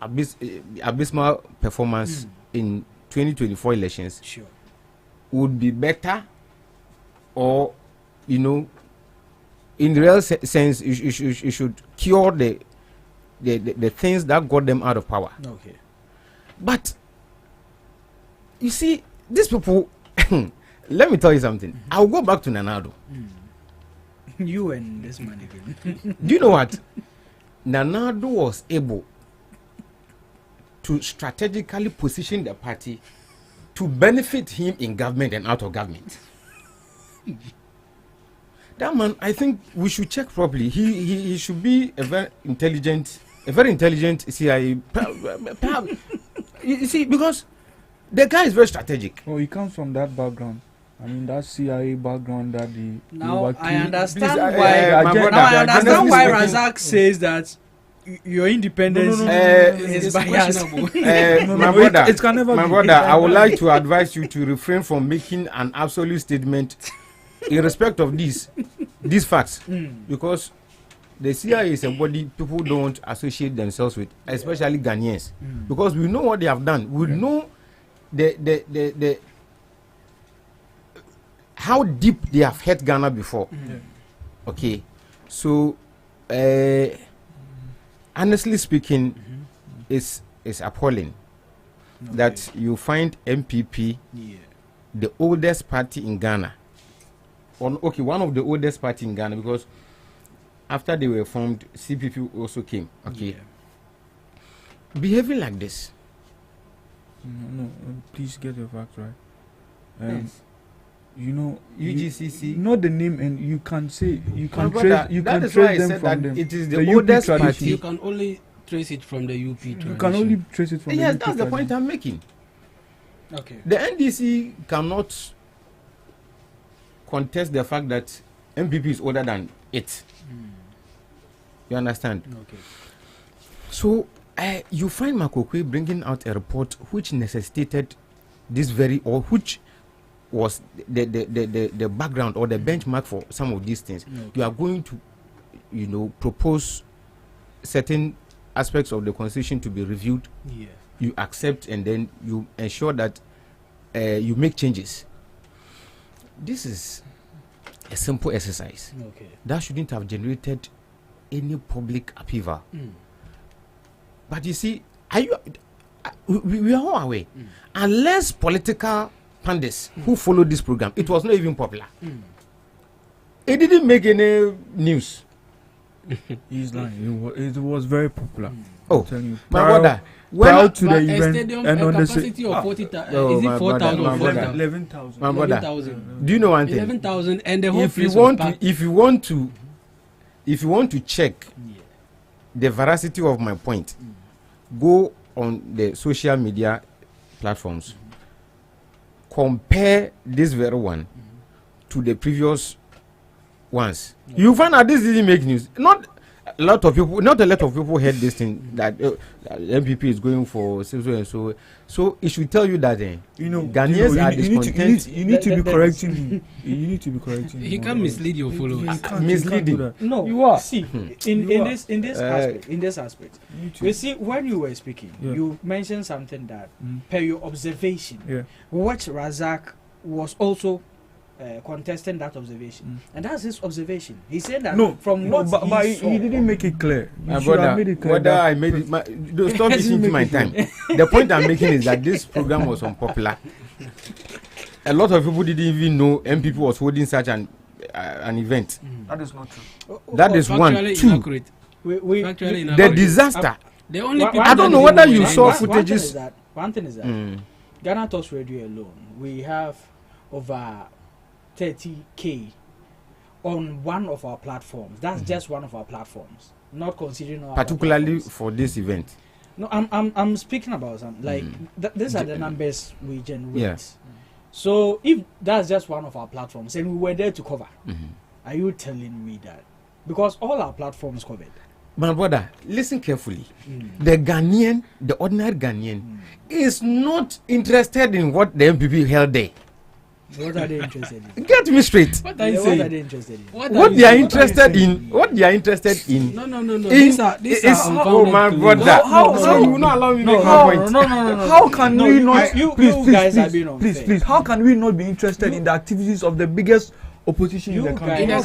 abysmal performance in 2024 elections would be better, or in real sense you should cure the things that got them out of power. Okay. But you see, these people let me tell you something. I'll go back to Nanado. You and this man again. Do you know what? Nanado was able to strategically position the party to benefit him in government and out of government. That man, I think we should check properly. He should be a very intelligent CIA. You see, because the guy is very strategic. Oh, he comes from that background. I mean, that CIA background that the... Now I understand Please, why Razak says that your independence is biased. My brother, I would like to advise you to refrain from making an absolute statement in respect of these facts, because the CIA is a body people don't associate themselves with, especially Ghanaians, because we know what they have done. We know the how deep they have hurt Ghana before. Okay, so honestly speaking, it's appalling that you find MPP, the oldest party in Ghana, one of the oldest party in Ghana, because after they were formed, CPP also came. Okay, behaving like this. No, please get your facts right. Yes. UGCC. You know the name, and you can say you can trace. You that can is why trace I them said from that them. it is the oldest party. You can only trace it from the UP tradition. You can only trace it from the UP that's the point I'm making. Okay. The NDC cannot contest the fact that MPP is older than it. You understand? Okay. So you find Makokwe bringing out a report which necessitated this very, or which was the background or the benchmark for some of these things. Okay. You are going to, propose certain aspects of the constitution to be reviewed. Yeah. You accept, and then you ensure that you make changes. This is a simple exercise. Okay. That shouldn't have generated any public upheaval. But you see, we are all aware. Unless political pundits who followed this program, it was not even popular. It didn't make any news. He's lying. It was very popular. Oh, you, my brother. Proud to the a event stadium, and a on the capacity of 40,000. Oh, Is it 4,000 or 11,000. 11,000. Do you know one thing? 11,000, and the whole if place you want was to, if you want to check the veracity of my point, go on the social media platforms. Compare this very one to the previous ones. You find out this didn't make news. Not a lot of people heard this thing that MPP is going for so and so. So it should tell you that Ghanaians are discontent. You need to be correcting him. You need to be correcting him. He can't mislead your followers. Misleading. No, you are. See, in this aspect, you see, when you were speaking, you mentioned something that, per your observation, which Razak was also contesting that observation, and that's his observation. He said that from what but he saw, he didn't make it clear. My brother, whether I made it, don't stop listening to my time. The point I'm making is that this program was unpopular. A lot of people didn't even know MPP was holding such an event. That is not true. That is one. Two, the disaster. The only people I don't know whether you saw footages. One thing is that Ghana Talks Radio alone, we have over 30K on one of our platforms. That's just one of our platforms, not considering our particularly for this event. No, I'm speaking about something like these are the numbers we generate. Yeah. So if that's just one of our platforms, and we were there to cover, Are you telling me that? Because all our platforms covered. My brother, listen carefully. The Ghanaian, the ordinary Ghanaian, is not interested in what the MPP held there. What are they interested in? Get me straight. What are you saying? What are they interested in? What they are interested in? What they are interested in? No. These are oh my brother. How you will not allow me to make no, my point? No. How can we not? Please. How can we not be interested in the activities of the biggest opposition in the country? How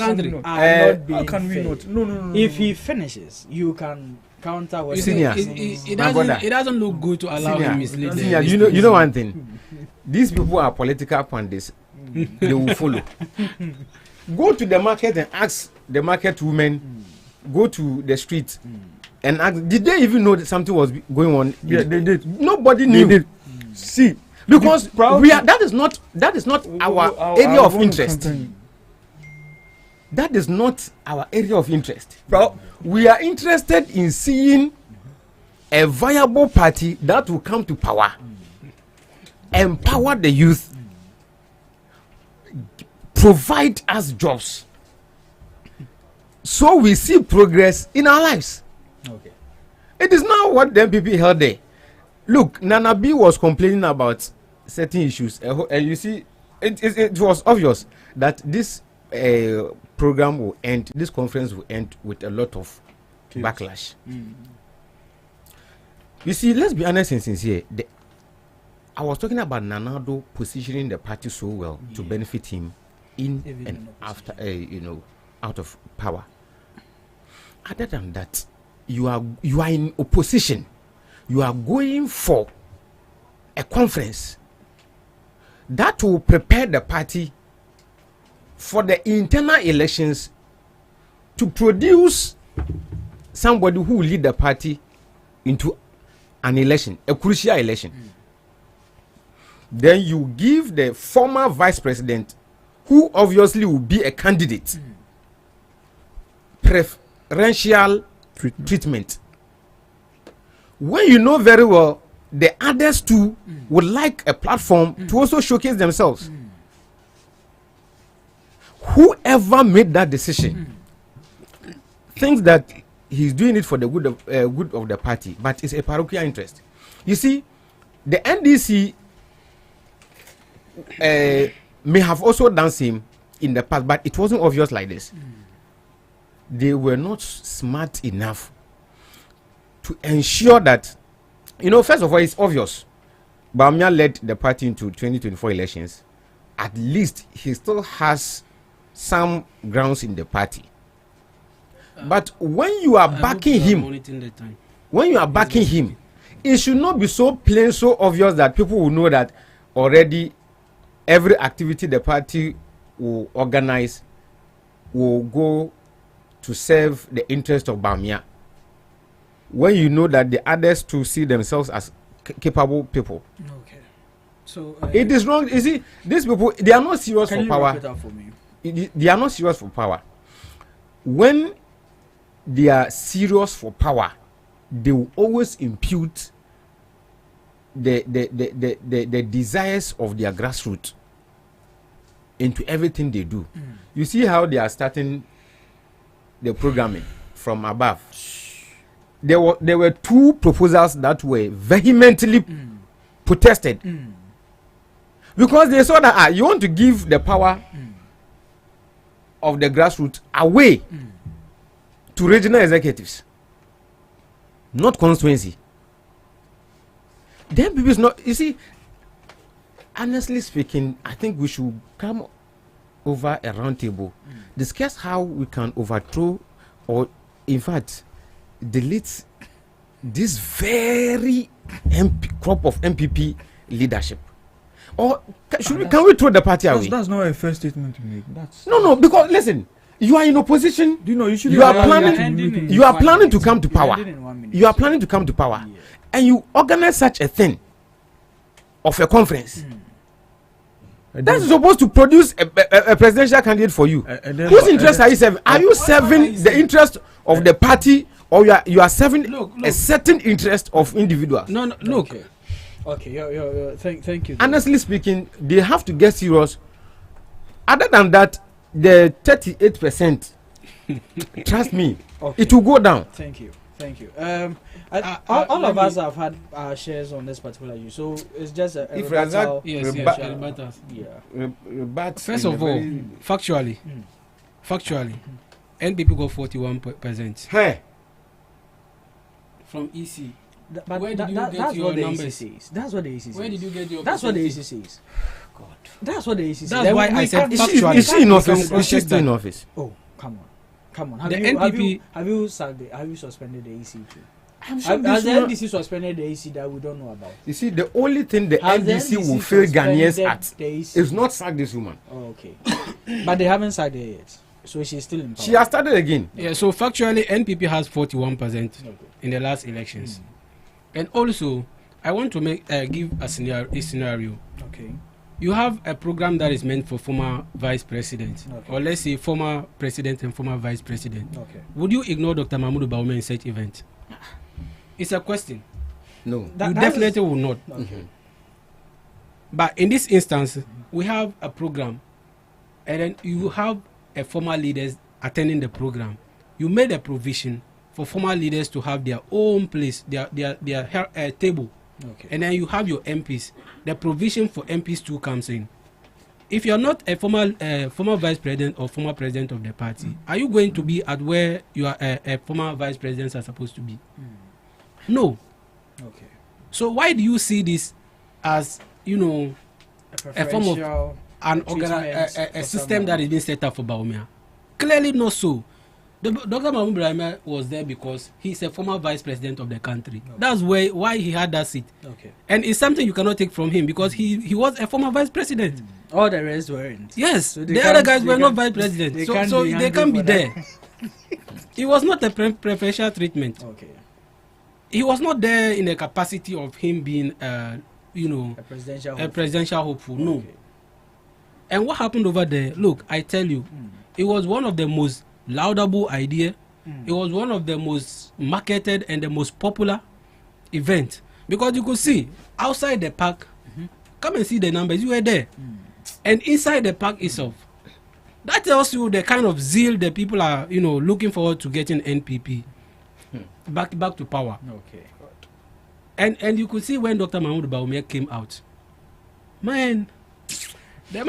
can we not? No. If he finishes, you can counter what it doesn't look good to allow him mislead. You know one thing. These people are political pundits. They will follow. Go to the market and ask the market women. Go to the street and ask. Did they even know that something was going on? Yeah, they did. Nobody knew. They did. See, because that is not our area of interest. That is not our area of interest. We are interested in seeing a viable party that will come to power, empower the youth, provide us jobs, so we see progress in our lives. Okay. It is not what the MPP held there. Look, Nana B was complaining about certain issues, and you see, it was obvious that this program will end, this conference will end with a lot of backlash. You see, let's be honest and sincere. I was talking about Nanado positioning the party so well to benefit him in and after, out of power. Other than that, you are in opposition. You are going for a conference that will prepare the party for the internal elections, to produce somebody who will lead the party into an election, a crucial election. Then you give the former vice president, who obviously will be a candidate, preferential treatment. When you know very well the others too would like a platform to also showcase themselves. Whoever made that decision thinks that he's doing it for the good of the party, but it's a parochial interest. You see, the NDC may have also done same in the past, but it wasn't obvious like this. They were not smart enough to ensure that, first of all, it's obvious. Bawumia led the party into 2024 elections. At least he still has some grounds in the party. But when you are backing him, it should not be so plain, so obvious that people will know that already every activity the party will organize will go to serve the interest of Bawumia. When you know that the others to see themselves as capable people. Okay. So it is wrong. You see, these people, they are not serious for power. They are not serious for power. When they are serious for power, they will always impute the desires of their grassroots into everything they do. You see how they are starting the programming from above. There were two proposals that were vehemently protested because they saw that you want to give the power of the grassroots away to regional executives, not constituency. Then people is not. You see, honestly speaking, I think we should come over a round table, discuss how we can overthrow, or in fact, delete this very crop of MPP leadership. Or can we throw the party away? That's not a fair statement to make. No, because listen, you are in opposition. You are planning to come to power. You are planning to come to power, and you organize such a thing of a conference. That is supposed to produce a presidential candidate for you. Whose interest are you serving? Are you serving the interest of the party, or you are serving a certain interest of individuals? No, look. Okay, thank you. Honestly speaking, they have to get serious. Other than that, the 38%, trust me, Okay. it will go down. Thank you. All of us have had our shares on this particular issue, so it's just a If rebuttal. First of all, factually, NPP got 41%. Hey. From EC. But Where did you get that's your what the numbers? AC says. That's what the AC says. Where did you get your That's what the AC percentage? says. God. That's what the AC says. That's Then why we I said can't- factually. Is she in office? Come Is she still in office? Oh, come on. The NPP Have you suspended the AC too? I'm sure Has this the one- NDC suspended the AC that we don't know about? You see, the only thing the Has the NDC will NDC fail Ghanaians suspended at the AC? is not sack this woman. Oh, okay. But they haven't sacked her yet, so she's still in power. She has started again. Yeah, so factually, NPP has 41% in the last elections. And also, I want to give a scenario. Okay. You have a program that is meant for former vice president, or let's say former president and former vice president. Okay. Would you ignore Dr. Mahmoud Bawumia in such event? It's a question. No. You definitely will not. Okay. But in this instance, we have a program, and then you have a former leaders attending the program. You made a provision for former leaders to have their own place, their table. Okay. And then you have your MPs. The provision for MPs too comes in. If you're not a former vice president or former president of the party, are you going to be at where you are a former vice presidents are supposed to be? No. Okay. So why do you see this as, a form of a system that is being set up for Bawumia? Clearly not so. Dr. Mahmoud Bawumia was there because he's a former vice president of the country. Okay. That's why he had that seat. Okay. And it's something you cannot take from him because he was a former vice president. All the rest weren't. Yes, So the other guys were not vice president. So they can't be there. It was not a preferential treatment. Okay. He was not there in the capacity of him being, a presidential hopeful. No. Okay. And what happened over there? Look, I tell you, it was one of the most laudable idea. It was one of the most marketed and the most popular event because you could see outside the park. Come and see the numbers. You were there, and inside the park itself. That tells you the kind of zeal the people are, looking forward to getting NPP back to power. Okay. And you could see when Dr. Mahmoud Bawumia came out, man, the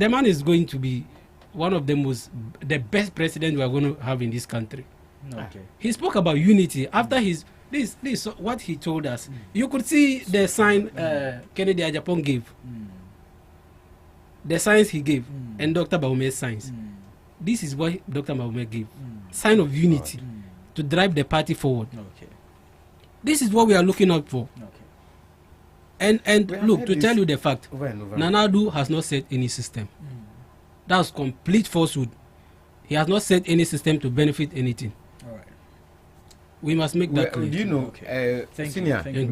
man is going to be one of the best president we are going to have in this country. Okay. He spoke about unity after this what he told us. You could see the sign Kennedy Ajapong gave, the signs he gave, and Dr. Bawumia's signs. This is what Dr. Bawumia gave, sign of unity to drive the party forward. Okay. This is what we are looking out for. Okay. And look, to tell you the fact, Nana Addo has not set any system. That's complete falsehood. He has not set any system to benefit anything. All right. We must make that clear. Do you know, Senior, Thank you.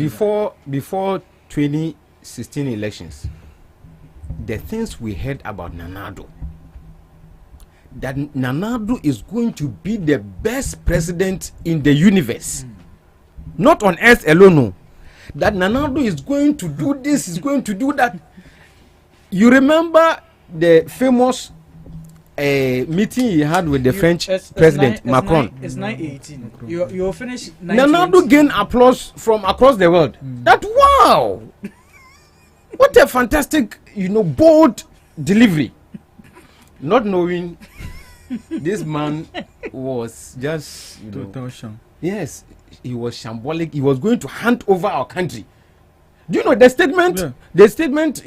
before 2016 elections, the things we heard about Nana Addo, that Nana Addo is going to be the best president in the universe, not on earth alone. No. That Nana Addo is going to do this, is going to do that. You remember the famous meeting he had with the French president Macron? It's 9/18. You'll finish. Nana Addo gained applause from across the world. That wow, what a fantastic, bold delivery. Not knowing this man was just, yes, he was shambolic. He was going to hand over our country. Do you know the statement? Yeah. The statement,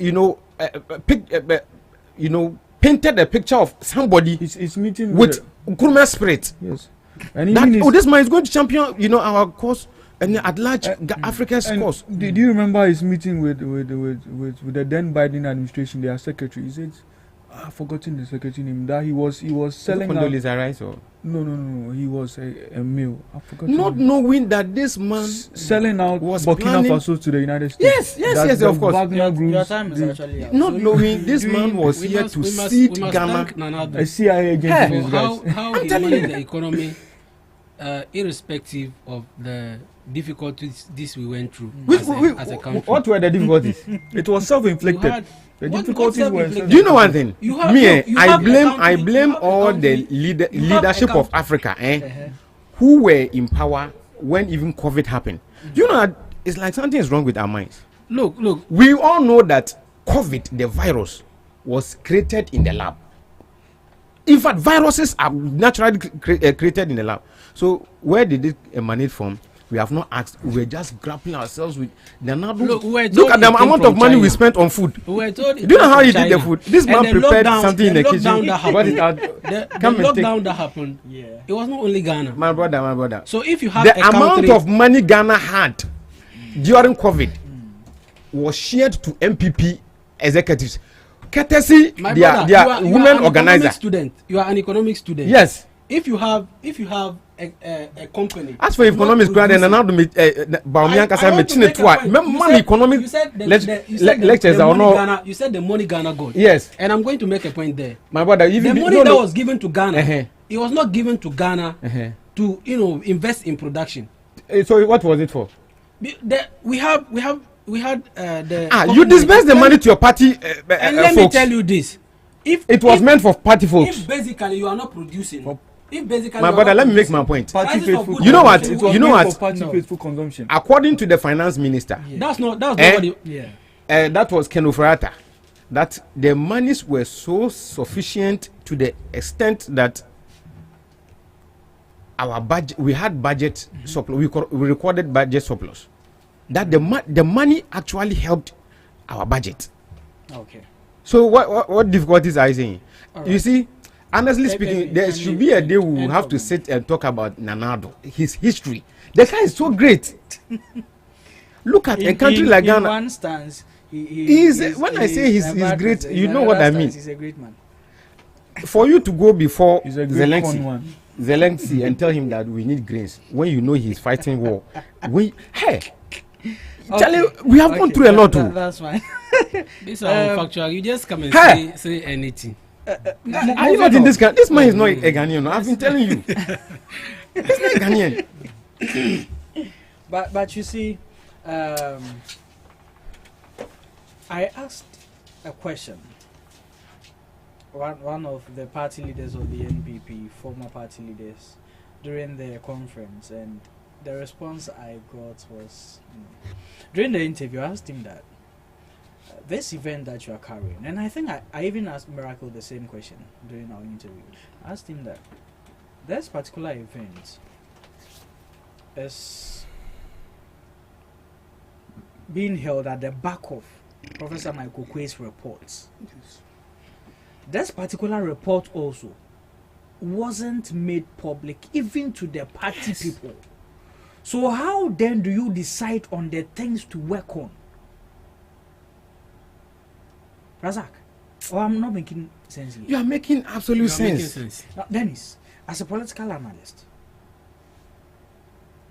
painted a picture of somebody it's meeting with Nkrumah spirit. Yes. And this man is going to champion, our cause and at large Africa's cause. Do you remember his meeting with the then Biden administration, their secretary? He said, I've forgotten the secretary name. That he was selling out. Condoleezza Rice or no. He was a male. I've forgotten. Not knowing that this man selling out was Burkina Faso to the United States. Yes, of course. Your time is actually up. Not knowing this man was here to seed Ghana. A CIA agent. How he managed the economy, irrespective of the difficulties we went through as a country. What were the difficulties? It was self-inflicted. The difficulties were. Do you know one thing? I blame all the leadership of Africa, who were in power when even COVID happened. Do you know that it's like something is wrong with our minds? Look. We all know that COVID, the virus, was created in the lab. In fact, viruses are naturally created in the lab. So where did it emanate from? We have not asked. We're just grappling ourselves with the Look at the amount of money we spent on food. Do you know how he did the food? This man prepared something in the kitchen. The lockdown that happened, it was not only Ghana. My brother. So if you have the amount of money Ghana had during COVID was shared to MPP executives. Courtesy, their women organizer. You are an economic student. Yes. If you have a company. As for economics, grad and another lectures are not. You said the money Ghana got. Yes. And I'm going to make a point there. My brother, the money that was given to Ghana, it was not given to Ghana to invest in production. So what was it for? We had the. You disperse the money to your party. And let me tell you this: if it was meant for party folks. If basically you are not producing. My brother, let me make my point. You know what? Faithful consumption. According to the finance minister, that's nobody. That was Ken Ofrata. That the monies were so sufficient to the extent that our budget, we had budget surplus. We recorded budget surplus. That the money actually helped our budget. Okay. So what difficulties are you saying? You see. Honestly speaking, there should be a day we will have to sit and talk about Nanado, his history. The guy is so great. Look at a country like Ghana. In one stance, when I say he's great, you know what I mean. He's a great man. For you to go before Zelensky and tell him that we need grains when you know he's fighting war, Charlie, we have gone through a lot too. That's fine. This is factual. You just come and say anything. Are you not in this Ghanaian? This man is not a Ghanaian. I've been telling you. He's not a Ghanaian. But you see, I asked a question. One of the party leaders of the NPP, former party leaders, during the conference, and the response I got was, during the interview, I asked him that this event that you are carrying, and I think I even asked Miracle the same question during our interview. I asked him that this particular event is being held at the back of Professor Michael Quay's reports. This particular report also wasn't made public even to the party people. So how then do you decide on the things to work on? Razak, I'm not making sense here. You are making absolute sense. Now, Dennis, as a political analyst,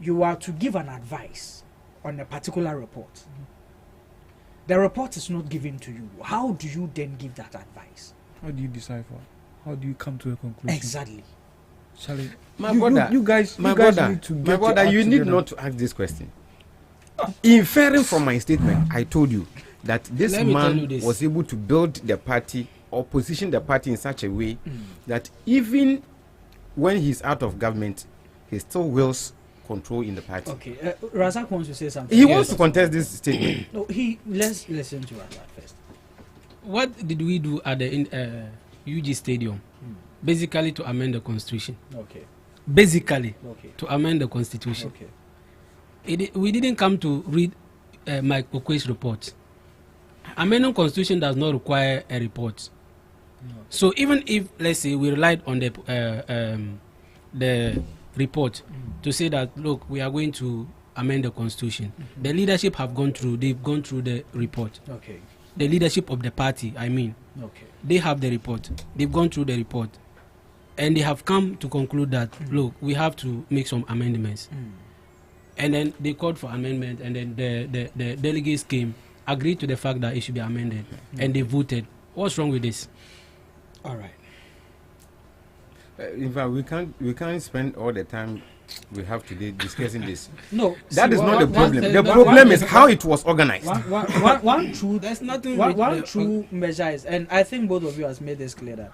you are to give an advice on a particular report. The report is not given to you. How do you then give that advice? How do you decipher? How do you come to a conclusion? Exactly. Charlie, you guys need not to ask this question. Inferring from my statement, I told you that this man was able to build the party or position the party in such a way that even when he's out of government, he still wills control in the party. Okay, Razak wants to say something. He wants to contest this statement. No, let's listen to Razak first. What did we do at the UG Stadium? Basically to amend the constitution. Okay. Basically to amend the constitution. Okay. We didn't come to read Mike Okwei's report. Amending constitution does not require a report. No. So even if, let's say, we relied on the report to say that, look, we are going to amend the constitution, the leadership they've gone through the report. Okay. The leadership of the party, Okay. They have the report. They've gone through the report. And they have come to conclude that, look, we have to make some amendments. And then they called for amendment, and then the delegates came, agreed to the fact that it should be amended, and they voted. What's wrong with this? All right. In fact, we can't spend all the time we have today discussing this. No, that is not the problem. The that's problem is how it was organized. One true, There's nothing. one true measure is, and I think both of you has made this clear, that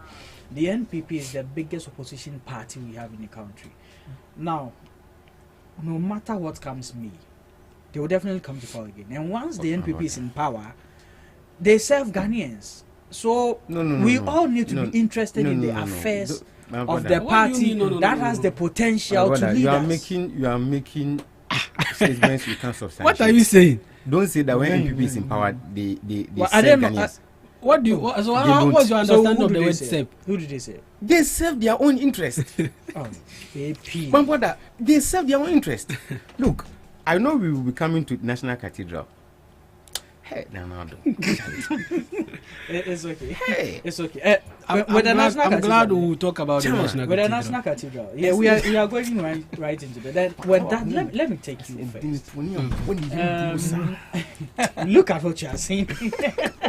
the NPP is the biggest opposition party we have in the country. Now, no matter what comes May, they will definitely come to power again. And once the NPP is in power, they serve Ghanaians. So we all need to be interested in the affairs of the party that has the potential to lead us. You are making statements you can't substantiate. What are you saying? Don't say that when NPP is in power, they Well, serve Ghanaians. What do you? So how was your understanding of the word serve? Who did they say? They serve their own interest. My brother, they serve their own interest. Look, I know we will be coming to National Cathedral. Hey, it's okay. Hey, it's okay. I'm glad we will talk about the National Cathedral. With the National Cathedral, yeah, we are going right into that. Then when that, let me take you first. Look at what you are saying.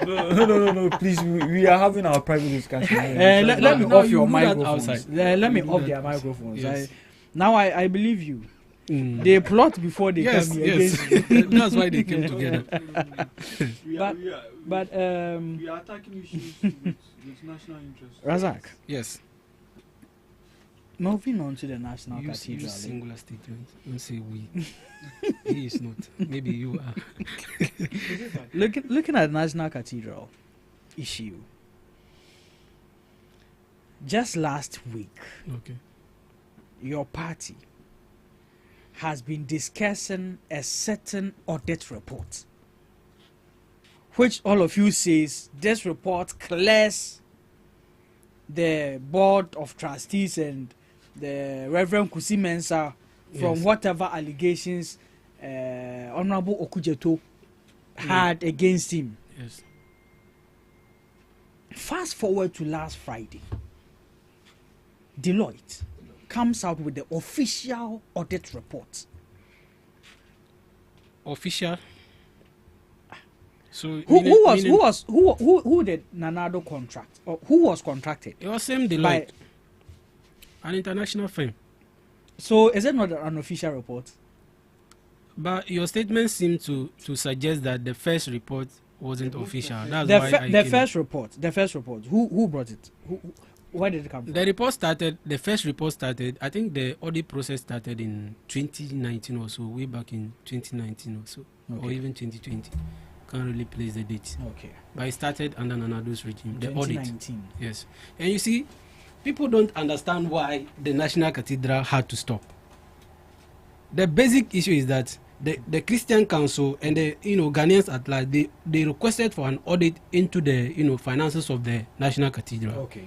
No, please, we are having our private discussion. Let me off your microphones. Let me off their microphones. Yes. Now I believe you. They plot before they come here against you. That's why they came together. We are attacking issues with national interest. Razak. Yes. Moving on to the National Cathedral. Use singular statement. Don't say we. He is not. Maybe you are. Looking at the National Cathedral issue. Just last week, your party has been discussing a certain audit report, which all of you says this report clears the board of trustees and the Reverend Kusi Mensah from whatever allegations Honorable Okujeto had against him. Yes. Fast forward to last Friday, Deloitte comes out with the official audit report. Official. So who did Nanado contract, or who was contracted? It was same Deloitte, an international firm. So is it not an official report? But your statement seemed to suggest that the first report wasn't official. That's the first report. Who brought it? Where did it come from? The first report started, I think the audit process started in 2019 or so, way back in 2019 or so, or even 2020. Can't really place the date. Okay. But it started under Nanado's regime, the audit. 2019. Yes. And you see, people don't understand why the National Cathedral had to stop. The basic issue is that the Christian Council and the Ghanaians at large, they requested for an audit into the finances of the National Cathedral. Okay.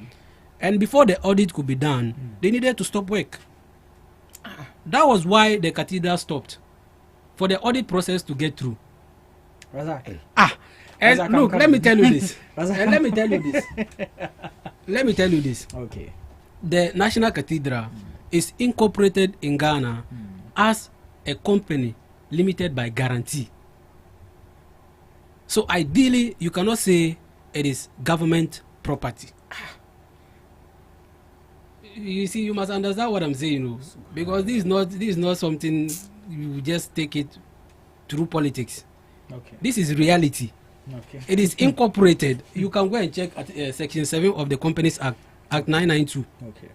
And before the audit could be done, they needed to stop work. That was why the cathedral stopped, for the audit process to get through. Razak. And look, let me tell you this. Let me tell you this. Okay. The National Cathedral is incorporated in Ghana as a company limited by guarantee. So ideally, you cannot say it is government property. You see, you must understand what I'm saying, because this is not something you just take it through politics. Okay. This is reality. Okay. It is incorporated. You can go and check at Section 7 of the Companies Act, Act 992. Okay.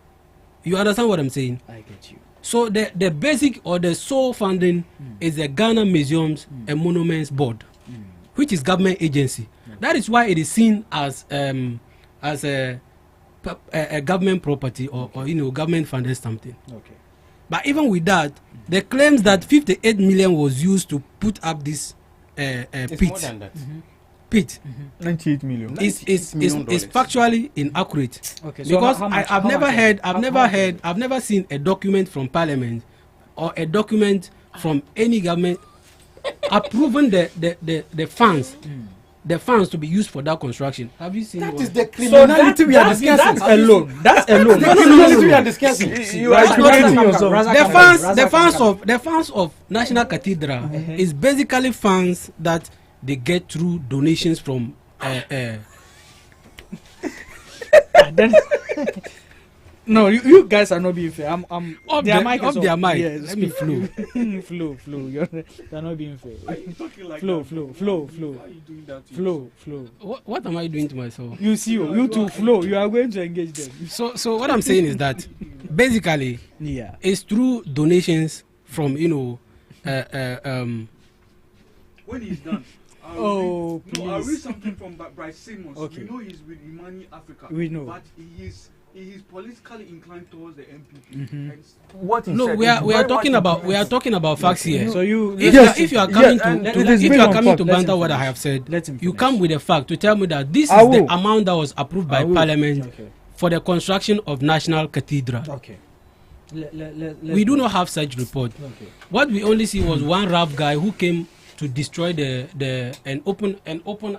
You understand what I'm saying? I get you. So the basic or the sole funding is the Ghana Museums and Monuments Board, which is government agency. That is why it is seen as a government property or government funded something. Okay. But even with that, the claims that 58 million was used to put up this it's pit. more than that. Pit 98 million. is factually inaccurate. Okay. So Because I've never seen a document from Parliament or a document from any government approving the funds. The funds to be used for that construction. Have you seen That one? is the criminality we are discussing. That's alone. That's alone. The criminality we are discussing. You are creating yourself. The funds of National Cathedral is basically funds that they get through donations from No, you guys are not being fair. I'm Off their the- mic is off their mic. Yes, Let me flow. flow. You're not being fair. Why are you talking like Flow. Why are you doing that to Flow. What am I doing to myself? You see, you two flow. You are going to engage them. So what I'm saying is that basically, Yeah. it's through donations from when he's done? Oh, I'll read please. something from Bryce Simmons. Okay. We know he's with Imani Africa. We know. But he is politically inclined towards the NPP. Mhm. And what he no, said we is are very talking much about facts here. So you If you are coming and to it is if made you are on coming to purpose. Let banter him what I finish. have said, Let him you finish. come with a fact to tell me that this I is the will. amount that was approved by I will. Parliament Okay. for the construction of National Cathedral. Okay. We do not have such report. Okay. What we only see was one rough guy who came to destroy and open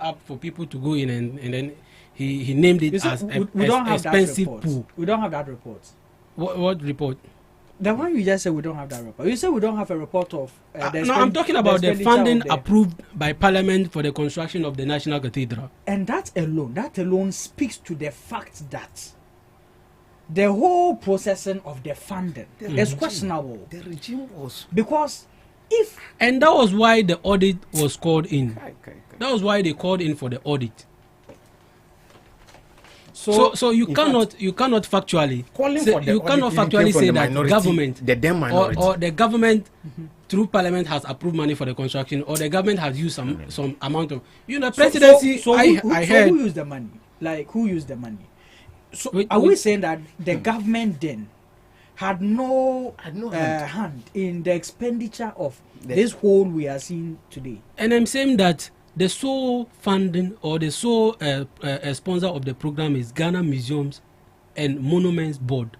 up for people to go in and then he named it You see, as we don't have that expensive report. pool. We don't have that report. What report? The one you just said we don't have that report. You said we don't have a report of. No, I'm talking about the expenditure funding of the- approved by Parliament for the construction of the National Cathedral. And that alone speaks to the fact that the whole processing of the funding is questionable. The regime was Because if And that was why the audit was called in. That was why they called in for the audit. So you cannot factually Calling say, for the you audit cannot even factually came from say the that minority, government the then minority. or the government through Parliament has approved money for the construction, or the government has used some amount of presidency. So I who heard used the money? Like who used the money? So Wait, are we wait. saying that the government then had no hand in the expenditure of this whole we are seeing today? And I'm saying that the sole funding or the sole sponsor of the program is Ghana Museums and Monuments Board.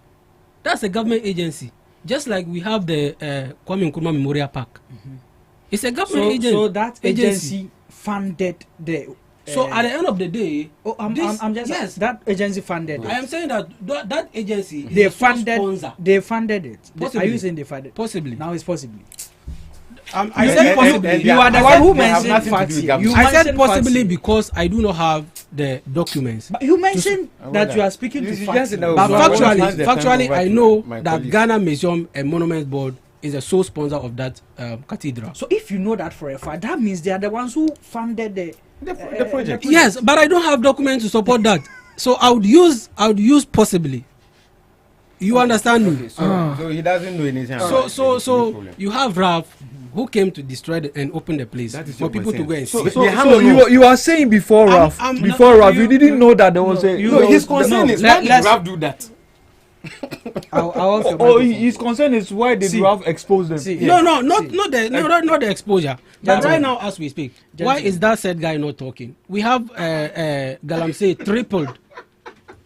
That's a government agency. Just like we have the Kwame Nkrumah Memorial Park. It's a government agency. So that agency funded the. So at the end of the day, I'm just yes, that agency funded it. I am saying that that agency is They the sole funded. sponsor. They funded it. Possibly. Are you saying they funded? Possibly. Now it's possibly. I said possibly. You are the one who mentioned facts. I said possibly because I do not have the documents. But you mentioned that you are speaking to facts. But factually, I know that Ghana Museum and Monuments Board is a sole sponsor of that cathedral. So if you know that for a fact, that means they are the ones who funded the project. Yes, but I don't have documents to support that. So I would use possibly. You understand me? So he doesn't know anything. So you have Ralph who came to destroy and open the place for people to go and see. So you are saying before Ralph, you didn't know that there was a. His concern is why did Ralph do that? His concern is why did Ralph expose them? No, not the exposure. But right now, as we speak, why is that said guy not talking? We have Galamsey tripled.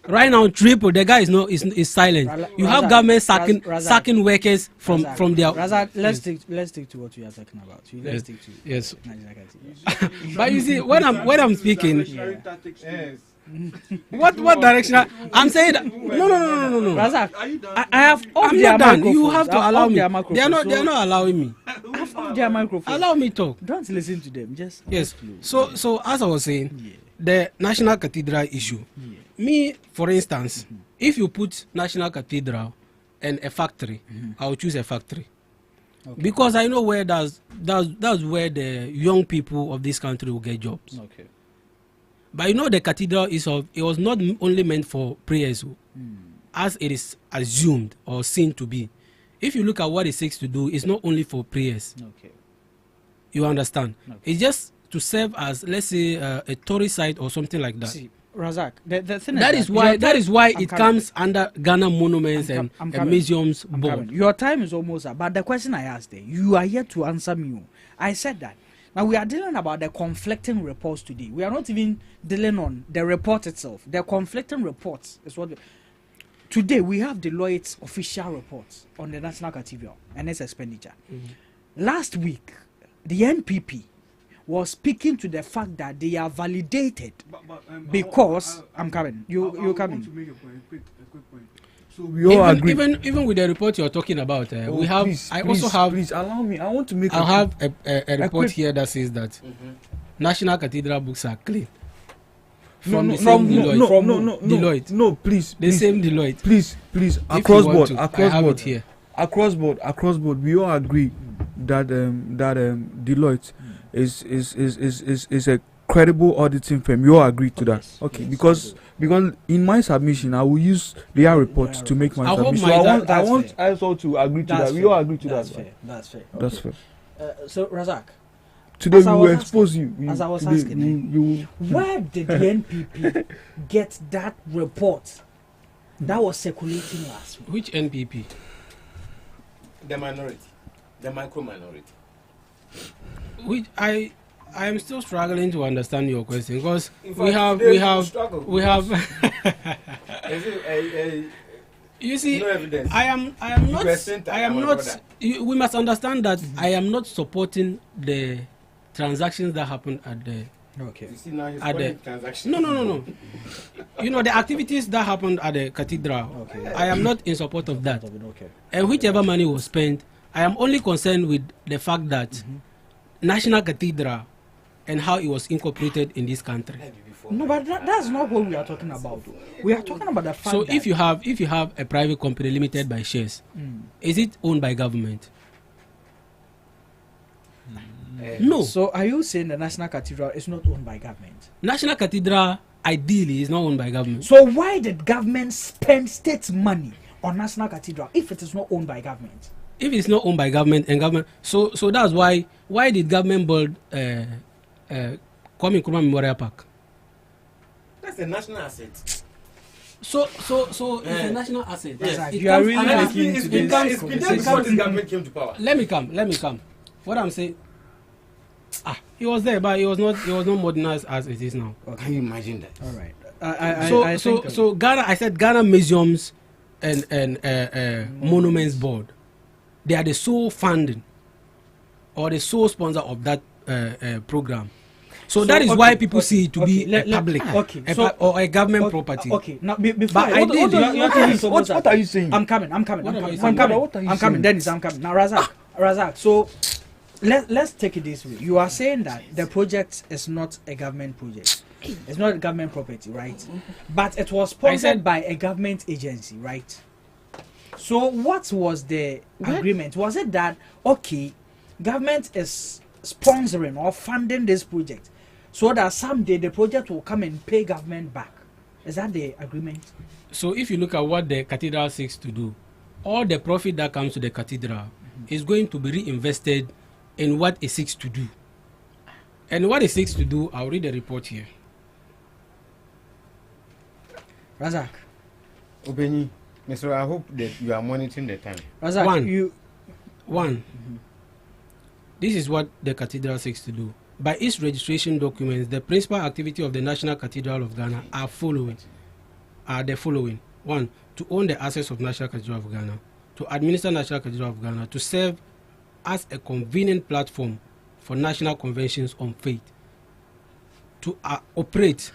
Right now, triple. The guy is silent. You have government sacking workers from their. Razak, let's stick to what we are talking about. Let's stick to yes. But you see, when I'm speaking, what direction? I'm saying that, no. Razak, I have. I'm not done. You have to allow me. They are not allowing me. I have off their microphone. Allow me talk. Don't listen to them. Just yes. So as I was saying, the National Cathedral issue. Me, for instance, if you put National Cathedral and a factory, I will choose a factory. Okay. Because I know where that's where the young people of this country will get jobs. Okay. But you know the cathedral it was not only meant for prayers, as it is assumed or seen to be. If you look at what it seeks to do, it's not only for prayers. Okay. You understand? Okay. It's just to serve as, let's say, a tourist site or something like that. See, Razak, the thing that is why it comes under Ghana Monuments and Museums Board. Your time is almost up. But the question I asked there, you are here to answer me. I said that. Now we are dealing about the conflicting reports today. We are not even dealing on the report itself. The conflicting reports is what. Today we have Deloitte's official reports on the National Cathedral and its expenditure. Last week, the NPP was speaking to the fact that they are validated because I'm coming. You coming? To make a quick point. So we all agree. Even with the report you're talking about, we have. Please allow me. I want to make. I have a report here that says that National Cathedral books are clean. from the same Deloitte. Deloitte. No, please. The same Deloitte. Please. If Across you want board. to, Across I have board. it here. Across board. We all agree that Deloitte is a credible auditing firm. You all agree to that, okay? Because in my submission, I will use their report to make my submission. So I want us all to agree to that. We all agree to that. That's fair. That's fair. So Razak, today we will expose you. As I was asking, where did the NPP get that report that was circulating last week? Which NPP? The minority, the micro minority. Which I am still struggling to understand your question because we have. You see, no evidence. I am not. We must understand that I am not supporting the transactions that happened at the. Okay. You see now he's transactions. No. The activities that happened at the cathedral. Okay. I am not in support of that. Okay. And whichever money was spent, I am only concerned with the fact that National Cathedral and how it was incorporated in this country. No, but that's not what we are talking about. We are talking about the fact. So that if you have a private company limited by shares, is it owned by government? No. So are you saying the National Cathedral is not owned by government? National Cathedral ideally is not owned by government. So why did government spend state money on National Cathedral if it is not owned by government? If it's not owned by government and government, so that's why did government build Kwame Nkrumah Memorial Park? That's a national asset. So it's a national asset. Yes. You are really making into this. Government came to power. Let me come. What I'm saying. He was there, but he was not modernized as it is now. Okay. Can you imagine that? All right. So Ghana, I said Ghana Museums and Monuments Board, they are the sole funding or the sole sponsor of that program. So that is why people see it to be a public or a government property. Okay, now before what are you saying? I'm coming. Dennis, I'm coming. Now Razak. So let's take it this way. You are saying that the project is not a government project. It's not a government property, right? But it was sponsored by a government agency, right? So what was the agreement? Was it that government is sponsoring or funding this project so that someday the project will come and pay government back? Is that the agreement? So if you look at what the cathedral seeks to do, all the profit that comes to the cathedral is going to be reinvested in what it seeks to do. And what it seeks to do, I'll read the report here. Razak. Obeni, Mr. I hope that you are monitoring the time. Razak, One. This is what the cathedral seeks to do. By its registration documents, the principal activity of the National Cathedral of Ghana are the following. 1. To own the assets of National Cathedral of Ghana. To administer National Cathedral of Ghana. To serve as a convenient platform for national conventions on faith. To operate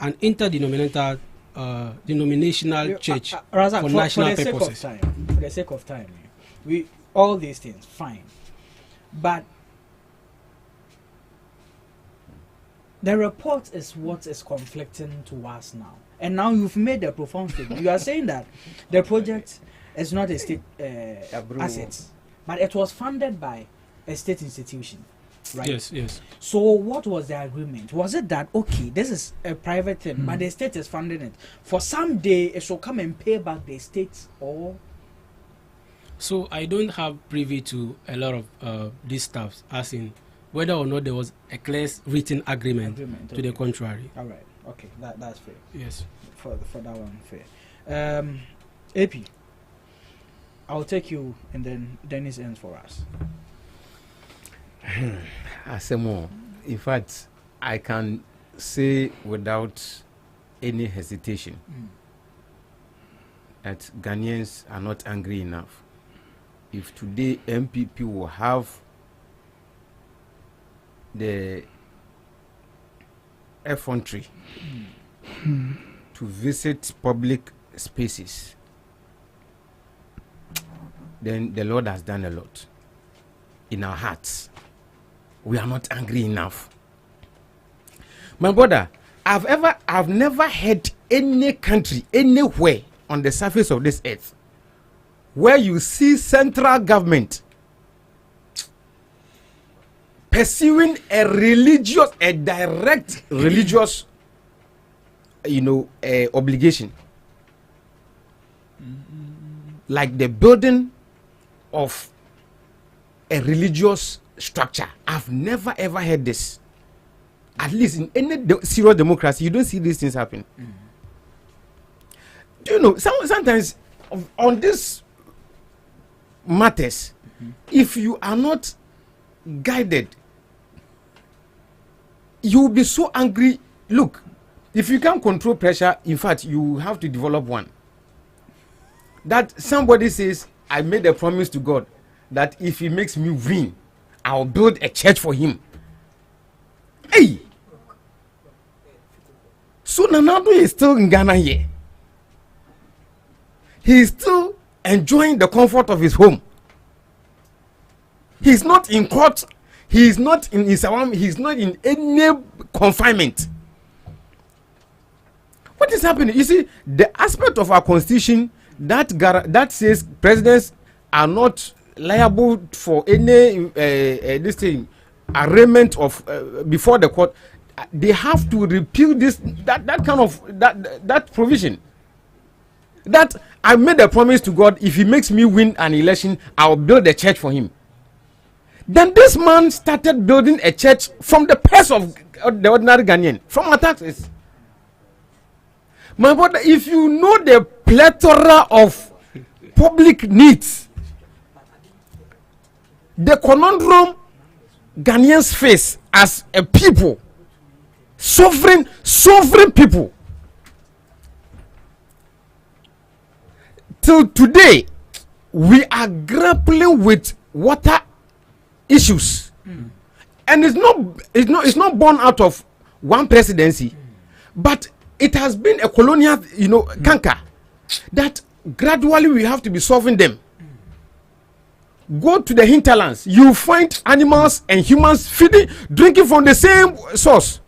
an interdenominational church Razak, for national for purposes. For the sake of time, we all these things fine, but the report is what is conflicting to us now. And now you've made a profound statement. You are saying that the project is not a state asset, but it was funded by a state institution, right? Yes. So what was the agreement? Was it that, this is a private thing, but the state is funding it? For some day, it shall come and pay back the state, or? So I don't have privy to a lot of these stuff, as in whether or not there was a clear written agreement to the contrary. All right. Okay. That's fair. Yes. For that one, fair. AP, I'll take you, and then Dennis ends for us. Asemo, in fact, I can say without any hesitation that Ghanaians are not angry enough. If today MPP will have the effrontery to visit public spaces, then the Lord has done a lot in our hearts. We are not angry enough. My brother, I've never heard any country anywhere on the surface of this earth where you see central government pursuing a direct religious, obligation, like the building of a religious structure. I've never ever heard this. At least in any serious democracy, you don't see these things happen. Do you know, sometimes on these matters, if you are not guided, you will be so angry. Look, if you can't control pressure, in fact, you have to develop one. That somebody says, I made a promise to God that if he makes me win, I'll build a church for him. Hey! So Nanado is still in Ghana here. He is still enjoying the comfort of his home. He's not in court. He is not in Isawam. He's not in any confinement. What is happening? You see, the aspect of our constitution that says presidents are not liable for any this thing arraignment of before the court. They have to repeal that provision. That I made a promise to God, if he makes me win an election, I'll build a church for him. Then this man started building a church from the purse of the ordinary Ghanaian, from our taxes. My brother, if you know the plethora of public needs, the conundrum Ghanaians face as a people, sovereign people, till today, we are grappling with water issues, and it's not born out of one presidency, but it has been a colonial, canker that gradually we have to be solving them. Go to the hinterlands, you find animals and humans drinking from the same source.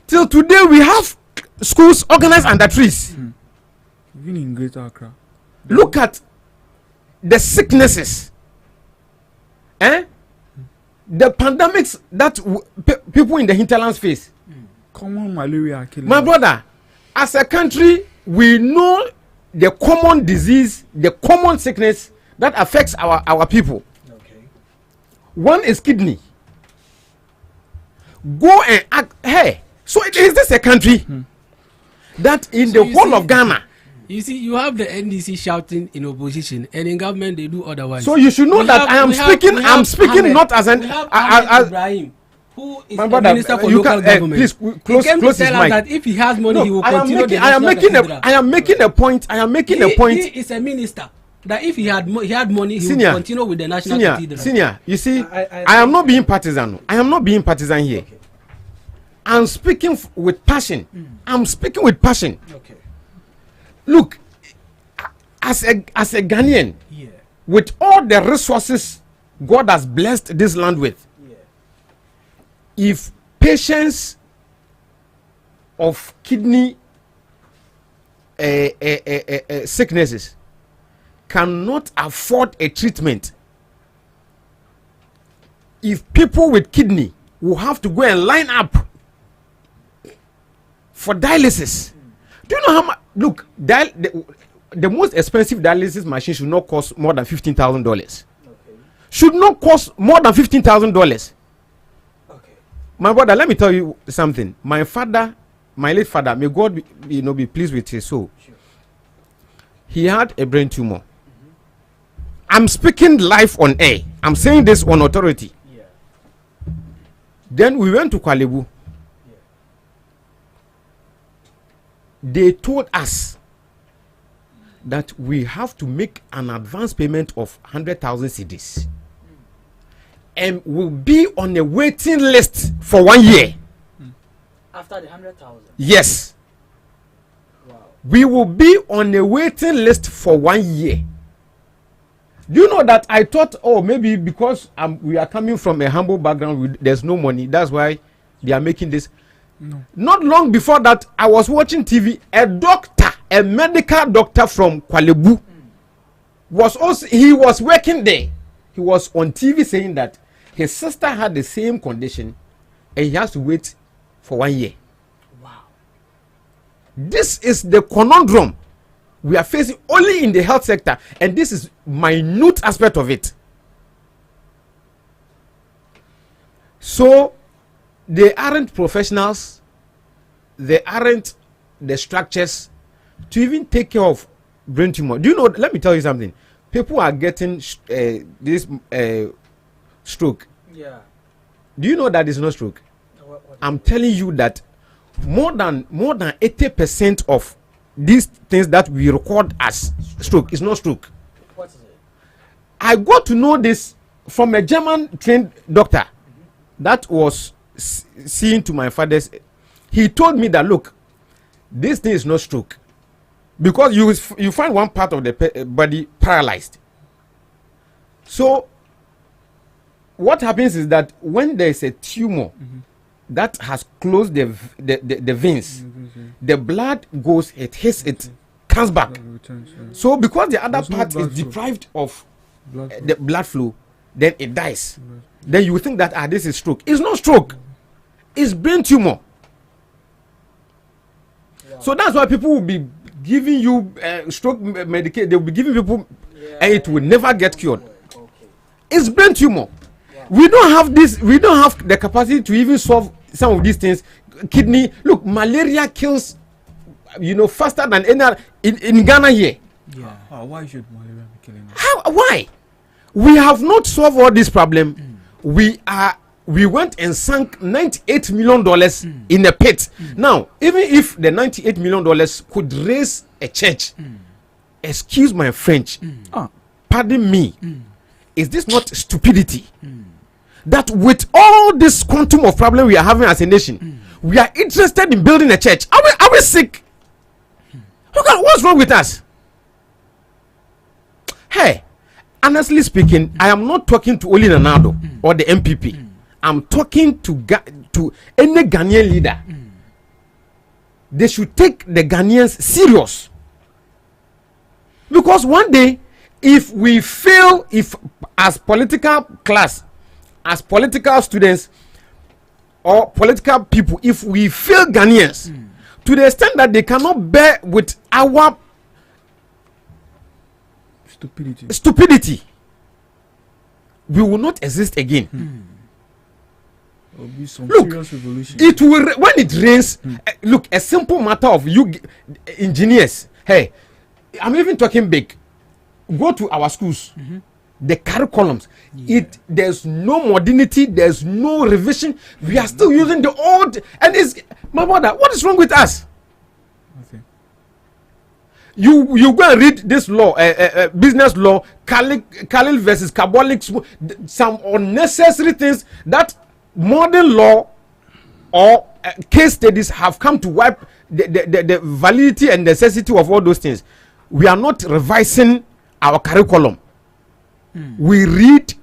Till today, we have schools organized under trees. Even in Greater Accra. Look at the sicknesses, the pandemics that people in the hinterlands face. Common malaria killing. My brother, as a country, we know the common disease, the common sickness that affects our people. Okay. One is kidney. Go and act. Hey, so is this a country that in the whole of Ghana? You see, you have the NDC shouting in opposition, and in government they do otherwise. So you should know that I am speaking. I'm speaking not as an. Ibrahim, who is my the brother, minister for local government. Please close his mic. That if he has money, he will continue. I am making a point. He is a minister. That if he had money, he would continue with the national cathedral. Senior, you see, I am not being partisan. I am not being partisan here. Okay. I'm speaking with passion. I'm speaking with passion. Okay. Look, as a Ghanaian, with all the resources God has blessed this land with, if patients of kidney sicknesses cannot afford a treatment, if people with kidney will have to go and line up for dialysis, do you know how much? Look, the most expensive dialysis machine should not cost more than $15,000. Should not cost more than $15,000. Okay. My brother, let me tell you something. My late father, may God be pleased with his soul. Sure. He had a brain tumor. I'm speaking live on air. I'm saying this on authority. Yeah. Then we went to Kwalebu. They told us that we have to make an advance payment of 100,000 cedis and we'll be on a waiting list for 1 year. After the 100,000? Yes. Wow. We will be on a waiting list for 1 year. Do you know that I thought, maybe because we are coming from a humble background, there's no money. That's why they are making this. No. Not long before that, I was watching TV. A doctor, a medical doctor from Kwalebu, was working there. He was on TV saying that his sister had the same condition, and he has to wait for 1 year. Wow! This is the conundrum we are facing only in the health sector, and this is minute aspect of it. So they aren't professionals, they aren't the structures to even take care of brain tumor. Do you know? Let me tell you something. People are getting this stroke. Yeah. Do you know that it's not stroke? I'm telling you that more than 80% of these things that we record as stroke is not stroke. What is it? I got to know this from a German trained doctor that was seeing to my father's. He told me that, look, this thing is not stroke because you find one part of the body paralyzed. So what happens is that when there is a tumor that has closed the veins, the blood goes, it hits, it comes back. So because the other part is deprived of the blood flow, then it dies. Then you think that this is stroke. It's not stroke. It's brain tumor. So that's why people will be giving you stroke medication. They will be giving people, and it will never get cured. It's brain tumor. We don't have this. We don't have the capacity to even solve some of these things. Kidney. Look, malaria kills, faster than any in Ghana here. Yeah. Why should malaria be killing us? Why? We have not solved all this problem. We went and sank $98 million in a pit. Now, even if the $98 million could raise a church, excuse my French, pardon me, is this not stupidity? That with all this quantum of problem we are having as a nation, we are interested in building a church. Are we sick? What's wrong with us? Hey, honestly speaking, I am not talking to Oli Nanado or the MPP. I'm talking to any Ghanaian leader. They should take the Ghanaians serious. Because one day, if we fail, if as political class, as political students or political people, if we fail Ghanaians to the extent that they cannot bear with our stupidity, we will not exist again. Be some look, serious revolution. It will when it rains. Look, a simple matter of you engineers. Hey, I'm even talking big. Go to our schools. The curriculums. There's no modernity. There's no revision. We are still using the old. And it's my brother. What is wrong with us? Okay. You go and read this law, business law, Khalil versus Kabbalic, some unnecessary things that modern law or case studies have come to wipe the validity and necessity of all those things. We are not revising our curriculum. We read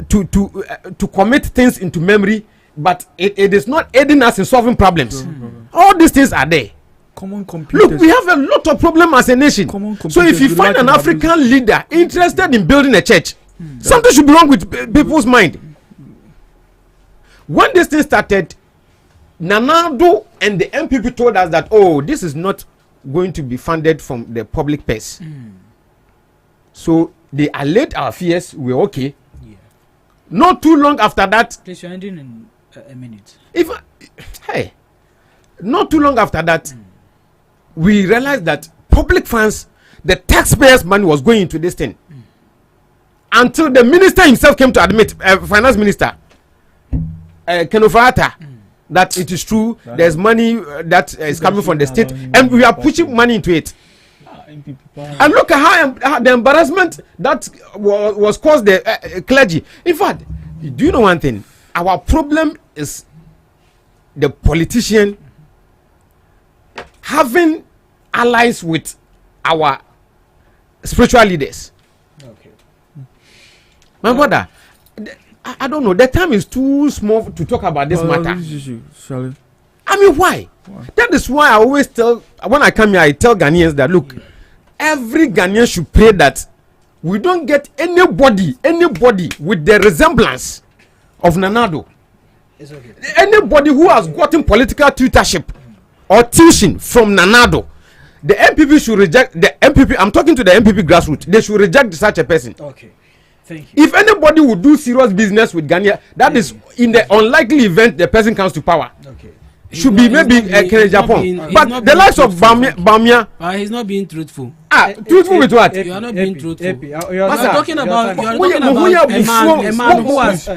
to commit things into memory, but it is not aiding us in solving problems. All these things are there. Common computers. Look, we have a lot of problems as a nation. So if you find an African leader interested in building a church, something should be wrong with people's mind. When this thing started, Nanado and the MPP told us that, this is not going to be funded from the public purse. So they allayed our fears. We're okay. Yeah. Not too long after that. Please, you're ending in a minute. Not too long after that, we realized that public funds, the taxpayers' money was going into this thing. Until the minister himself came to admit, finance minister, Kenofata, that it is true. There's money that is coming from the state, and we are pushing money into it. And look at how the embarrassment that was caused the clergy. In fact, do you know one thing? Our problem is the politician having allies with our spiritual leaders. Okay. My brother, I don't know. The time is too small to talk about this matter. Shall I mean, why? That is why I always tell, when I come here, I tell Ghanaians that look, every Ghanaian should pray that we don't get anybody with the resemblance of Nanado. It's okay. Anybody who has gotten political tutorship or tuition from Nanado, the MPP should reject the MPP. I'm talking to the MPP grassroots. They should reject such a person. Okay. Thank you. If anybody would do serious business with Ghana, that is in the unlikely event the person comes to power. Okay. Should be maybe Japan. But the likes of Bamia. He's not being truthful. Truthful with what? You are not being truthful. You are talking about a man who has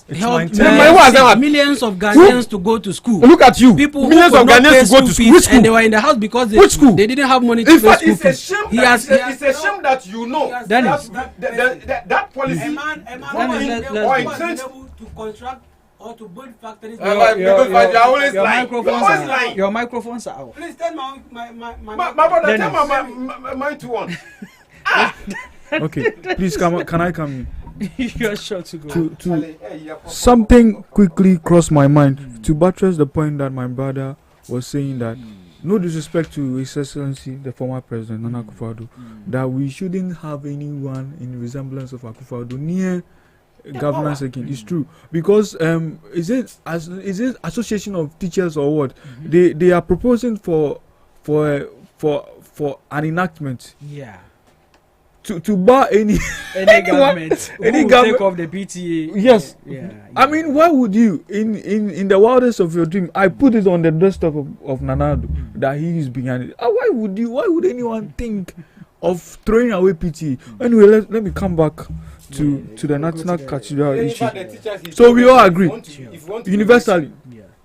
helped millions of Ghanaians to go to school. Look at you. People millions of Ghanaians to go to school. And they were in the house because they didn't have money to pay school fees. It's a shame that you know that policy. A man or entrenched to construct or to build factories. Your microphones are out. Please tell my brother, tell my to one. Okay, please can I come in? You are sure to go. Something quickly crossed my mind to buttress the point that my brother was saying that no disrespect to His Excellency the former President Nana Akufo-Addo, that we shouldn't have anyone in resemblance of Akufo-Addo near governance again. It's true, because is it association of teachers or what? They are proposing for an enactment. Yeah. To bar any government take off the PTA. Yes. Yeah. I mean, why would you in the wildest of your dream? I put it on the desktop of Nanado that he is behind it. Why would anyone think of throwing away PTA? Anyway, let me come back to the national cathedral issue. So we all agree universally.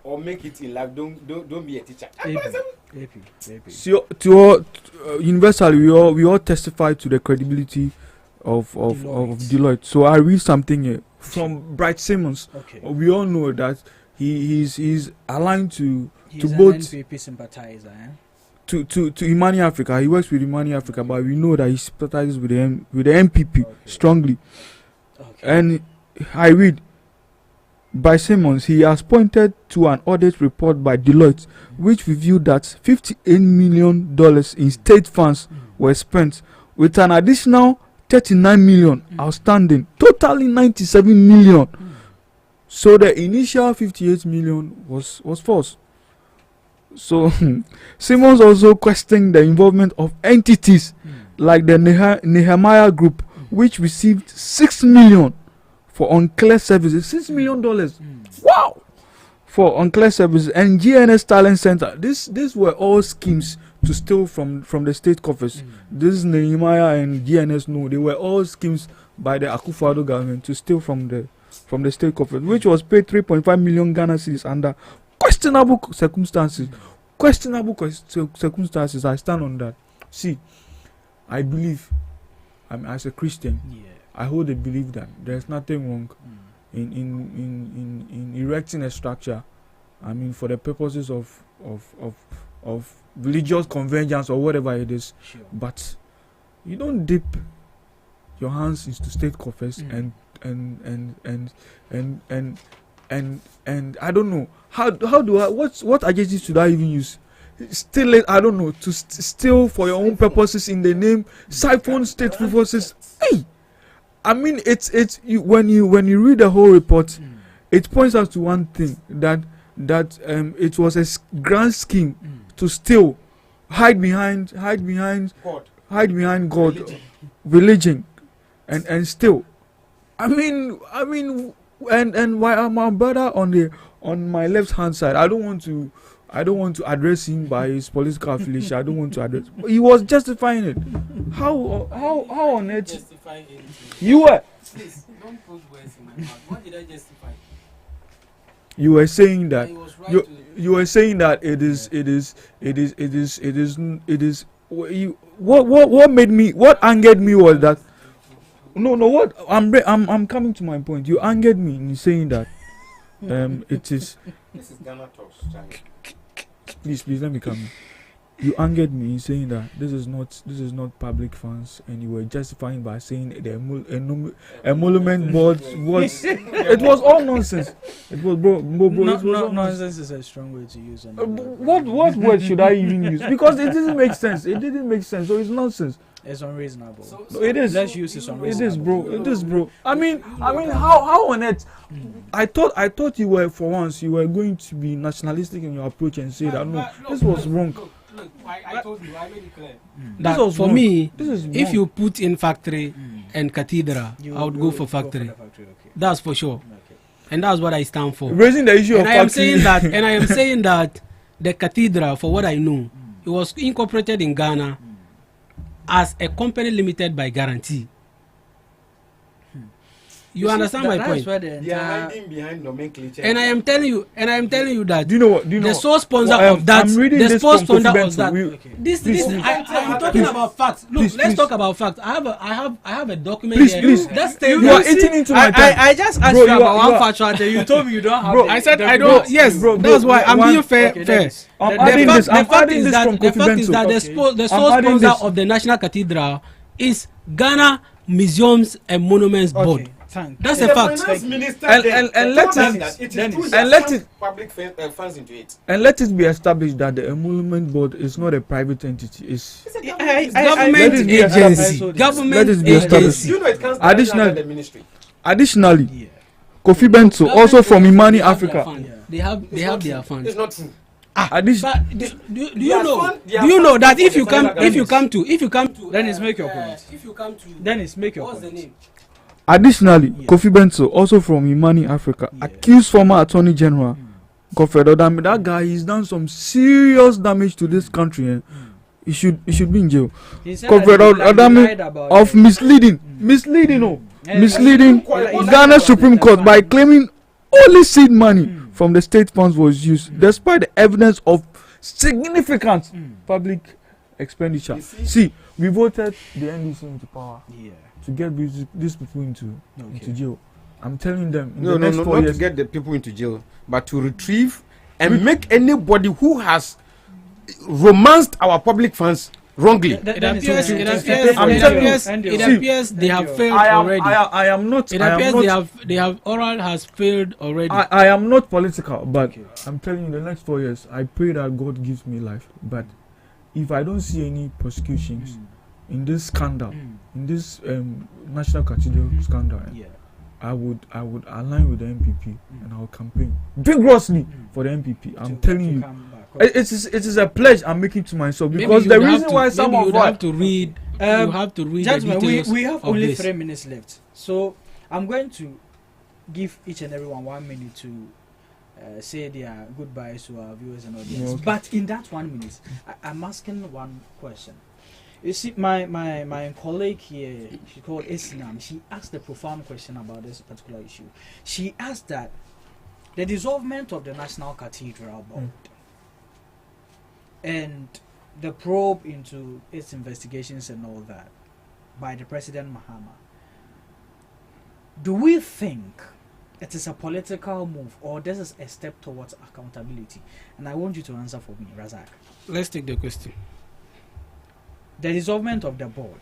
Or make it in life. Don't be a teacher. So universally, we all testify to the credibility of Deloitte. So I read something here from Bright Simmons. Okay. We all know that he's aligned to he's both an NPP sympathizer. To Imani Africa. He works with Imani Africa, but we know that he sympathizes with the MPP strongly. Okay. And I read by Simmons, he has pointed to an audit report by Deloitte which revealed that $58 million in state funds were spent, with an additional $39 million outstanding, totaling $97 million. So the initial $58 million was false. So Simmons also questioned the involvement of entities like the Nehemiah Group, which received $6 million for unclear services. $6 million. Wow! For unclear services. And GNS Talent Center. These were all schemes to steal from the state coffers. This is Nehemiah and GNS. No, they were all schemes by the Akufo-Addo government to steal from the state coffers, which was paid 3.5 million Ghana cedis under questionable circumstances. Circumstances. I stand on that. See, I believe, as a Christian, I hold a belief that there's nothing wrong in erecting a structure. I mean, for the purposes of religious convergence or whatever it is. Sure. But you don't dip your hands into state coffers and I don't know how do I what adjectives should I even use? Still, I don't know, to steal for your own purposes in the name, siphon state resources. Hey, I mean, it's you, when you read the whole report, it points out to one thing, that it was a grand scheme to steal, hide behind God, religion, and steal. I mean, and why my brother on my left hand side, I don't want to address him by his political affiliation. I don't want to address. He was justifying it. How on earth? Justifying it. You were. Please don't put words in my mouth. What did I justify? You were saying that. Right you were saying that it is. What angered me was that. No. What I'm coming to my point. You angered me in saying that. It is. This is GhanaTalks. Please let me come in. you angered me in saying that this is not public funds, and you were justifying by saying the emolument board was it was all nonsense. It was bro. It was all nonsense is a strong way to use. What word should I even use? Because it didn't make sense. It didn't make sense. So it's nonsense. It's unreasonable. So it is. Let's use it unreasonable. It is, bro. It is, bro. I mean, how on earth? I thought you were, for once, you were going to be nationalistic in your approach and say that no, this was wrong. Look, I told you, I made it clear. That for wrong. Me, this is if wrong. you put in factory and cathedral, I would go for factory. Okay. That's for sure. Okay. And that's what I stand for. Raising the issue of factory. And I am saying that the cathedral, for what I know, it was incorporated in Ghana as a company limited by guarantee. You understand my point? They are hiding behind nomenclature. And I am telling you that. Do you know what? The sole sponsor of that. The sole sponsor of that. This. I'm talking about facts. Look, let's talk about facts. I have a document here. Please. You are eating into my time. I just asked you about one factual thing. You told me you don't have. Bro, I said I don't. Yes, bro. That's why I'm being fair. The fact is that the sole sponsor of the National Cathedral is Ghana Museums and Monuments Board. That's a fact. And let it be established that the emolument board is not a private entity. It's government agency. Government agency. You know it comes under the ministry. Additionally, Kofi Bento, also from Imani Africa. They have their funds. It's not true. But do you know that if you come to then it's make your point. If you come to then it's make your what's point. the name? Additionally, Kofi Bento, also from Imani Africa, accused former Attorney General Godfrey Odame. That guy, he's done some serious damage to this country. Eh? He should be in jail. Godfrey Odame of misleading Ghana Supreme Court by claiming only seed money from the state funds was used, despite the evidence of significant public expenditure. See, we voted the NDC into power. To get these people into jail. I'm telling them not to get the people into jail, but to retrieve and make anybody who has romanced our public funds wrongly. It appears they have failed already. I am not. It appears they have oral has failed already. I am not political, but I'm telling you, the next 4 years, I pray that God gives me life. But if I don't see any prosecutions in this scandal, in this National Cathedral scandal, I would align with the MPP and I will campaign vigorously for the MPP. I'm telling you, it is a pledge I'm making to myself, because the reason why some of you have to read. You have to read. Gentlemen, the details we have only this. 3 minutes left, so I'm going to give each and everyone 1 minute to say their goodbyes to our viewers and audience. Okay. But in that 1 minute, I'm asking one question. You see, my colleague here, she called Islam, she asked a profound question about this particular issue. She asked that the dissolvement of the National Cathedral Board and the probe into its investigations and all that by the President Mahama, do we think it is a political move or this is a step towards accountability? And I want you to answer for me, Razak. Let's take the question. The dissolvement of the board,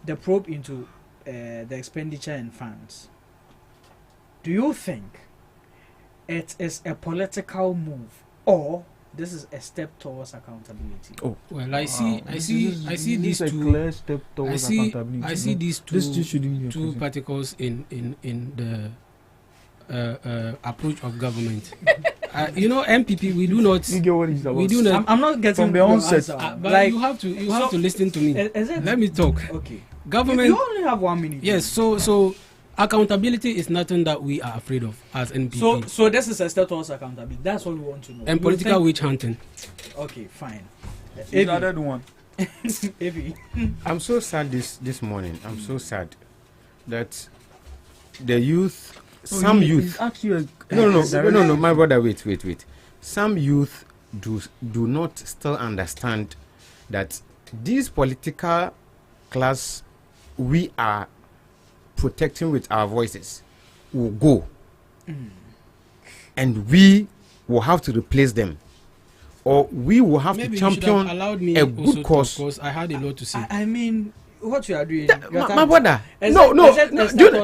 the probe into the expenditure and funds, do you think it is a political move or this is a step towards accountability? Oh well, I see these two. Clear step towards accountability. I see these two particles in the approach of government. MPP, we do not. I'm not getting from the onset. But like, you have to listen to me. Let me talk. Okay. Government. You only have 1 minute. Yes. So accountability is nothing that we are afraid of as NPP. So this is a step towards accountability. That's what we want to know. And political witch hunting. Okay, fine. Added one. I'm so sad this morning. I'm so sad that the youth. Some youth. No, my brother. Wait. Some youth do not still understand that this political class we are protecting with our voices will go, and we will have to replace them. or we will have Maybe to champion a good cause. Because I had a lot to say. I mean, what you are doing, my brother. No,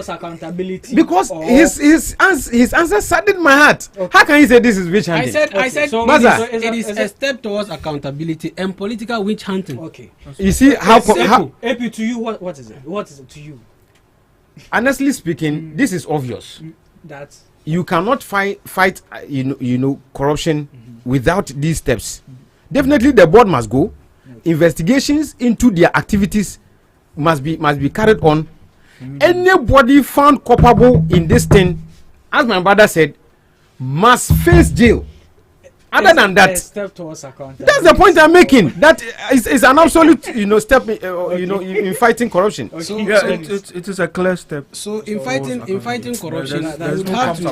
accountability. Because his answer saddened my heart. Okay. How can you say this is witch hunting? I said, so it is a step towards accountability and political witch hunting. Okay. You see how AP to you, what is it? What is it to you? Honestly speaking, this is obvious. That you cannot fight corruption without these steps. Definitely, the board must go. Investigations into their activities must be carried on. Anybody found culpable in this thing, as my brother said, must face jail. Other than that, step towards accountability. That's the point I'm making. That is an absolute step in fighting corruption. Okay. So it is a clear step. So in fighting corruption, there's you no have to.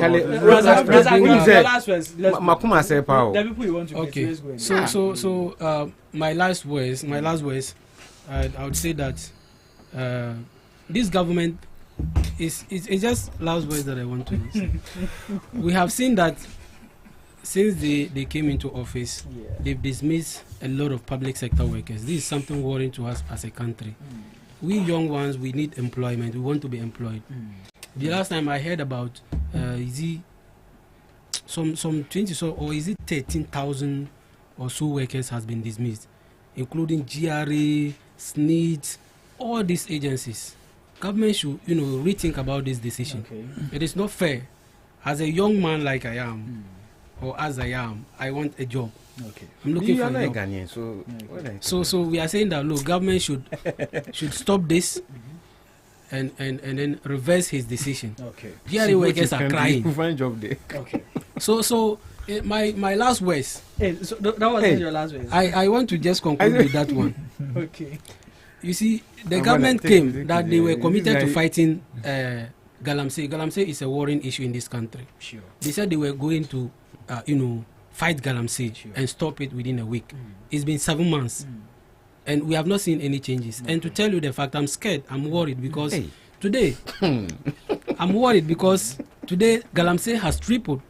Makuma say power. Okay. So my last words. I would say that this government is just last words that I want to say. We have seen that since they came into office, they've dismissed a lot of public sector workers. This is something worrying to us as a country. We young ones, we need employment. We want to be employed. The last time I heard about some 20 or is it 13,000 or so workers has been dismissed, including GRA, SNIT, all these agencies. Government should rethink about this decision. Okay. It is not fair. As a young man like I am, or as I am, I want a job. Okay. I'm looking for a job. Ghanaian, so we are saying that look, government should stop this and then reverse his decision. Okay. GRA workers are crying. Find job there. Okay. So my last words. So that was your last words. I want to just conclude with that one. Okay. You see, the government came that they were committed to fighting Galamsey. Galamsey is a worrying issue in this country. Sure. They said they were going to fight Galamsey and stop it within a week. It's been 7 months and we have not seen any changes. And to tell you the fact, I'm scared, I'm worried because today Galamsey has tripled.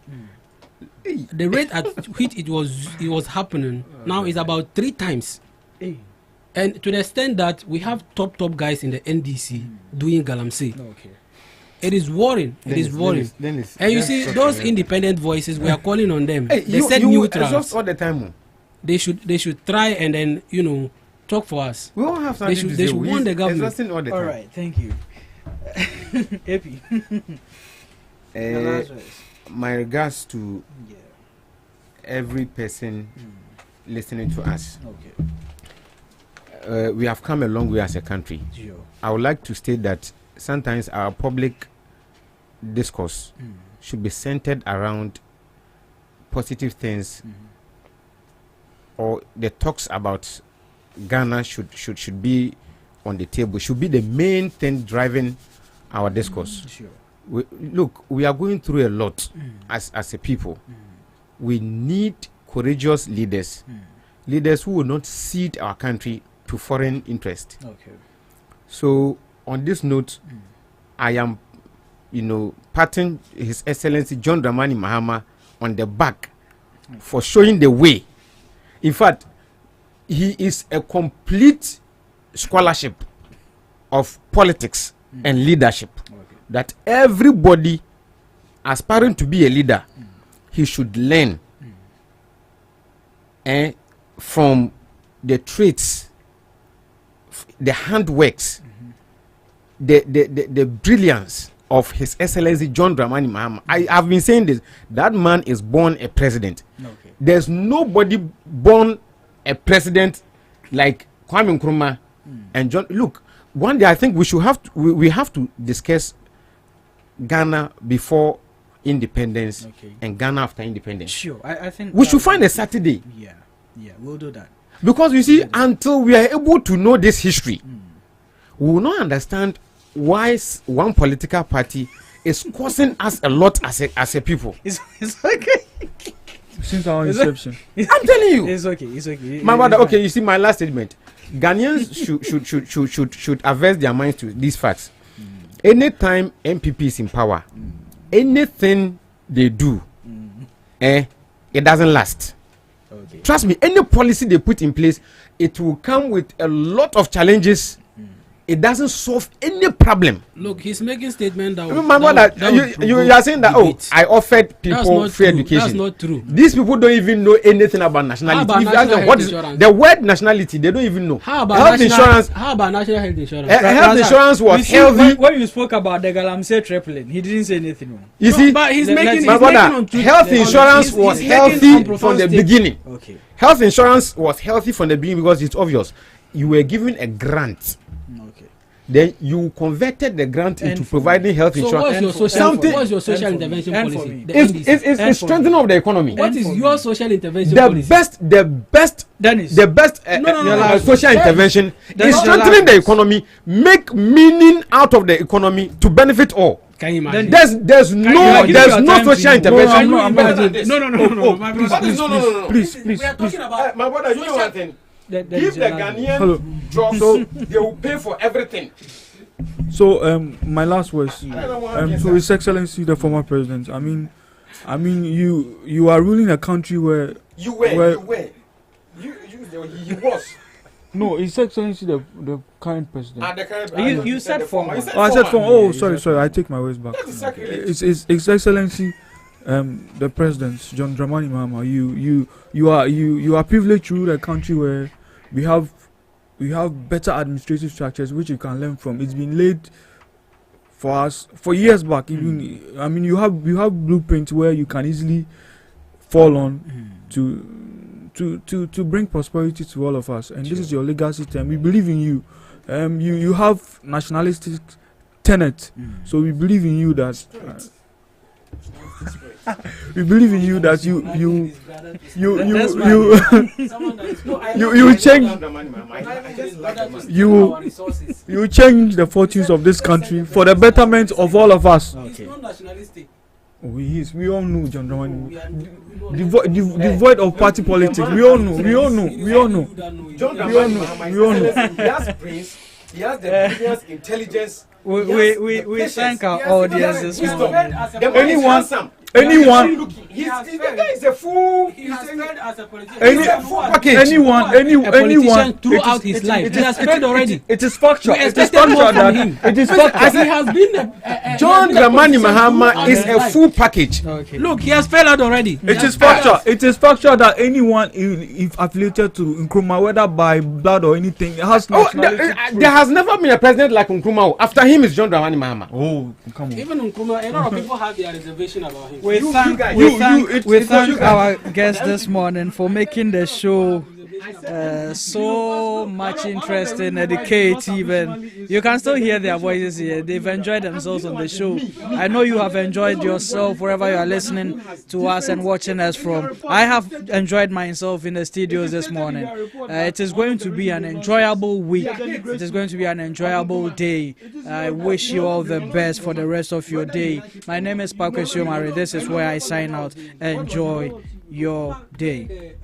The rate at which it was happening now is about 3 times. And to the extent that we have top guys in the NDC doing Galamsey. Okay. It is worrying. And you see, those independent voices, we are calling on them. They said neutrals all the time. They should try and then talk for us. We won't have something They should warn the government. All right, thank you. Epi. My regards to every person listening to us. Okay. We have come a long way as a country. Sure. I would like to state that sometimes our public discourse should be centered around positive things, or the talks about Ghana should be on the table, should be the main thing driving our discourse. Sure. We are going through a lot as a people. We need courageous leaders, leaders who will not cede our country to foreign interest. Okay. So on this note, I am, patting His Excellency John Dramani Mahama on the back for showing the way. In fact, he is a complete scholarship of politics and leadership. Okay. That everybody aspiring to be a leader, he should learn from the traits, the handworks, the brilliance of His Excellency John Dramani Mahama. I have been saying this. That man is born a president. Okay. There's nobody born a president like Kwame Nkrumah and John. Look, one day I think we have to discuss Ghana before independence and Ghana after independence. Sure, I think we should find a Saturday. Yeah, we'll do that. Because you see, until we are able to know this history, we will not understand why one political party is causing us a lot as a people. It's okay. Since our inception, I'm telling you, it's okay. My brother, okay. You see, my last statement: Ghanaians should averse their minds to these facts. Anytime MPP is in power, anything they do, it doesn't last. Okay. Trust me, any policy they put in place, it will come with a lot of challenges. It doesn't solve any problem. Look, he's making statement that. My brother, you are saying that debate. I offered people free education. That's not true. These people don't even know anything about nationality. How about national health insurance? The word nationality, they don't even know. How about insurance? How about national health insurance? Health insurance was healthy. When you spoke about the Galamsey tripling, he didn't say anything. You see, but he's making. My brother, health insurance was healthy from the beginning. Okay. Health insurance was healthy from the beginning because it's obvious. You were given a grant. Then you converted the grant into providing health insurance. What's your social intervention policy? It's strengthening of the economy. What is your social intervention policy? The best social intervention is strengthening the economy, make meaning out of the economy to benefit all. Can you imagine? There's no social intervention. No. Please. My brother, you know one thing. Give the Ghanaian jobs, so they will pay for everything. So my last words to His Excellency the former president. I mean you are ruling a country where he was. No, His Excellency the current president. The current You said former. I said former. Oh, sorry. I take my words back. It's His Excellency the president John Dramani Mahama. You are privileged to rule a country where we have better administrative structures which you can learn from. It's been laid for us for years back. Even I mean you have blueprints where you can easily fall on to bring prosperity to all of us, and this is your legacy term. We believe in you. You have nationalistic tenet, so we believe in you that we believe in you that you change the fortunes of this country for the betterment of all of us. It's not nationalistic. We all know John Dramani. Devoid of party politics. We all know. John Dramani, he has brains, he has the brilliance, intelligence. We thank our audience this morning. Anyone. The guy is a fool. He's as a politician. Anyone throughout his life. He has spent already. It is factual. It is factual. As he has been John Dramani Mahama is a full package. Okay. Look, he has failed out already. It is factual. It is factual that anyone if affiliated to Nkrumah, whether by blood or anything, has there has never been a president like Nkrumah. After him is John Dramani Mahama. Oh, come on. Even Nkrumah, a lot of people have their reservation about him. We thank our guest this morning for making the show so much interesting, educative, and you can still hear their voices here. They've enjoyed themselves on the show. I know you have enjoyed yourself wherever you are listening to us and watching us from. I have enjoyed myself in the studios this morning. It is going to be an enjoyable week. It is going to be an enjoyable day. I wish you all the best for the rest of your day. My name is Pakwe Siomare. This is where I sign out. Enjoy your day.